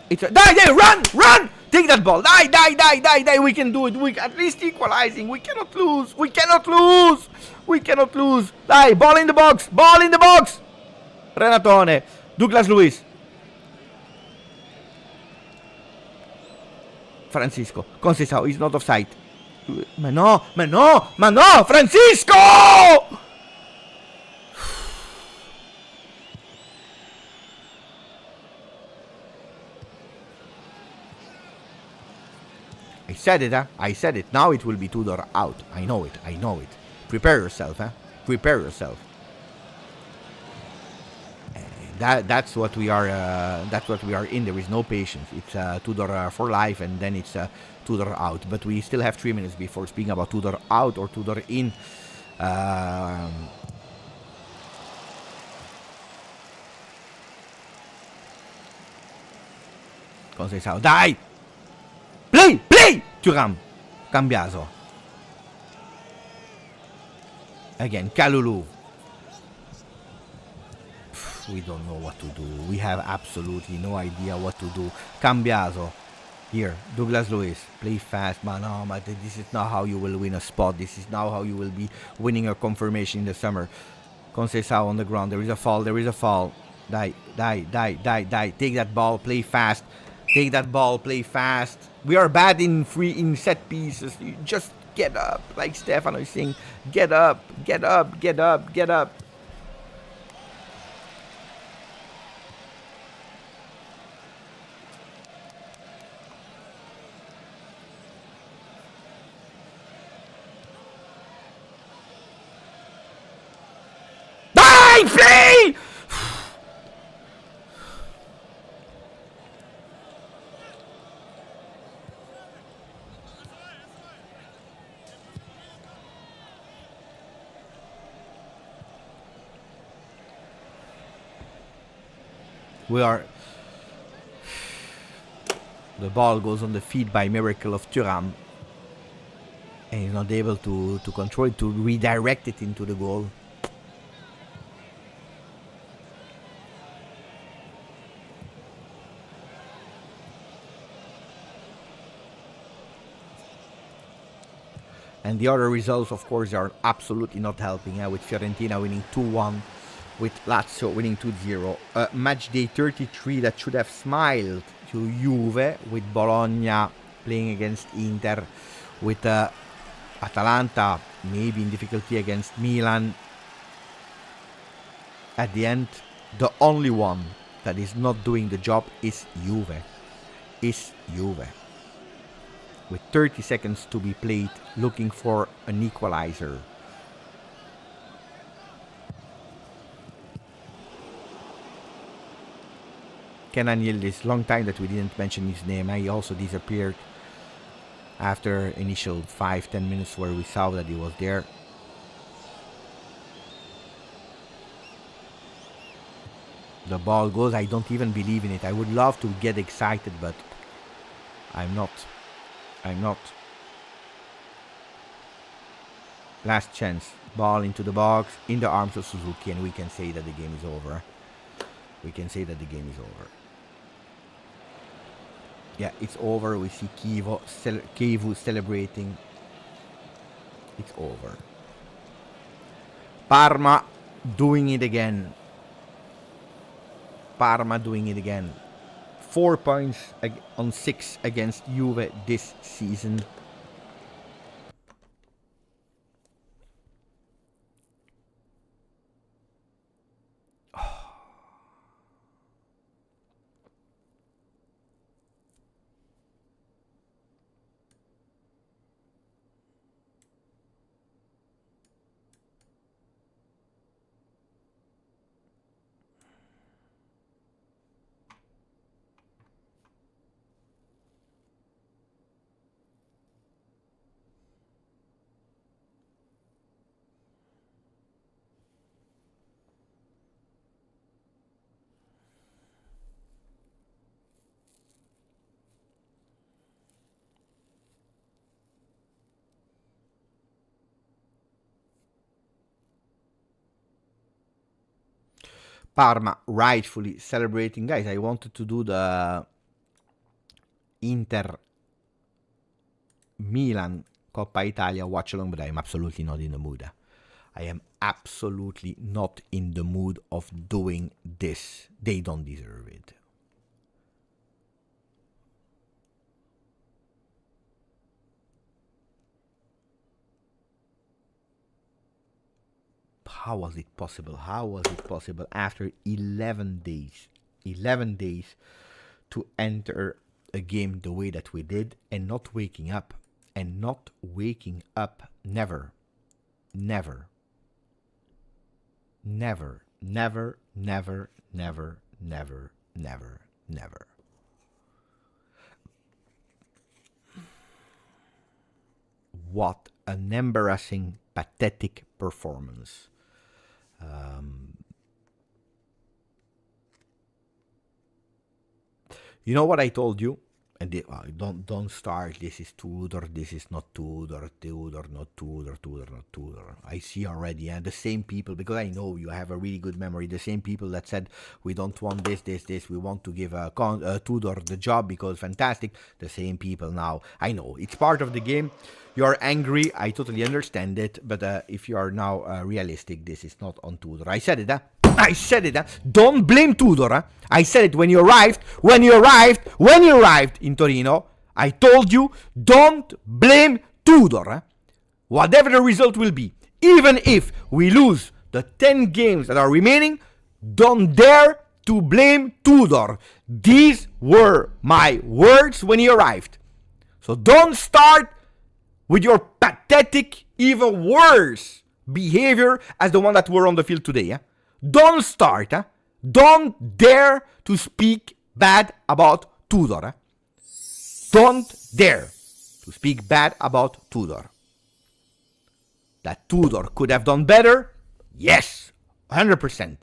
It's a... Die! Run! Take that ball. Die! We can do it. We at least equalizing. We cannot lose. Die! Ball in the box. Renatone. Douglas Luiz. Francisco. Conceição is not offside. Ma no! Francisco! I said it. Now it will be Tudor out. I know it. Prepare yourself, That's what we are. That's what we are in. There is no patience. It's Tudor for life, and then it's Tudor out. But we still have 3 minutes before speaking about Tudor out or Tudor in. Conceição, die! Play! Thuram, Cambiaso. Again, Kalulu. We don't know what to do. We have absolutely no idea what to do. Cambiaso. Here, Douglas Luiz. Play fast, man. Oh, but this is not how you will win a spot. This is not how you will be winning a confirmation in the summer. Conceição on the ground. There is a fall. Die. Take that ball. Play fast. We are bad in set pieces. You just get up. Like Stefano is saying, get up. Play! The ball goes on the feet by miracle of Thuram, and he's not able to control it, to redirect it into the goal. And the other results, of course, are absolutely not helping. With Fiorentina winning 2-1, with Lazio winning 2-0. Match day 33 that should have smiled to Juve, with Bologna playing against Inter, with Atalanta maybe in difficulty against Milan. At the end, the only one that is not doing the job is Juve. With 30 seconds to be played, looking for an equalizer. Kenan Yildiz, long time that we didn't mention his name. He also disappeared after initial 5-10 minutes where we saw that he was there. The ball goes. I don't even believe in it. I would love to get excited, but I'm not. Last chance. Ball into the box, in the arms of Suzuki, and we can say that the game is over. Yeah, it's over. We see Kivu celebrating. It's over. Parma doing it again. Parma doing it again. 4 points on 6 against Juve this season. Parma rightfully celebrating. Guys, I wanted to do the Inter Milan Coppa Italia watch along, but I am absolutely not in the mood. I am absolutely not in the mood of doing this. They don't deserve it. How was it possible? How was it possible after 11 days? 11 days to enter a game the way that we did and not waking up. And not waking up. Never. Never. Never. Never. Never. Never. Never. Never. Never. What an embarrassing, pathetic performance. You know what I told you? And don't start. This is Tudor. This is not Tudor. Tudor, not Tudor. Tudor, not Tudor. I see already. And the same people, because I know you have a really good memory. The same people that said we don't want this. We want to give Tudor the job because fantastic. The same people now. I know it's part of the game. You're angry. I totally understand it. But if you are now realistic, this is not on Tudor. I said it. I said it. Don't blame Tudor. I said it when you arrived in Torino. I told you, don't blame Tudor. Whatever the result will be, even if we lose the 10 games that are remaining, don't dare to blame Tudor. These were my words when he arrived. So don't start with your pathetic, even worse behavior as the one that were on the field today. Don't start. Don't dare to speak bad about Tudor. Don't dare to speak bad about Tudor. That Tudor could have done better? Yes, 100%.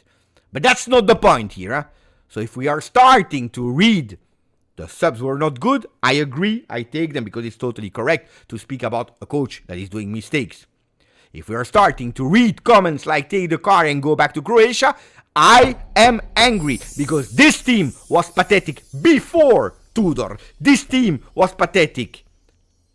But that's not the point here. So if we are starting to read the subs were not good, I agree, I take them because it's totally correct to speak about a coach that is doing mistakes. If we are starting to read comments like take the car and go back to Croatia, I am angry because this team was pathetic before Tudor. This team was pathetic,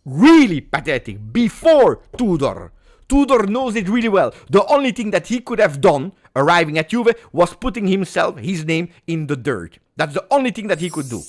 really pathetic, before Tudor. Tudor knows it really well. The only thing that he could have done arriving at Juve was putting his name in the dirt. That's the only thing that he could do.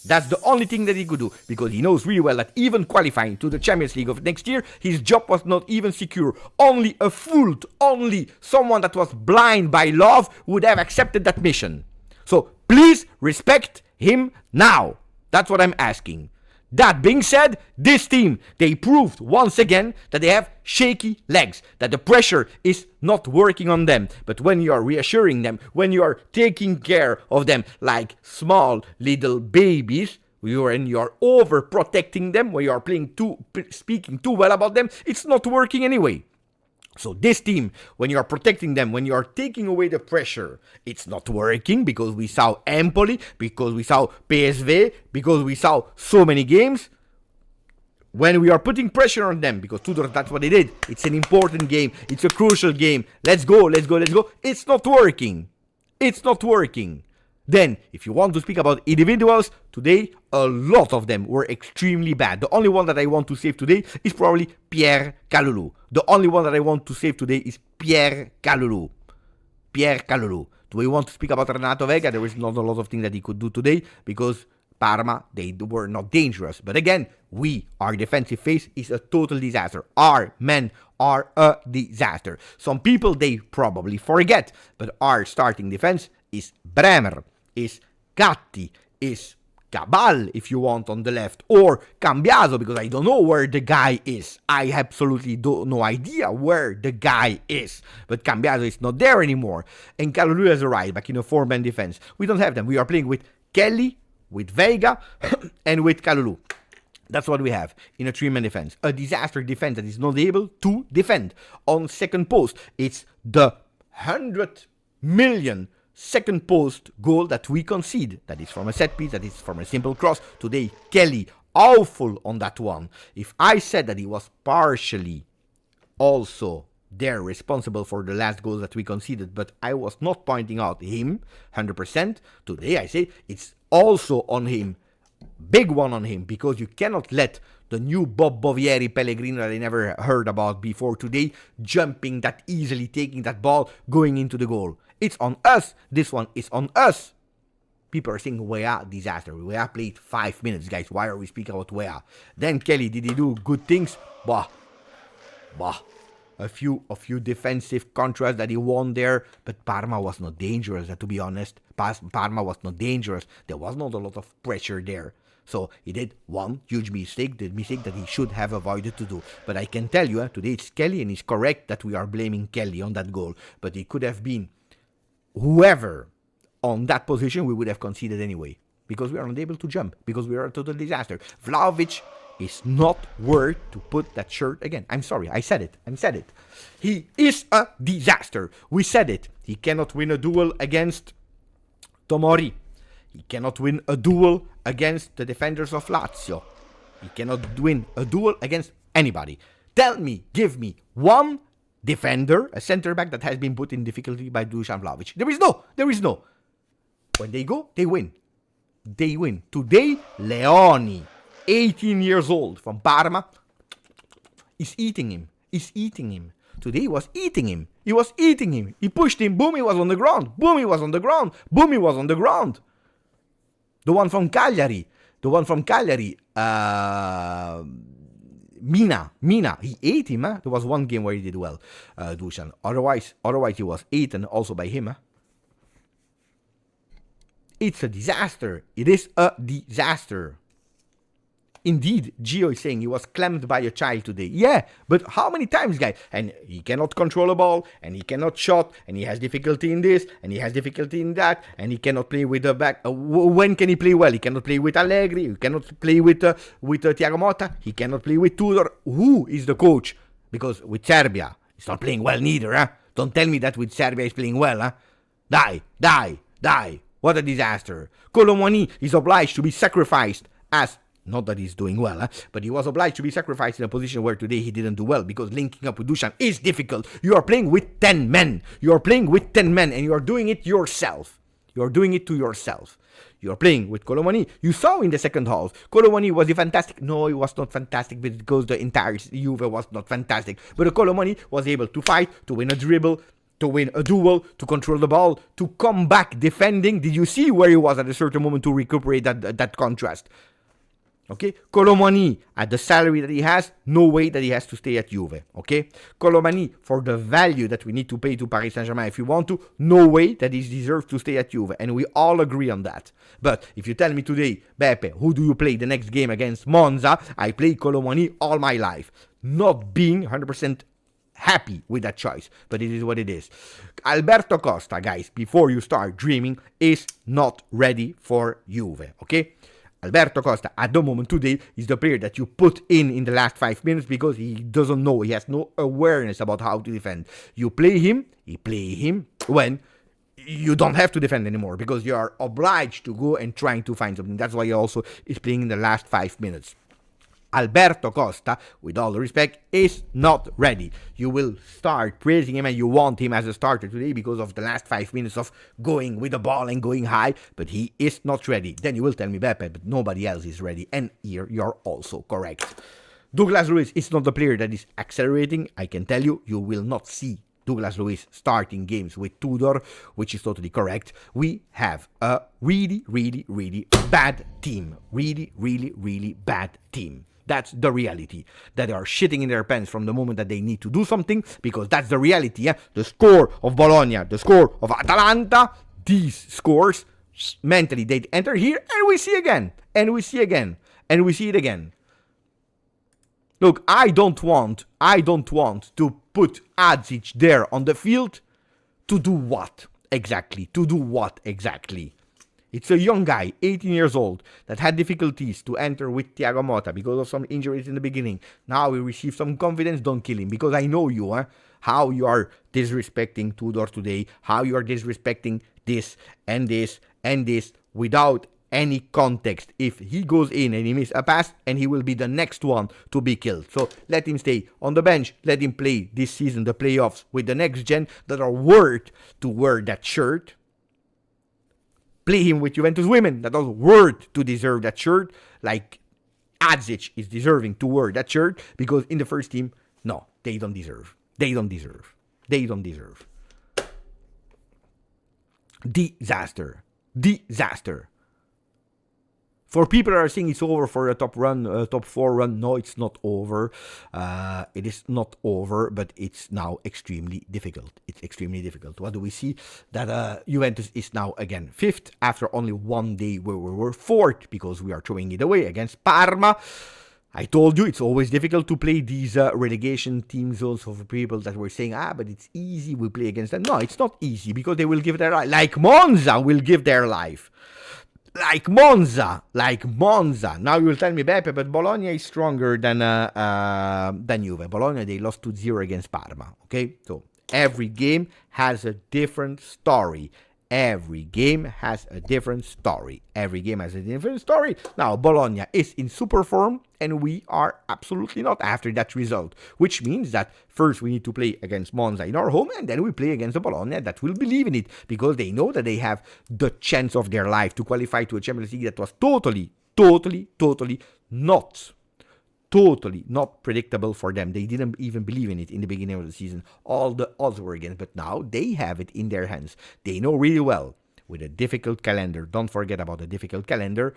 That's the only thing that he could do, because he knows really well that even qualifying to the Champions League of next year, his job was not even secure. Only a fool, only someone that was blind by love would have accepted that mission. So please respect him now. That's what I'm asking. That being said, this team, they proved once again that they have shaky legs, that the pressure is not working on them. But when you are reassuring them, when you are taking care of them like small little babies, you are overprotecting them, when you are speaking too well about them, it's not working anyway. So this team, when you are protecting them, when you are taking away the pressure, it's not working, because we saw Empoli, because we saw PSV, because we saw so many games. When we are putting pressure on them, because Tudor, that's what they did. It's an important game. It's a crucial game. Let's go. It's not working. It's not working. Then, if you want to speak about individuals, today a lot of them were extremely bad. The only one that I want to save today is probably Pierre Kalulu. The only one that I want to save today is Pierre Kalulu. Pierre Kalulu. Do we want to speak about Renato Vega? There is not a lot of things that he could do today because Parma, they were not dangerous. But again, our defensive phase is a total disaster. Our men are a disaster. Some people, they probably forget, but our starting defense is Bremer, is Gatti, is Cabal, if you want, on the left, or Cambiaso, because I don't know where the guy is. I absolutely no idea where the guy is. But Cambiaso is not there anymore. And Kalulu has arrived back in a 4-man defense. We don't have them. We are playing with Kelly, with Vega, and with Kalulu. That's what we have in a 3-man defense. A disaster defense that is not able to defend. On second post, it's the 100 million second post goal that we concede. That is from a set piece, that is from a simple cross. Today, Kelly, awful on that one. If I said that he was partially also there responsible for the last goals that we conceded, but I was not pointing out him 100%, today I say it's also on him. Big one on him, because you cannot let the new Bob Bovieri Pellegrino that I never heard about before today jumping that easily, taking that ball, going into the goal. It's on us. This one is on us. People are saying Weah disaster. Weah played 5 minutes, guys. Why are we speaking about Weah? Then Kelly, did he do good things? Bah. A few defensive contrasts that he won there, but Parma was not dangerous, to be honest. Parma was not dangerous. There was not a lot of pressure there. So he did one huge mistake, the mistake that he should have avoided to do. But I can tell you, today it's Kelly, and it's correct that we are blaming Kelly on that goal. But it could have been whoever on that position, we would have conceded anyway. Because we are not able to jump. Because we are a total disaster. Vlahovic is not worth to put that shirt again. I'm sorry, I said it. He is a disaster. We said it. He cannot win a duel against Tomori. He cannot win a duel against the defenders of Lazio. He cannot win a duel against anybody. Tell me, give me one defender, a center back that has been put in difficulty by Dusan Vlahovic. There is no. When they go, they win. Today, Leoni, 18 years old, from Parma, is eating him. Today he was eating him. He pushed him. Boom, he was on the ground. The one from Cagliari. Mina. He ate him. There was one game where he did well, Dusan. Otherwise he was eaten also by him. It's a disaster. It is a disaster. Indeed, Gio is saying he was clamped by a child today. Yeah, but how many times, guys? And he cannot control a ball, and he cannot shot, and he has difficulty in this, and he has difficulty in that, and he cannot play with the back. When can he play well? He cannot play with Allegri. He cannot play with Thiago Motta. He cannot play with Tudor. Who is the coach? Because with Serbia, he's not playing well neither, huh? Don't tell me that with Serbia he's playing well, huh? Die. What a disaster. Colomani is obliged to be sacrificed as... Not that he's doing well, but he was obliged to be sacrificed in a position where today he didn't do well, because linking up with Dusan is difficult. You are playing with 10 men. And you are doing it yourself. You are playing with Colomani. You saw in the second half, Colomani was fantastic. No, he was not fantastic because the entire Juve was not fantastic. But Colomani was able to fight, to win a dribble, to win a duel, to control the ball, to come back defending. Did you see where he was at a certain moment to recuperate that contrast? Okay, Colomani, at the salary that he has, no way that he has to stay at Juve. Okay, Colomani, for the value that we need to pay to Paris Saint-Germain, if you want to, no way that he deserves to stay at Juve. And we all agree on that. But if you tell me today, Beppe, who do you play the next game against Monza? I play Colomani all my life. Not being 100% happy with that choice, but it is what it is. Alberto Costa, guys, before you start dreaming, is not ready for Juve. Okay? Alberto Costa, at the moment today, is the player that you put in the last 5 minutes because he doesn't know. He has no awareness about how to defend. You play him when you don't have to defend anymore because you are obliged to go and trying to find something. That's why he also is playing in the last 5 minutes. Alberto Costa, with all the respect, is not ready. You will start praising him and you want him as a starter today because of the last 5 minutes of going with the ball and going high, but he is not ready. Then you will tell me, Beppe, but nobody else is ready. And here you're also correct. Douglas Luiz is not the player that is accelerating. I can tell you, you will not see Douglas Luiz starting games with Tudor, which is totally correct. We have a really, really, really bad team. Really, really, really bad team. That's the reality. That they are shitting in their pants from the moment that they need to do something, because that's the reality. The score of Bologna, the score of Atalanta, these scores, mentally they enter here and we see again. And we see again. And we see it again. Look, I don't want to put Adzic there on the field to do what exactly? It's a young guy, 18 years old, that had difficulties to enter with Thiago Motta because of some injuries in the beginning. Now he received some confidence. Don't kill him, because I know you, how you are disrespecting Tudor today, how you are disrespecting this and this and this without any context. If he goes in and he misses a pass, and he will be the next one to be killed. So let him stay on the bench. Let him play this season the playoffs with the next gen that are worth to wear that shirt. Play him with Juventus women that are worth to deserve that shirt, like Adzic is deserving to wear that shirt, because in the first team, no, they don't deserve. Disaster. For people that are saying it's over for a top 4 run, no, it's not over. It is not over, but it's now extremely difficult. What do we see? That Juventus is now again 5th after only one day where we were 4th, because we are throwing it away against Parma. I told you it's always difficult to play these relegation teams. Also, for people that were saying, but it's easy, we play against them. No, it's not easy, because they will give their life. Like Monza will give their life. Like Monza. Now you will tell me, Beppe, but Bologna is stronger than Juve. Bologna, they lost 2-0 against Parma. Okay, so every game has a different story. Every game has a different story. Now, Bologna is in super form, and we are absolutely not after that result. Which means that first we need to play against Monza in our home, and then we play against the Bologna that will believe in it, because they know that they have the chance of their life to qualify to a Champions League that was totally not predictable for them. They didn't even believe in it in the beginning of the season. All the odds were against, but now they have it in their hands. They know really well, with a difficult calendar, don't forget about the difficult calendar,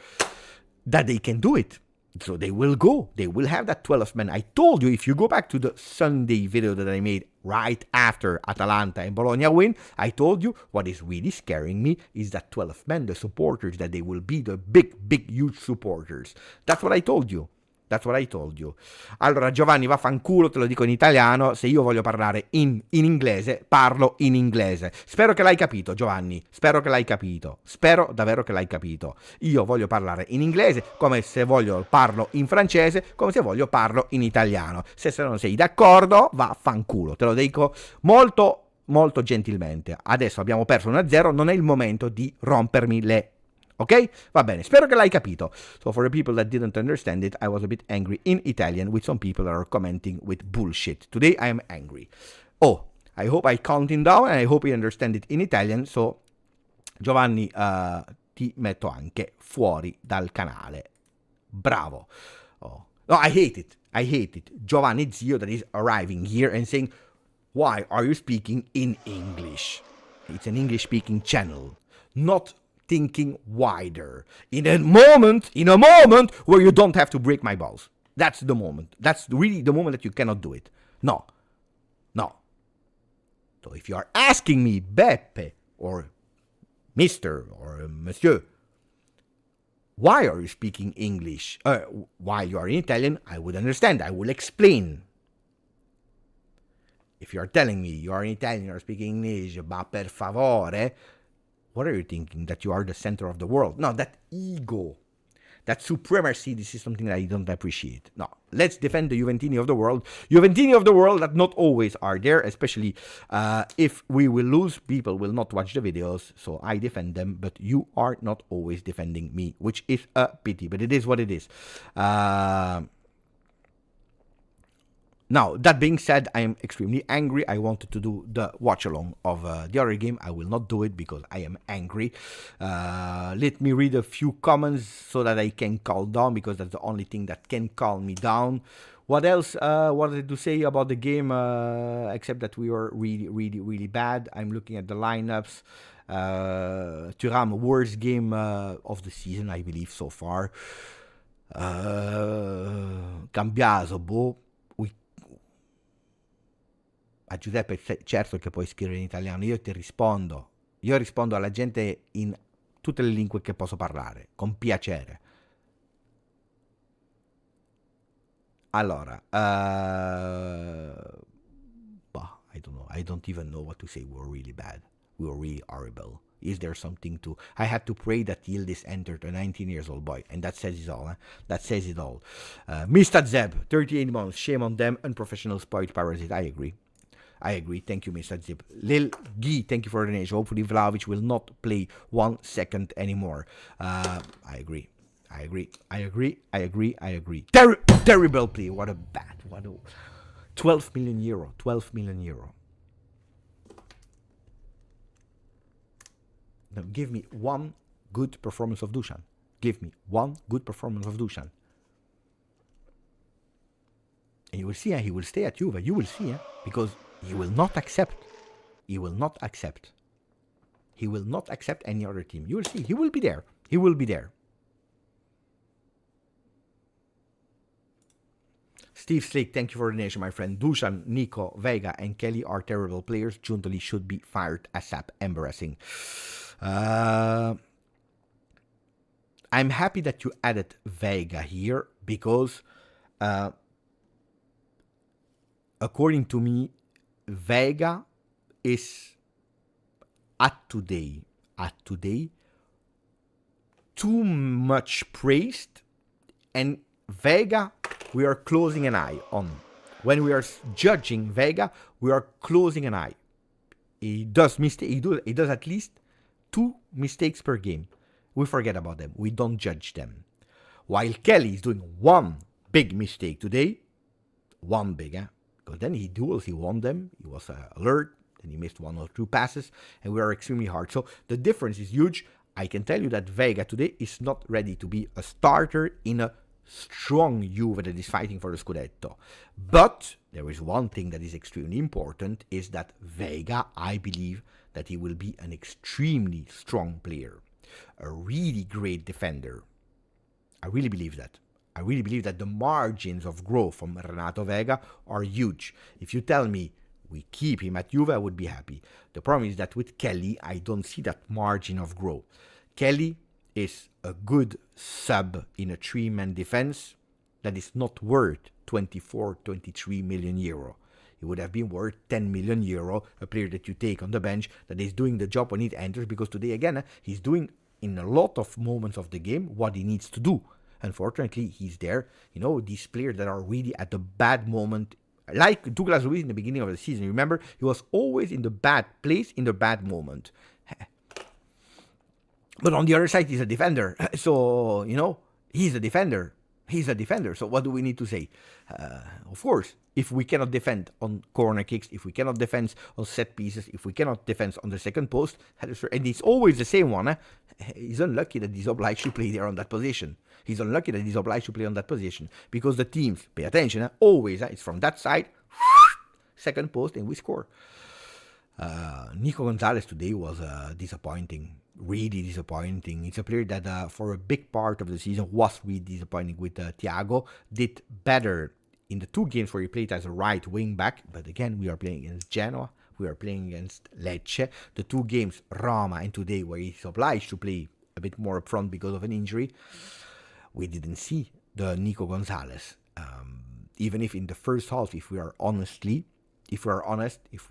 that they can do it. So they will go. They will have that 12th man. I told you, if you go back to the Sunday video that I made right after Atalanta and Bologna win, I told you what is really scaring me is that 12th man, the supporters, that they will be the big, huge supporters. That's what I told you. Allora, Giovanni, vaffanculo, te lo dico in italiano. Se io voglio parlare in inglese, parlo in inglese. Spero che l'hai capito, Giovanni. Spero davvero che l'hai capito. Io voglio parlare in inglese, come se voglio parlo in francese, come se voglio parlo in italiano. Se non sei d'accordo, vaffanculo. Te lo dico molto gentilmente. Adesso abbiamo perso 1-0, non è il momento di rompermi le... Ok? Va bene, spero che l'hai capito. So for the people that didn't understand it, I was a bit angry in Italian with some people that are commenting with bullshit. Today I am angry. Oh, I hope I calmed him down and I hope he understand it in Italian. So Giovanni, ti metto anche fuori dal canale. Bravo. Oh. No, I hate it. Giovanni Zio that is arriving here and saying, why are you speaking in English? It's an English speaking channel. Not thinking wider. In a moment where you don't have to break my balls. That's the moment. That's really the moment that you cannot do it. No. So if you are asking me, Beppe, or Mr. or Monsieur, why are you speaking English? Why you are in Italian, I would understand. I will explain. If you are telling me you are in Italian, you are speaking English, ma per favore, what are you thinking? That you are the center of the world? No, that ego, that supremacy, this is something that I don't appreciate. No, let's defend the Juventini of the world. Juventini of the world that not always are there, especially if we will lose, people will not watch the videos, so I defend them, but you are not always defending me, which is a pity, but it is what it is. Now, that being said, I am extremely angry. I wanted to do the watch along of the other game. I will not do it because I am angry. Let me read a few comments so that I can calm down, because that's the only thing that can calm me down. What else wanted to say about the game, except that we were really, really, really bad. I'm looking at the lineups. Thuram, worst game of the season, I believe, so far. Cambiaso, boh. A Giuseppe, certo che puoi scrivere in italiano, io ti rispondo. Io rispondo alla gente in tutte le lingue che posso parlare, con piacere. Allora, I don't know. I don't even know what to say. We were really bad. We were really horrible. Is there something to... I had to pray that Yildiz entered a 19-year-old boy, and that says it all. That says it all. Mr. Zeb, 38 months. Shame on them. Unprofessional, spoiled parasite. I agree. Thank you, Mr. Zip. Lil Guy, thank you for the donation. Hopefully Vlahovic will not play 1 second anymore. I agree. 'Terrible play. What a bad. 12 million euro. 12 million euro. Now, give me one good performance of Dusan. Give me one good performance of Dusan. And you will see, he will stay at Juve. You will see, because he will not accept. He will not accept any other team. You will see. He will be there. Steve Slick, thank you for the donation, my friend. Dusan, Nico, Vega, and Kelly are terrible players. Giuntoli should be fired ASAP. Embarrassing. I'm happy that you added Vega here, because according to me, Vega is at today too much praised, and Vega we are closing an eye on. When we are judging Vega, we are closing an eye. He does at least 2 mistakes per game. We forget about them. We don't judge them. While Kelly is doing 1 big mistake today, 1 big, because then he won them. He was alert, then he missed 1 or 2 passes, and we are extremely hard. So the difference is huge. I can tell you that Vega today is not ready to be a starter in a strong Juve that is fighting for the Scudetto. But there is one thing that is extremely important, is that Vega, I believe that he will be an extremely strong player, a really great defender. I really believe that. I really believe that the margins of growth from Renato Vega are huge. If you tell me we keep him at Juve, I would be happy. The problem is that with Kelly, I don't see that margin of growth. Kelly is a good sub in a 3-man defense that is not worth 23 million euro. He would have been worth 10 million euro, a player that you take on the bench that is doing the job when it enters, because today, again, he's doing in a lot of moments of the game what he needs to do. Unfortunately, he's there. These players that are really at the bad moment, like Douglas Luiz in the beginning of the season. Remember, he was always in the bad place, in the bad moment. But on the other side, he's a defender. So, he's a defender. So what do we need to say? Of course, if we cannot defend on corner kicks, if we cannot defend on set pieces, if we cannot defend on the second post, and it's always the same one, he's unlucky that he's obliged to play there on that position. Because the teams, pay attention, always, it's from that side, second post, and we score. Nico Gonzalez today was disappointing. Really disappointing. It's a player that for a big part of the season was really disappointing with Thiago. Did better in the 2 games where he played as a right wing back, but again, we are playing against Genoa, we are playing against Lecce. The 2 games, Roma and today, where he's obliged to play a bit more up front because of an injury, we didn't see the Nico Gonzalez. Even if in the first half, if we are honest, if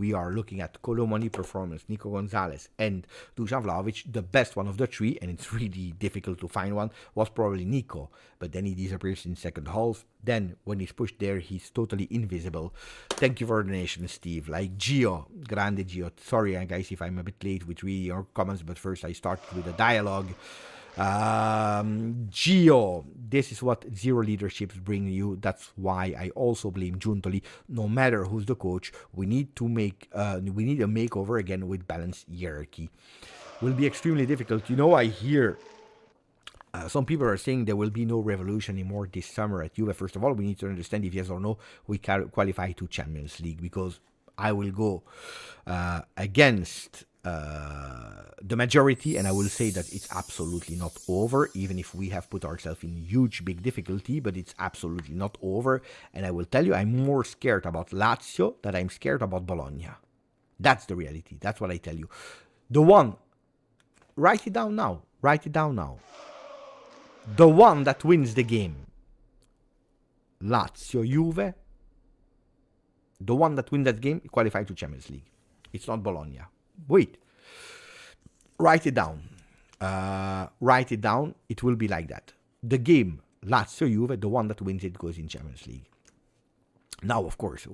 we are looking at Colomani performance, Nico Gonzalez and Dusan Vlahovic, the best one of the 3, and it's really difficult to find one, was probably Nico. But then he disappears in second half. Then when he's pushed there, he's totally invisible. Thank you for the donation, Steve. Like Gio, grande Gio. Sorry, guys, if I'm a bit late with reading your comments, but first I start with a dialogue. Gio, this is what zero leaderships bring you. That's why I also blame Giuntoli. No matter who's the coach, we need to make we need a makeover again with balanced hierarchy. Will be extremely difficult. You know, I hear some people are saying there will be no revolution anymore this summer at Juve. First of all, we need to understand if yes or no we qualify to Champions League, because I will go against the majority, and I will say that it's absolutely not over, even if we have put ourselves in huge, big difficulty, but it's absolutely not over. And I will tell you, I'm more scared about Lazio than I'm scared about Bologna. That's the reality. That's what I tell you. The one, write it down now. Write it down now. The one that wins the game, Lazio, Juve, the one that wins that game qualifies to Champions League. It's not Bologna. Wait. Write it down. Write it down. It will be like that. The game, Lazio, Juve, the one that wins it goes in Champions League. Now, of course,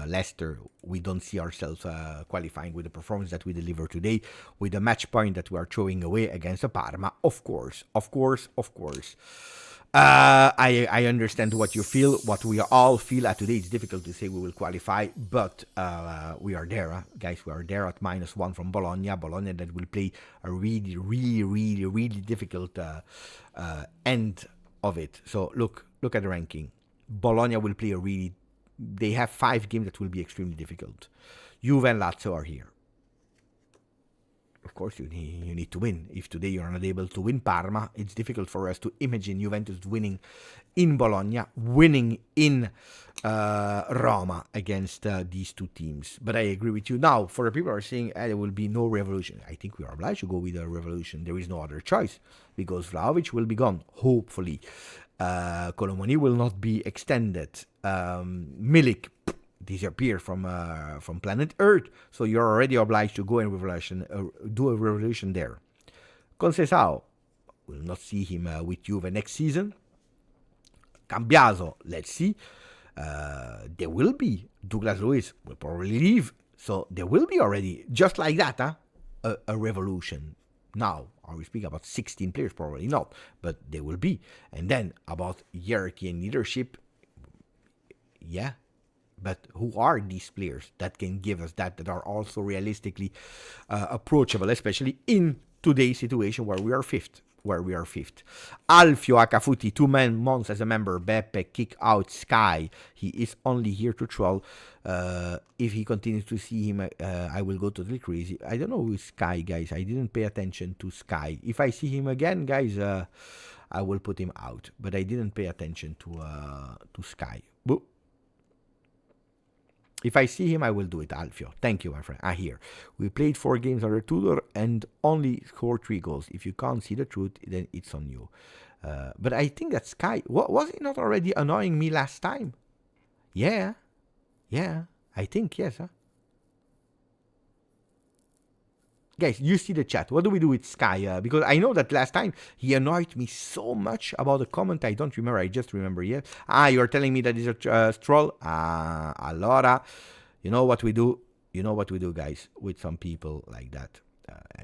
Leicester, we don't see ourselves qualifying with the performance that we deliver today, with the match point that we are throwing away against the Parma. Of course. I understand what you feel, what we all feel at today. It's difficult to say we will qualify, but we are there, guys. We are there at -1 from Bologna. Bologna that will play a really difficult end of it. So look at the ranking. Bologna will play they have 5 games that will be extremely difficult. Juve and Lazio are here. Of course, you need to win. If today you're not able to win Parma, it's difficult for us to imagine Juventus winning in Bologna, winning in Roma against these two teams. But I agree with you. Now, for the people who are saying there will be no revolution, I think we are obliged to go with a revolution. There is no other choice, because Vlahovic will be gone, hopefully. Colomoni will not be extended. Milik disappear from planet Earth, so you're already obliged to go and do a revolution there. Conceição, will not see him with Juve next season. Cambiaso, let's see. There will be. Douglas Luiz will probably leave, so there will be already, just like that, a revolution. Now, are we speaking about 16 players? Probably not, but there will be. And then about hierarchy and leadership, yeah. But who are these players that can give us that are also realistically approachable, especially in today's situation where we are fifth? Alfio Akafuti, 2 months as a member. Beppe, kick out Sky. He is only here to troll. If he continues to see him, I will go totally crazy. I don't know who is Sky, guys. I didn't pay attention to Sky. If I see him again, guys, I will put him out. But I didn't pay attention to Sky. Boo. If I see him, I will do it, Alfio. Thank you, my friend. Here. We played 4 games under Tudor and only scored 3 goals. If you can't see the truth, then it's on you. But I think that Sky... was he not already annoying me last time? Yeah. I think, yes. Guys, you see the chat. What do we do with Sky? Because I know that last time he annoyed me so much about a comment. I don't remember. I just remember, yeah. You're telling me that is a troll? Allora, you know what we do? Guys, with some people like that.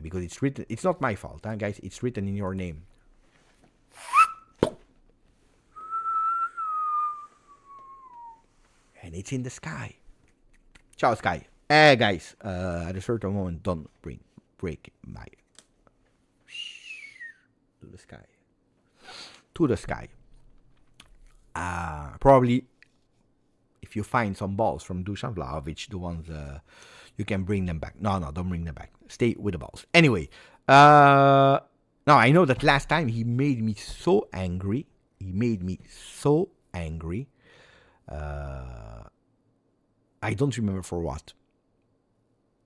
Because it's written. It's not my fault, guys. It's written in your name. And it's in the sky. Ciao, Sky. Guys, at a certain moment, don't break my to the sky. Probably if you find some balls from Dusan Vlahovic, the ones you can bring them back. No, don't bring them back. Stay with the balls. Anyway, now I know that last time he made me so angry. I don't remember for what.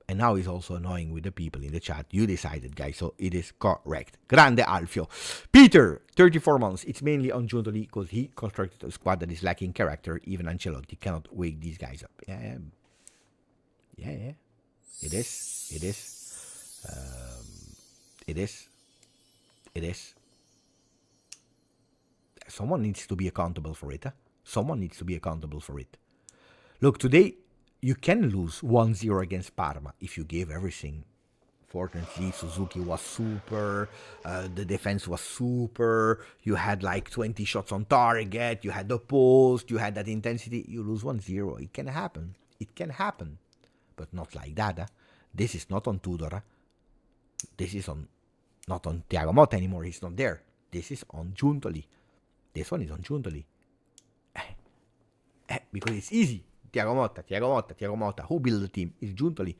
And now he's also annoying with the people in the chat. You decided, guys, so it is correct. Grande Alfio. Peter, 34 months. It's mainly on Giuntoli because he constructed a squad that is lacking character. Even Ancelotti cannot wake these guys up. Yeah. It is. Someone needs to be accountable for it. Look, today you can lose 1-0 against Parma if you gave everything Fortunately, Suzuki was super. The defense was super. You had like 20 shots on target. You had the post. You had that intensity. You lose 1-0. It can happen. It can happen. But not like that. This is not on Tudor. This is not on Thiago Motta anymore. He's not there. This is on Giuntoli. This one is on Giuntoli. Because it's easy. Thiago Motta. Who built the team? It's Giuntoli.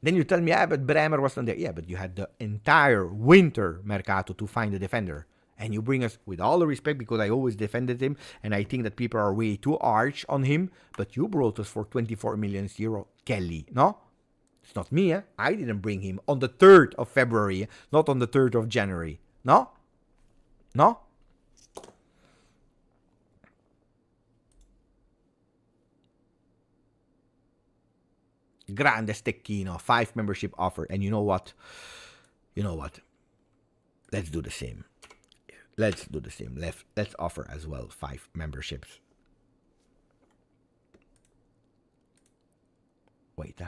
Then you tell me, but Bremer wasn't there. Yeah, but you had the entire winter mercato to find a defender. And you bring us, with all the respect, because I always defended him, and I think that people are way too harsh on him, but you brought us for 24 million euro, Kelly, no? It's not me, I didn't bring him on the 3rd of February, not on the 3rd of January. No? No? Grande Stecchino, 5 membership offer. And you know what? Let's do the same. Let's offer as well 5 memberships. Wait.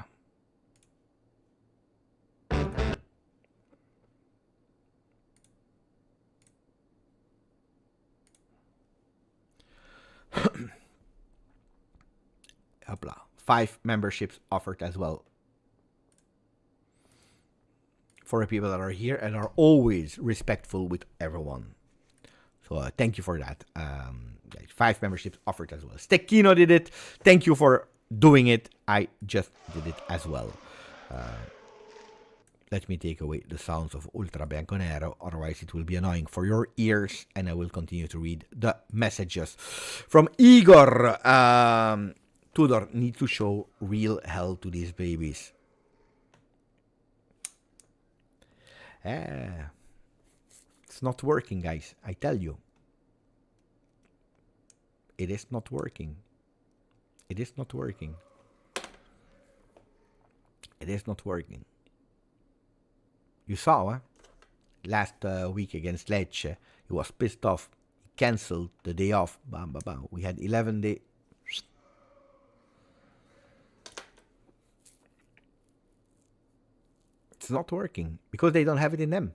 Hopla. 5 memberships offered as well for the people that are here and are always respectful with everyone. So thank you for that. 5 memberships offered as well. Stecchino did it. Thank you for doing it. I just did it as well. Let me take away the sounds of Ultra Bianconero, otherwise it will be annoying for your ears, and I will continue to read the messages from Igor. Tudor needs to show real hell to these babies. It's not working, guys. I tell you. It is not working. It is not working. It is not working. You saw, last week against Lecce, he was pissed off. He cancelled the day off. Bam, bam, bam. We had 11 days. It's not working because they don't have it in them.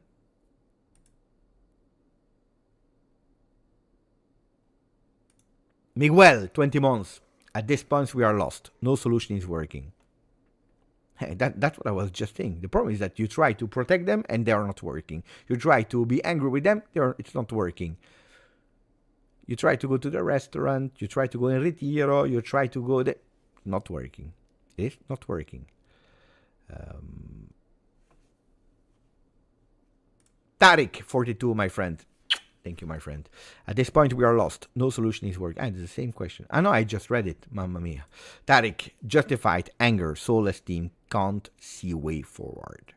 Miguel, 20 months. At this point, we are lost. No solution is working. Hey, that's what I was just saying. The problem is that you try to protect them and they are not working. You try to be angry with them, it's not working. You try to go to the restaurant, you try to go in Retiro, you try to go there. Not working. It is not working. Tariq, 42, my friend. Thank you, my friend. At this point, we are lost. No solution is working. It's the same question. I know I just read it. Mamma mia. Tariq, justified anger, soulless team, can't see way forward.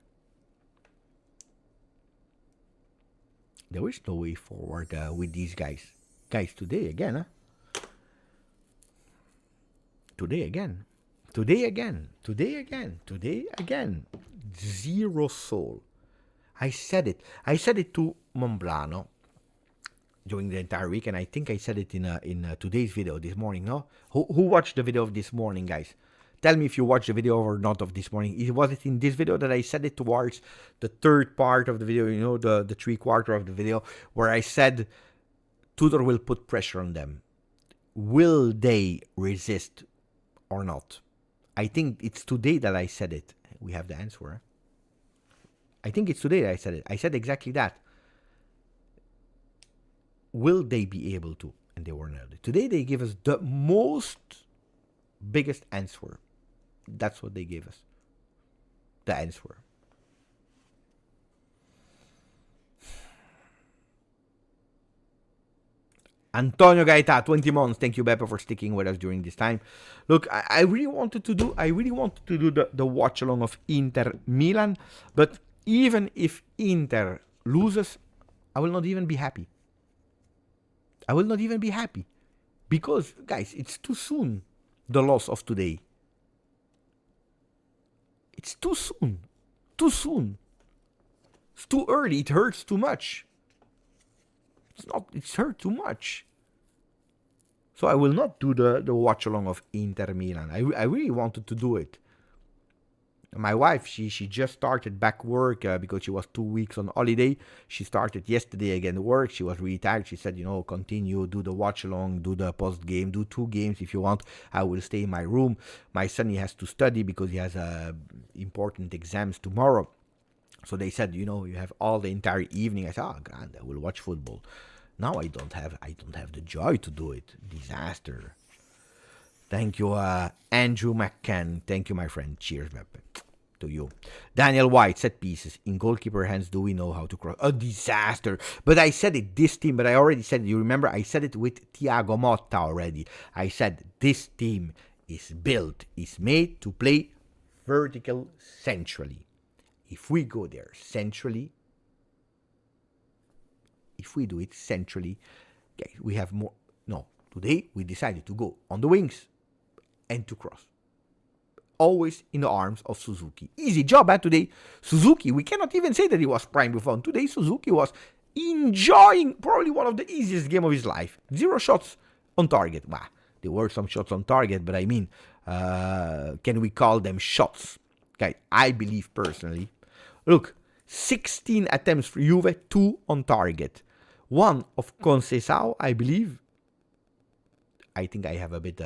There is no way forward with these guys. Guys, today again, huh? Today again. Today again. Today again. Today again. Zero soul. I said it. I said it to Monblano during the entire week, and I think I said it in today's video this morning, no? Who watched the video of this morning, guys? Tell me if you watched the video or not of this morning. Was it in this video that I said it towards the third part of the video, you know, the 3/4 of the video, where I said Tudor will put pressure on them. Will they resist or not? I think it's today that I said it. We have the answer. I think it's today that I said it. I said exactly that. Will they be able to? And they were not. Today they give us the biggest answer. That's what they gave us. The answer. Antonio Gaeta, 20 months. Thank you, Beppe, for sticking with us during this time. Look, I really wanted to do the watch along of Inter Milan, but even if Inter loses, I will not even be happy. I will not even be happy. Because, guys, it's too soon, the loss of today. It's too soon. Too soon. It's too early. It hurts too much. It's hurt too much. So I will not do the watch along of Inter Milan. I really wanted to do it. My wife, she just started back work because she was 2 weeks on holiday. She started yesterday again work. She was really tired. She said, continue, do the watch along, do the post game, do 2 games if you want. I will stay in my room. My son, he has to study because he has important exams tomorrow. So they said, you have all the entire evening. I said, oh, grand, I will watch football. Now I don't have the joy to do it. Disaster. Thank you, Andrew McCann. Thank you, my friend. Cheers, Beppe. To you. Daniel White, set pieces. In goalkeeper hands, do we know how to cross? A disaster. But I said it, this team, but I already said it. You remember, I said it with Thiago Motta already. I said, this team is built, is made to play vertical centrally. If we go there centrally, if we do it centrally, okay, we have more. No, today we decided to go on the wings and to cross. Always in the arms of Suzuki. Easy job, today. Suzuki, we cannot even say that he was prime Buffon. Today, Suzuki was enjoying probably one of the easiest games of his life. 0 shots on target. Bah, there were some shots on target, but I mean, can we call them shots? Okay, I believe personally. Look, 16 attempts for Juve, 2 on target. 1 of Conceição, I believe. I think I have a bit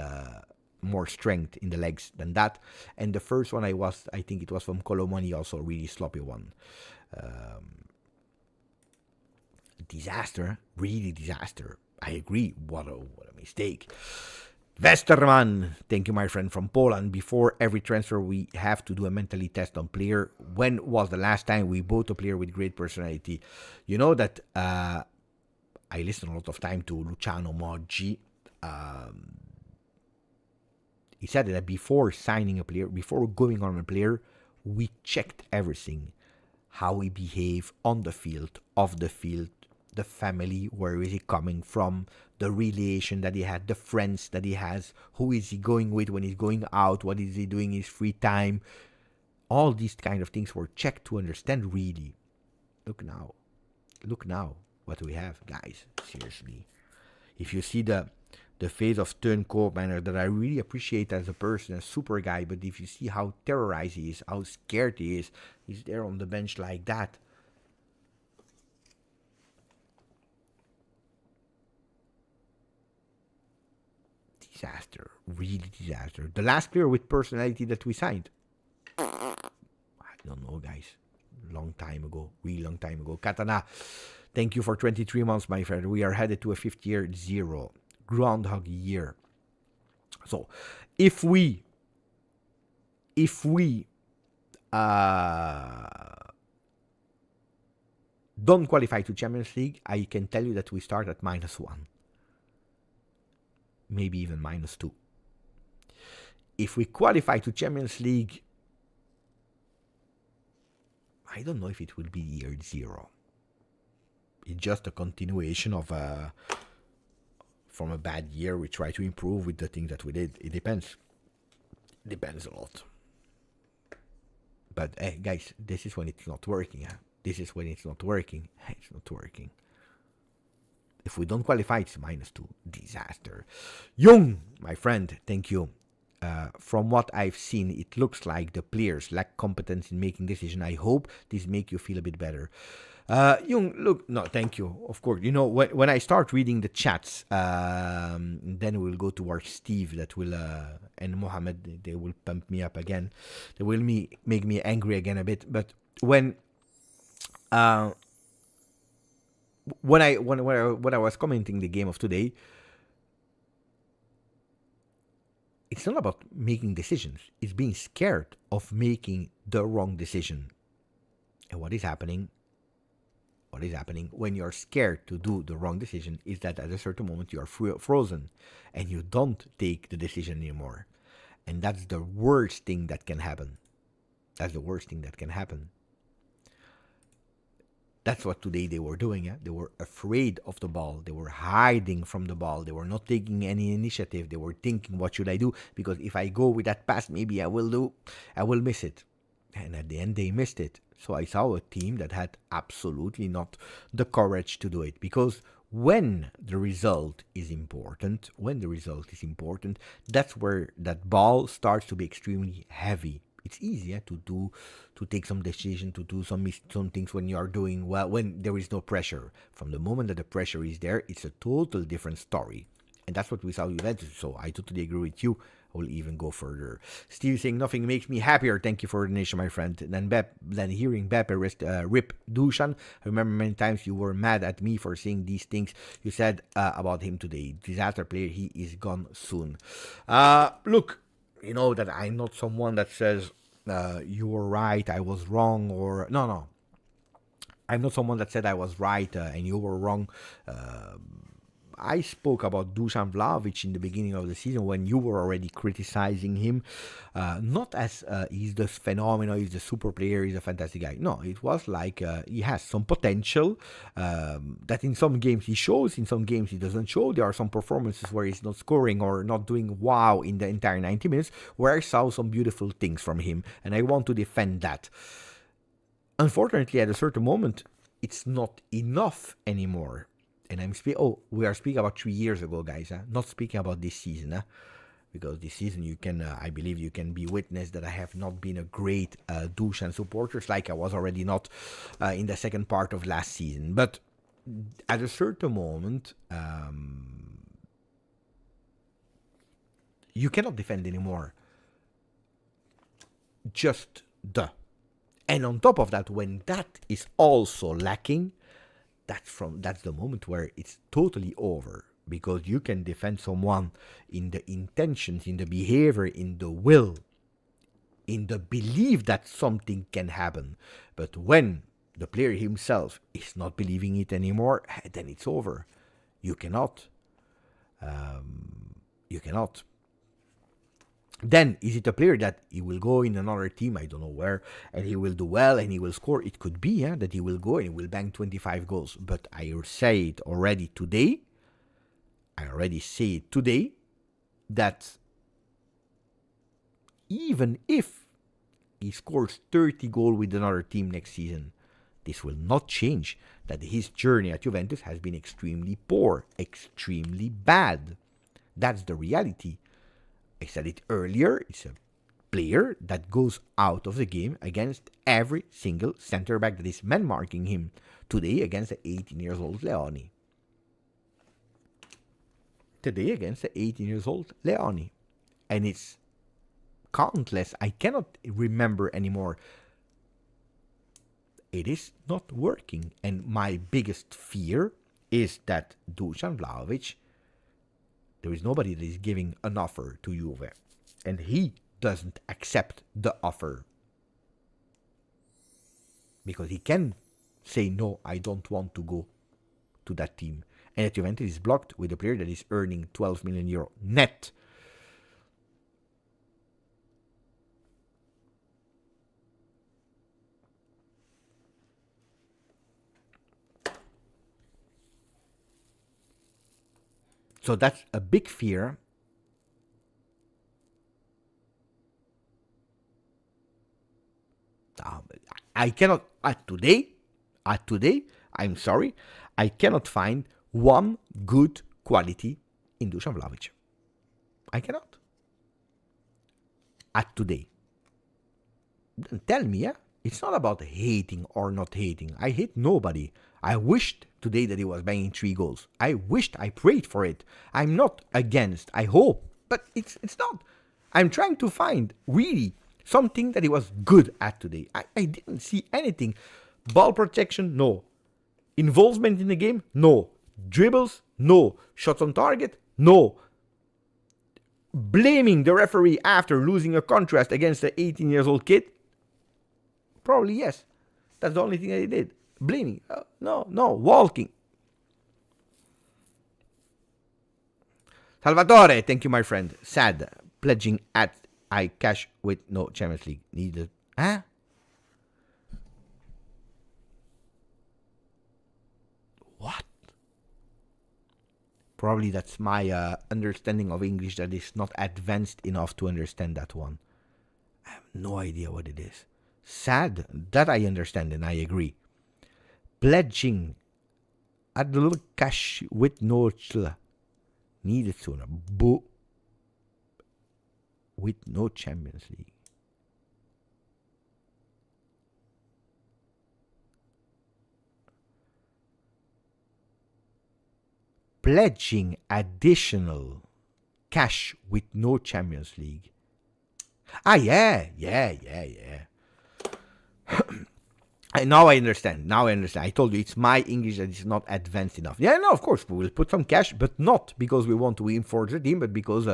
more strength in the legs than that. And the first one I think it was from Colomani, also a really sloppy one. Disaster, really disaster. I agree, what a mistake. Westerman, thank you, my friend from Poland. Before every transfer, we have to do a mentally test on player. When was the last time we bought a player with great personality? You know that I listen a lot of time to Luciano Moggi. He said that before signing a player, before going on a player, we checked everything. How he behaved on the field, off the field, the family, where is he coming from, the relation that he had, the friends that he has, who is he going with when he's going out, what is he doing in his free time. All these kind of things were checked to understand really. Look now what we have, guys, seriously. If you see the face of Teun Koopmeiners that I really appreciate as a person, a super guy, but if you see how terrorized he is, how scared he is, he's there on the bench like that. Disaster, really disaster. The last player with personality that we signed, I don't know, guys. Long time ago, really long time ago. Katana, thank you for 23 months, my friend. We are headed to a 5th year 0. Groundhog year. So, if we don't qualify to Champions League, I can tell you that we start at -1. Maybe even -2. If we qualify to Champions League, I don't know if it will be year 0. It's just a continuation of from a bad year. We try to improve with the things that we did. It depends. It depends a lot. But hey, guys, this is when it's not working. This is when it's not working. It's not working. If we don't qualify, it's -2. Disaster. Young, my friend, thank you. From what I've seen, it looks like the players lack competence in making decisions. I hope this make you feel a bit better. Young, look, no, thank you. Of course, when I start reading the chats, then we'll go towards Steve that will, and Mohammed, they will pump me up again. They will make me angry again a bit. But when I was commenting the game of today, it's not about making decisions. It's being scared of making the wrong decision. And what is happening when you're scared to do the wrong decision is that at a certain moment you are frozen and you don't take the decision anymore. And that's the worst thing that can happen. That's the worst thing that can happen. That's what today they were doing. They were afraid of the ball. They were hiding from the ball. They were not taking any initiative. They were thinking, what should I do? Because if I go with that pass, maybe I will miss it. And at the end, they missed it. So I saw a team that had absolutely not the courage to do it. Because when the result is important, that's where that ball starts to be extremely heavy. it's easier to take some decision, to do some things when you are doing well, when there is no pressure. From the moment that the pressure is there, it's a total different story. And that's what we saw Juventus. So I totally agree with you. I will even go further. Steve saying nothing makes me happier. Thank you for the donation, my friend. Then hearing Beppe rip Dusan. I remember many times you were mad at me for saying these things you said about him today. Disaster player, he is gone soon. Look, you know that I'm not someone that says you were right, I was wrong, or no. I'm not someone that said I was right and you were wrong. I spoke about Dusan Vlahovic in the beginning of the season when you were already criticizing him, not as he's the phenomenal, he's the super player, he's a fantastic guy. No, it was like he has some potential that in some games he shows, in some games he doesn't show. There are some performances where he's not scoring or not doing wow in the entire 90 minutes, where I saw some beautiful things from him, and I want to defend that. Unfortunately, at a certain moment, it's not enough anymore. And we are speaking about 3 years ago, guys. Not speaking about this season, because this season you can, I believe, you can be witness that I have not been a great Dusan supporter, like I was already not in the second part of last season. But at a certain moment, you cannot defend anymore. And on top of that, when that is also lacking, that's the moment where it's totally over, because you can defend someone in the intentions, in the behavior, in the will, in the belief that something can happen. But when the player himself is not believing it anymore, then it's over. You cannot. Then, is it a player that he will go in another team, I don't know where, and he will do well and he will score? It could be that he will go and he will bang 25 goals. But I say it already today. That even if he scores 30 goals with another team next season, this will not change that his journey at Juventus has been extremely poor, extremely bad. That's the reality. I said it earlier, it's a player that goes out of the game against every single center back that is man-marking him. Today against the 18-year-old Leoni. And it's countless. I cannot remember anymore. It is not working. And my biggest fear is that Dusan Vlahovic, there is nobody that is giving an offer to Juve. And he doesn't accept the offer. Because he can say, no, I don't want to go to that team. And at Juventus is blocked with a player that is earning 12 million euro net. So that's a big fear. I cannot, at today, I'm sorry, I cannot find one good quality in Dusan Vlahovic. I cannot. At today. Then tell me, it's not about hating or not hating. I hate nobody. I wished today that he was banging 3 goals. I prayed for it. I'm not against, I hope, but it's not. I'm trying to find really something that he was good at today. I didn't see anything. Ball protection, no. Involvement in the game, no. Dribbles, no. Shots on target, no. Blaming the referee after losing a contrast against the 18-year-old kid, probably yes. That's the only thing that he did. Blaming. No. Walking. Salvatore, thank you, my friend. Sad. Pledging at I cash with no Champions League. Needed. What? Probably that's my understanding of English that is not advanced enough to understand that one. I have no idea what it is. Sad. That I understand and I agree. Pledging at the little cash with no needed sooner. With no Champions League. pledging additional cash with no Champions League. Yeah. Now I understand. I told you it's my English that is not advanced enough. Yeah, no, of course we will put some cash, but not because we want to reinforce the team, but because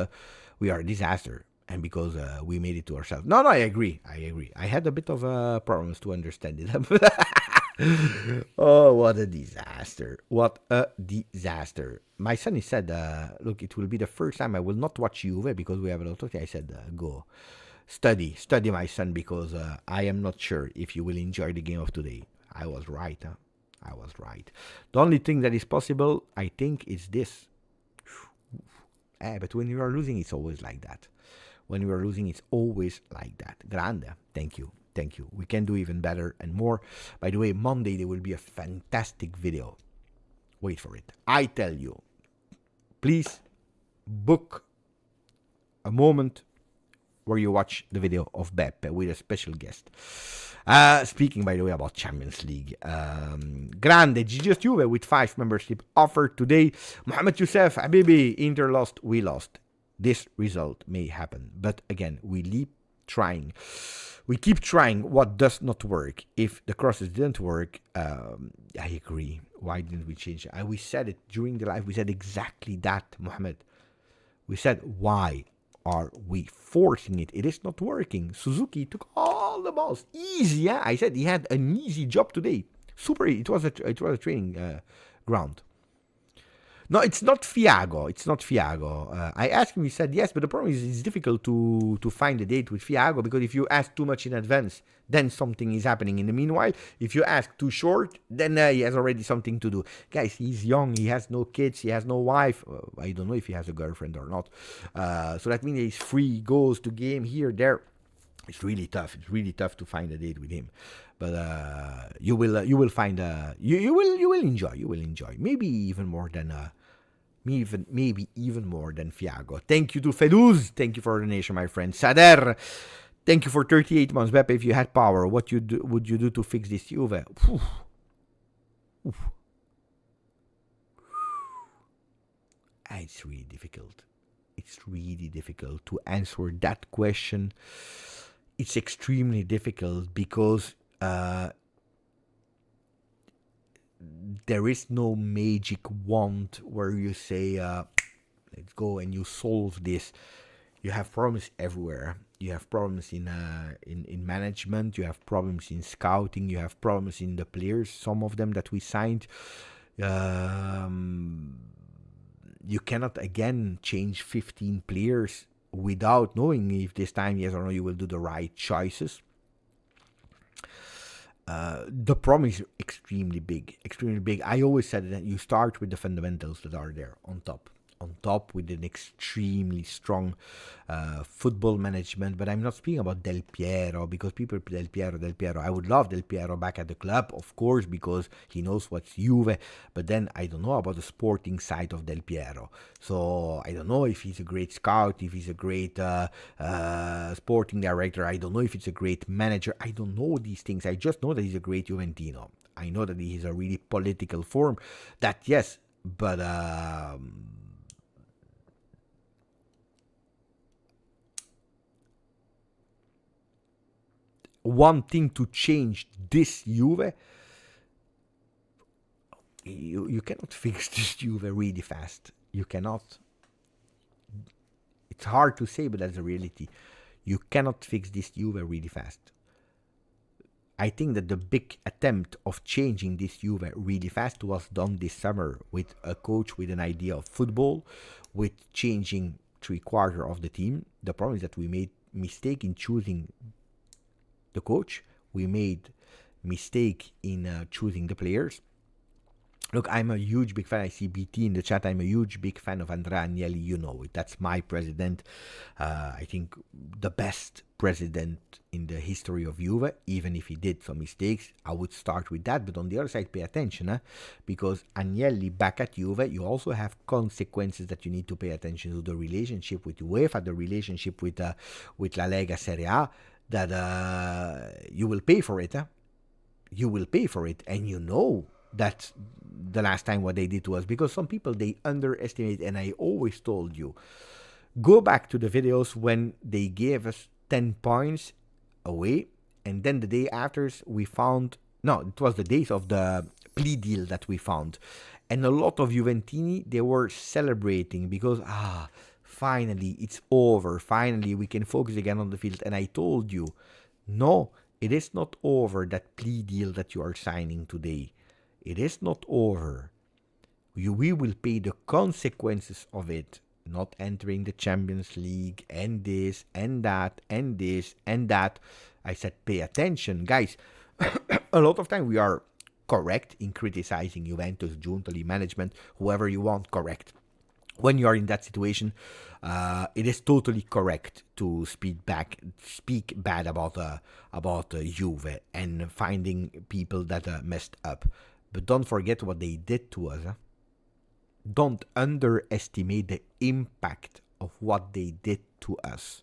we are a disaster and because we made it to ourselves. No, I agree. I had a bit of problems to understand it. Oh, what a disaster. My son said, look, it will be the first time I will not watch Juve because we have a lot of things. I said, go. Study, my son, because I am not sure if you will enjoy the game of today. I was right, huh? I was right. The only thing that is possible, I think, is this. But when you are losing, it's always like that. Grande. Thank you. We can do even better and more. By the way, Monday there will be a fantastic video. Wait for it. I tell you. Please book a moment where you watch the video of Beppe with a special guest. Speaking, by the way, about Champions League. Grande, GJustjuve with 5 membership offered today. Mohamed Youssef, Habibi, Inter lost, we lost. This result may happen. But again, we keep trying. What does not work. If the crosses didn't work, I agree. Why didn't we change it? We said it during the live. We said exactly that, Mohamed. We said, why are we forcing it? It is not working. Suzuki took all the balls. Easy, yeah? I said he had an easy job today. Super easy. It was a training ground. No, it's not Fiago. I asked him, he said yes, but the problem is it's difficult to find a date with Fiago because if you ask too much in advance, then something is happening. In the meanwhile, if you ask too short, then he has already something to do. Guys, he's young. He has no kids. He has no wife. I don't know if he has a girlfriend or not. So that means he's free, goes to game here, there. It's really tough. It's really tough to find a date with him, but you will find you will enjoy. You will enjoy. Maybe even more than maybe even more than Fiago. Thank you to Feduz. Thank you for the donation, my friend. Sader, thank you for 38 months. Beppe, if you had power, what would you do to fix this Juve? It's really difficult. It's really difficult to answer that question. It's extremely difficult because there is no magic wand where you say, let's go and you solve this. You have problems everywhere. You have problems in management. You have problems in scouting. You have problems in the players, some of them that we signed. You cannot, again, change 15 players without knowing if this time, yes or no, you will do the right choices. The problem is extremely big. I always said that you start with the fundamentals that are there on top with an extremely strong football management. But I'm not speaking about Del Piero because people Del Piero. I would love Del Piero back at the club, of course, because he knows what's Juve. But then I don't know about the sporting side of Del Piero. So I don't know if he's a great scout, if he's a great sporting director. I don't know if he's a great manager. I don't know these things. I just know that he's a great Juventino. I know that he's a really political form. That, yes, but one thing to change this Juve, you cannot fix this Juve really fast. You cannot. It's hard to say, but that's the reality. You cannot fix this Juve really fast. I think that the big attempt of changing this Juve really fast was done this summer with a coach with an idea of football, with changing 3/4 of the team. The problem is that we made mistake in choosing the coach. We made mistake in choosing the players. Look, I'm a huge big fan. I see BT in the chat. I'm a huge big fan of Andrea Agnelli. You know it. That's my president. I think the best president in the history of Juve. Even if he did some mistakes, I would start with that. But on the other side, pay attention, because Agnelli back at Juve, you also have consequences that you need to pay attention to. The relationship with UEFA, the relationship with La Lega Serie A, that you will pay for it. You will pay for it, and you know That's the last time what they did to us, because some people, they underestimate, and I always told you, go back to the videos when they gave us 10 points away, and then the day after we found, no, it was the days of the plea deal that we found, and a lot of Juventini, they were celebrating because finally it's over, finally we can focus again on the field. And I told you, no, it is not over, that plea deal that you are signing today. It is not over. We will pay the consequences of it, not entering the Champions League, and this and that and this and that. I said, pay attention, guys. A lot of time we are correct in criticizing Juventus, Giuntoli, management, whoever you want, correct. When you are in that situation, it is totally correct to speak bad about Juve and finding people that messed up. But don't forget what they did to us. Don't underestimate the impact of what they did to us.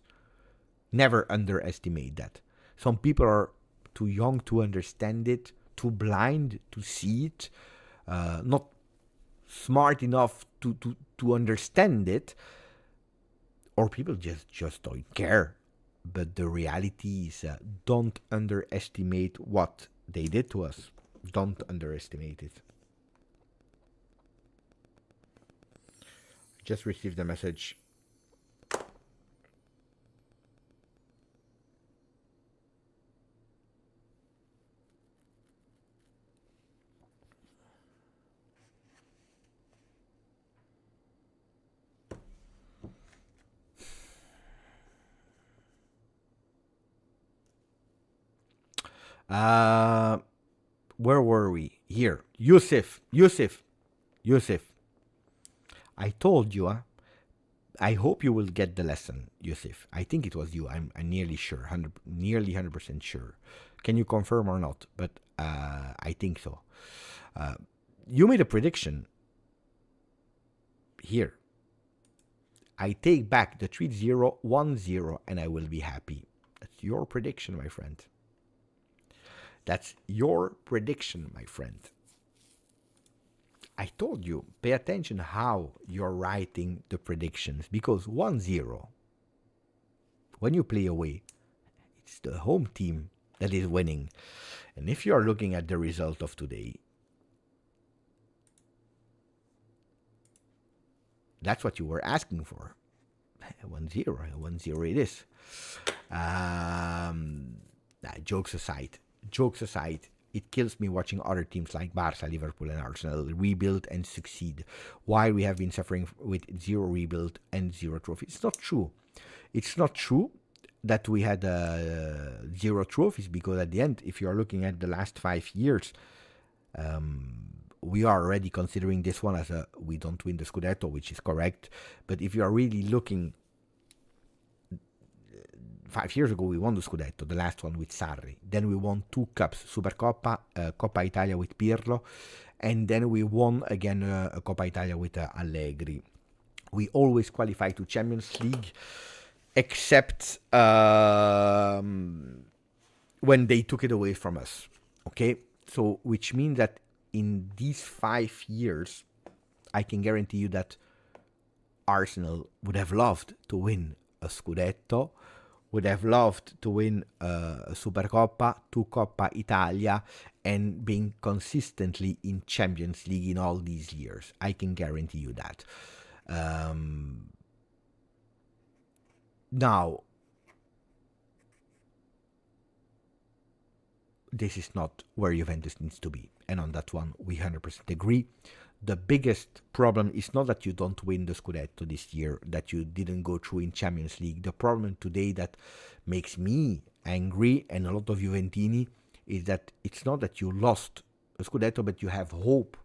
Never underestimate that. Some people are too young to understand it, too blind to see it, not smart enough to understand it, or people just don't care. But the reality is, don't underestimate what they did to us. Don't underestimate it. Just received a message. Where were we? Here. Yusuf. I told you, I hope you will get the lesson, Yusuf. I think it was you. I'm nearly sure, nearly 100% sure. Can you confirm or not? But I think so. You made a prediction here. I take back the 3-0, 1-0, and I will be happy. That's your prediction, my friend. That's your prediction, my friend. I told you, pay attention how you're writing the predictions, because 1-0, when you play away, it's the home team that is winning. And if you are looking at the result of today, that's what you were asking for. 1-0 it is. Jokes aside, it kills me watching other teams like Barca, Liverpool, and Arsenal rebuild and succeed, while we have been suffering with 0 rebuild and 0 trophies. It's not true. It's not true that we had 0 trophies, because at the end, if you are looking at the last 5 years, we are already considering this one as we don't win the Scudetto, which is correct. But if you are really looking, 5 years ago we won the Scudetto, the last one with Sarri. Then we won 2 cups, Supercoppa, Coppa Italia with Pirlo, and then we won again a Coppa Italia with Allegri. We always qualify to Champions League, except when they took it away from us. Okay, so which means that in these 5 years, I can guarantee you that Arsenal would have loved to win a Scudetto, would have loved to win a Supercoppa, 2 Coppa Italia, and being consistently in Champions League in all these years. I can guarantee you that. Now, this is not where Juventus needs to be. And on that one, we 100% agree. The biggest problem is not that you don't win the Scudetto this year, that you didn't go through in Champions League. The problem today that makes me angry and a lot of Juventini is that it's not that you lost the Scudetto, but you have hope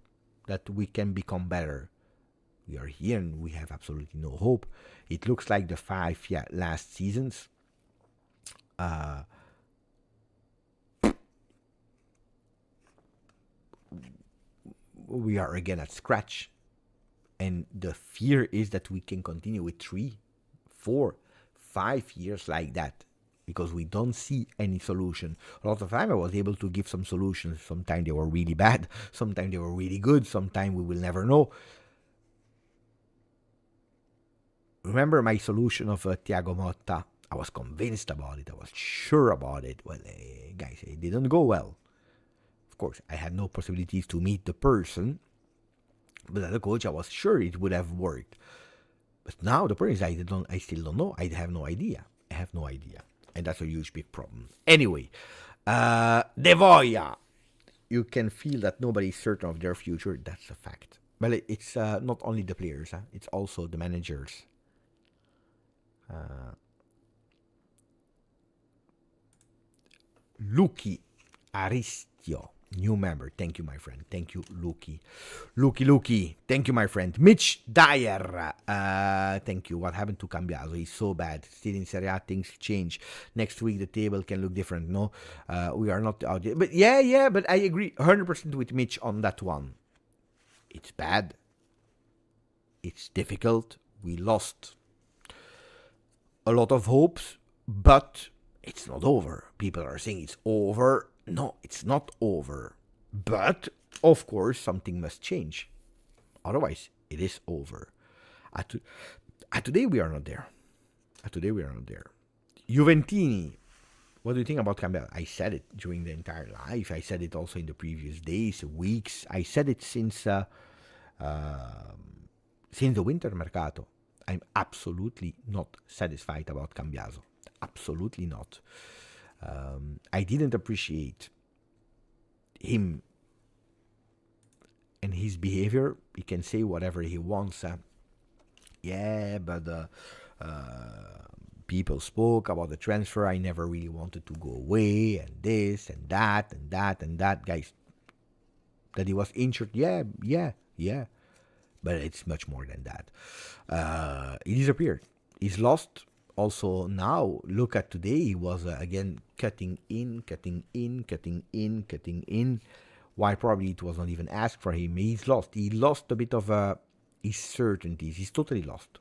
that we can become better. We are here and we have absolutely no hope. It looks like the 5 last seasons. We are again at scratch, and the fear is that we can continue with 3, 4, 5 years like that. because we don't see any solution. A lot of time I was able to give some solutions. Sometimes they were really bad, sometimes they were really good, sometimes we will never know. Remember my solution of Thiago Motta? I was convinced about it. I was sure about it. Well, guys, it didn't go well. Of course, I had no possibilities to meet the person, but as a coach, I was sure it would have worked. But now the problem is I still don't know. I have no idea. And that's a huge, big problem. Anyway, De Voya. You can feel that nobody is certain of their future. That's a fact. Well, it's not only the players. It's also the managers. Luki Aristio, new member. Thank you, my friend. Thank you, Luki. Luki. Thank you, my friend. Mitch Dyer. Thank you. What happened to Cambiaso? He's so bad. Still in Serie A, things change. Next week, the table can look different. No, we are not out yet. But yeah, but I agree 100% with Mitch on that one. It's bad. It's difficult. We lost a lot of hopes, but it's not over. People are saying it's over. No, it's not over. But, of course, something must change. Otherwise, it is over. Today, we are not there. Juventini. What do you think about Campbell? I said it during the entire life. I said it also in the previous days, weeks. I said it since the winter mercato. I'm absolutely not satisfied about Cambiaso. Absolutely not. I didn't appreciate him and his behavior. He can say whatever he wants. Yeah, but people spoke about the transfer. I never really wanted to go away, and this and that and that and that. Guys, that he was injured. Yeah. But it's much more than that. He disappeared. He's lost. Also now, look at today. He was again cutting in. Why probably it was not even asked for him. He's lost. He lost a bit of his certainties. He's totally lost.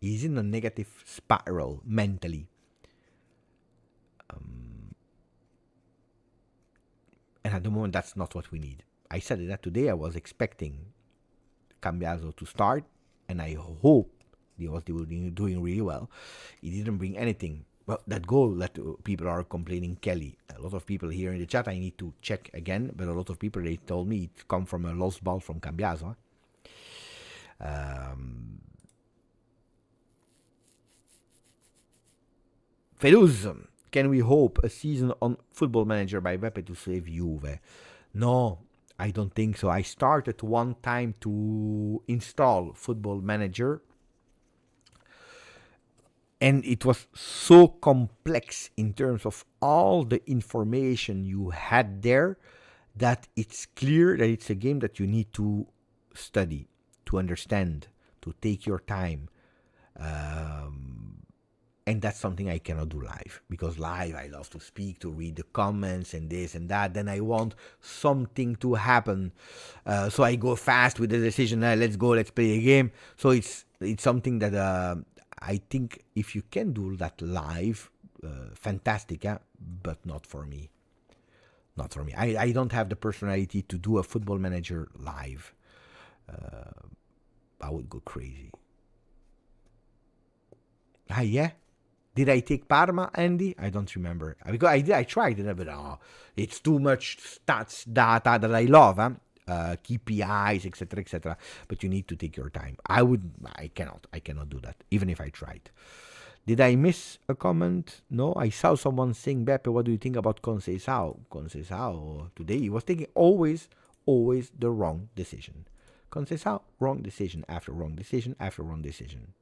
He's in a negative spiral mentally. And at the moment, that's not what we need. I said that today. I was expecting Cambiaso to start, and I hope he was doing really well. He didn't bring anything. Well, that goal that people are complaining, Kelly. A lot of people here in the chat, I need to check again, but a lot of people, they told me it come from a lost ball from Cambiaso. Feruz, can we hope a season on Football Manager by Beppe to save Juve? No, I don't think so. I started one time to install Football Manager, and it was so complex in terms of all the information you had there that it's clear that it's a game that you need to study, to understand, to take your time. And that's something I cannot do live, because live I love to speak, to read the comments and this and that. Then I want something to happen, so I go fast with the decision. Let's go, let's play a game. So it's something that I think if you can do that live, fantastic, but not for me. Not for me. I don't have the personality to do a Football Manager live. I would go crazy. Yeah. Did I take Parma, Andy? I don't remember. Because I tried it, but it's too much stats, data that I love, KPIs, etc., etc. But you need to take your time. I cannot do that, even if I tried. Did I miss a comment? No, I saw someone saying, Beppe, what do you think about Conceição? Conceição, today he was taking always the wrong decision. Conceição, wrong decision after wrong decision after wrong decision.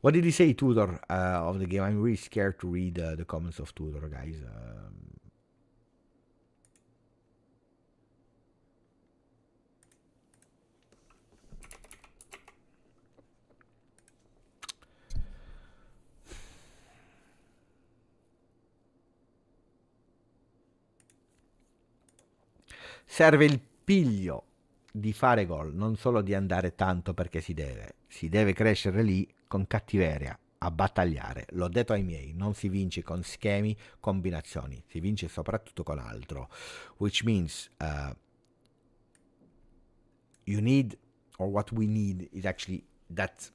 What did he say, Tudor, of the game? I'm really scared to read the comments of Tudor, guys. Serve il piglio di fare gol, non solo di andare tanto perché si deve crescere lì con cattiveria, a battagliare. L'ho detto ai miei, non si vince con schemi, combinazioni, si vince soprattutto con altro, which means you need, or what we need is actually that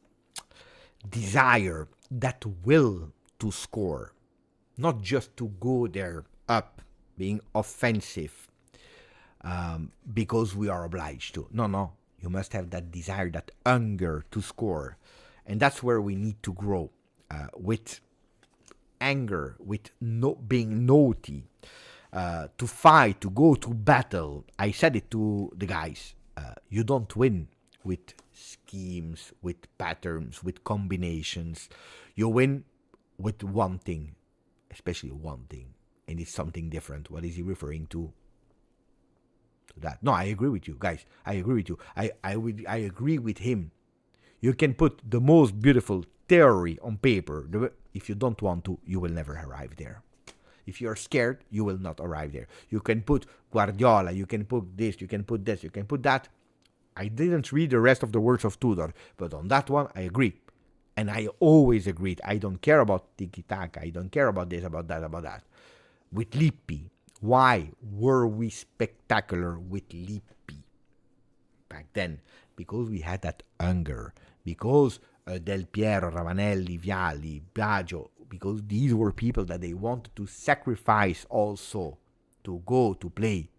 desire, that will to score, not just to go there up, being offensive because we are obliged to. No, you must have that desire, that hunger to score. And that's where we need to grow with anger, with being naughty, to fight, to go to battle. I said it to the guys. You don't win with schemes, with patterns, with combinations. You win with one thing, especially one thing, and it's something different. What is he referring to? That. No, I agree with you, guys. I agree with you. I agree with him. You can put the most beautiful theory on paper. If you don't want to, you will never arrive there. If you're scared, you will not arrive there. You can put Guardiola, you can put this, you can put this, you can put that. I didn't read the rest of the words of Tudor, but on that one, I agree. And I always agreed. I don't care about tiki-taka. I don't care about this, about that, about that. With Lippi, why were we spectacular with Lippi back then? Because we had that hunger. Because Del Piero, Ravanelli, Vialli, Baggio, because these were people that they wanted to sacrifice also to go to play.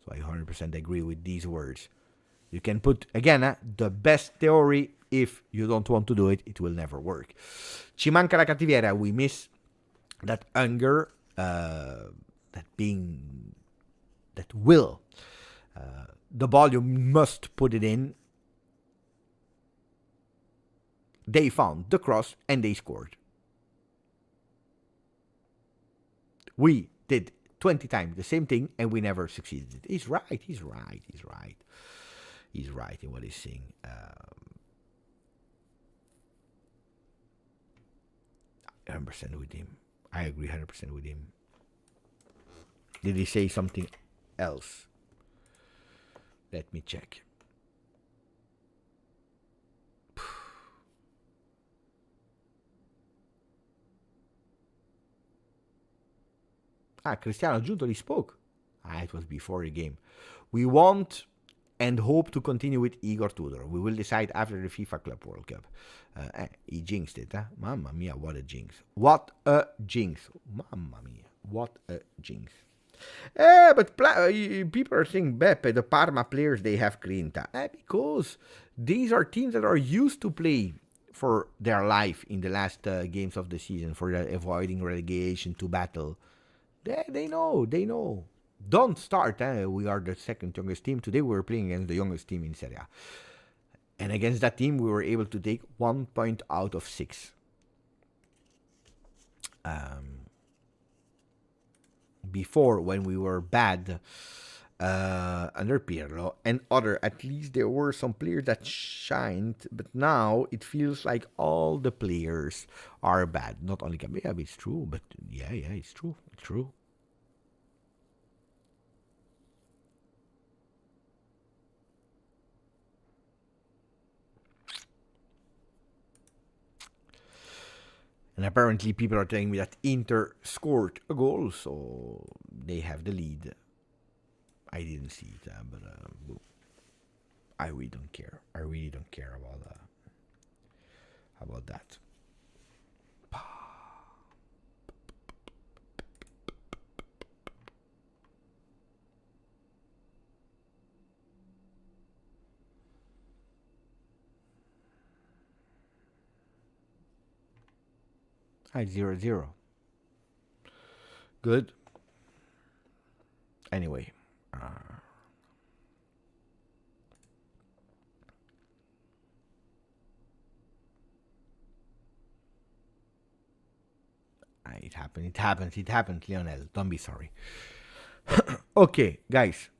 So I 100% agree with these words. You can put, again, the best theory. If you don't want to do it, it will never work. Ci manca la cattiveria. We miss that hunger, that will. The ball, you must put it in. They found the cross and they scored. We did 20 times the same thing and we never succeeded. He's right in what he's saying. 100% with him. I agree 100% with him. Did he say something else? Let me check. Cristiano Giuntoli spoke. It was before the game. We want and hope to continue with Igor Tudor. We will decide after the FIFA Club World Cup. He jinxed it, huh? Mamma mia, what a jinx. What a jinx. Mamma mia, what a jinx. But people are saying, Beppe, the Parma players, they have grinta. Because these are teams that are used to play for their life in the last games of the season, for avoiding relegation, to battle. They know. Don't start. We are the second youngest team. Today we were playing against the youngest team in Serie A. And against that team, we were able to take 1 point out of 6. Before, when we were bad under Pirlo and other, at least there were some players that shined. But now it feels like all the players are bad. Not only Gabea, it's true. But yeah, it's true. It's true. And apparently people are telling me that Inter scored a goal, so they have the lead. I didn't see it, but I really don't care. I really don't care about that. 0-0. Good. Anyway. It happens, Lionel. Don't be sorry. Okay, guys.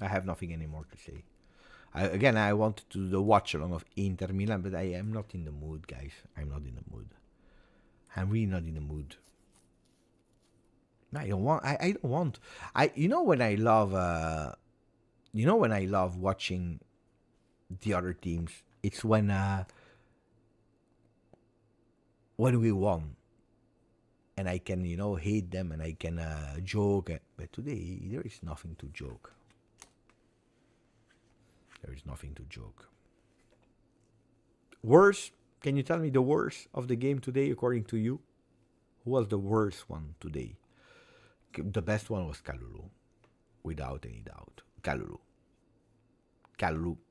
I have nothing anymore to say. I wanted to do the watch along of Inter Milan, but I am not in the mood, guys. I'm not in the mood. I'm really not in the mood. I don't want. You know when I love watching the other teams. It's when we won, and I can hate them and I can joke. But today there is nothing to joke. There is nothing to joke. Worst? Can you tell me the worst of the game today, according to you? Who was the worst one today? The best one was Kalulu, without any doubt. Kalulu,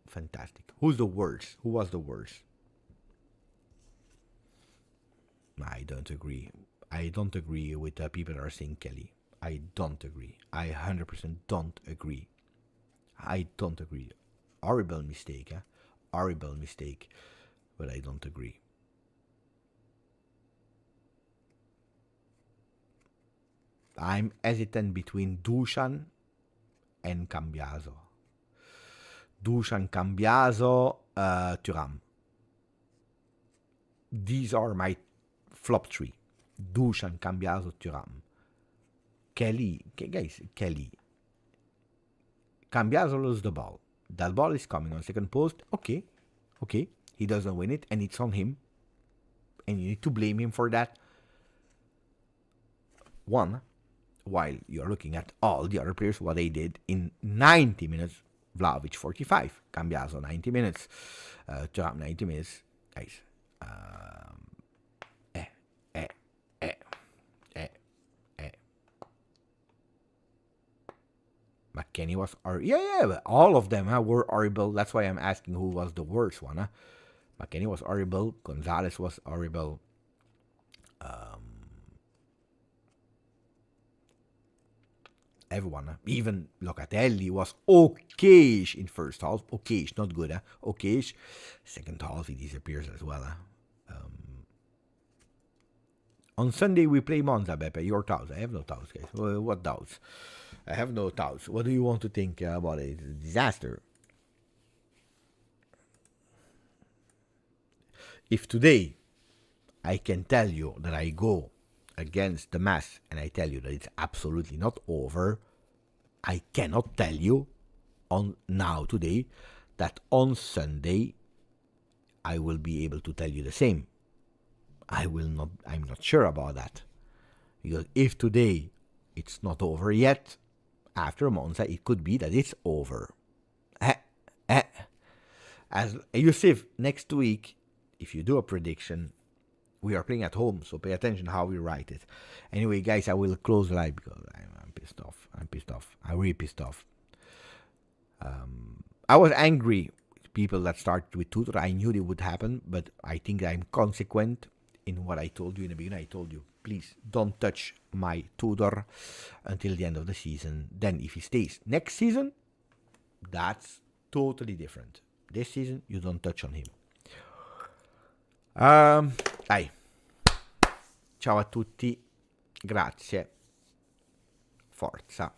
fantastic. Who's the worst? Who was the worst? I don't agree. I don't agree with people that are saying Kelly. I don't agree. I 100% don't agree. I don't agree. Horrible mistake, horrible mistake. But I don't agree. I'm hesitant between Dusan and Cambiaso. Dusan, Cambiaso, Thuram. These are my flop three. Dusan, Cambiaso, Thuram. Kelly. Cambiaso loses the ball. That ball is coming on second post. Okay. He doesn't win it, and it's on him. And you need to blame him for that. One, while you're looking at all the other players, what they did in 90 minutes. Vlahovic 45, Cambiaso 90 minutes, Thuram 90 minutes. Guys, McKennie was but all of them were horrible. That's why I'm asking who was the worst one. McKennie was horrible. Gonzalez was horrible. Everyone, even Locatelli was okayish in first half. Okayish, not good. Okayish. Second half, he disappears as well. On Sunday, we play Monza, Beppe. Your doubts. I have no doubts, guys. What doubts? I have no doubts. What do you want to think about it? It's a disaster. If today I can tell you that I go against the mass and I tell you that it's absolutely not over, I cannot tell you today that on Sunday I will be able to tell you the same. I'm not sure about that. Because if today it's not over yet, after Monza it could be that it's over. As Yusuf, next week, if you do a prediction, we are playing at home, so pay attention how we write it. Anyway, guys, I will close the live because I'm pissed off. I'm really pissed off. I was angry with people that started with Tudor. I knew it would happen, but I think I'm consequent in what I told you in the beginning. I told you, please don't touch my Tudor until the end of the season. Then if he stays next season, that's totally different. This season, you don't touch on him. Dai. Ciao a tutti. Grazie. Forza.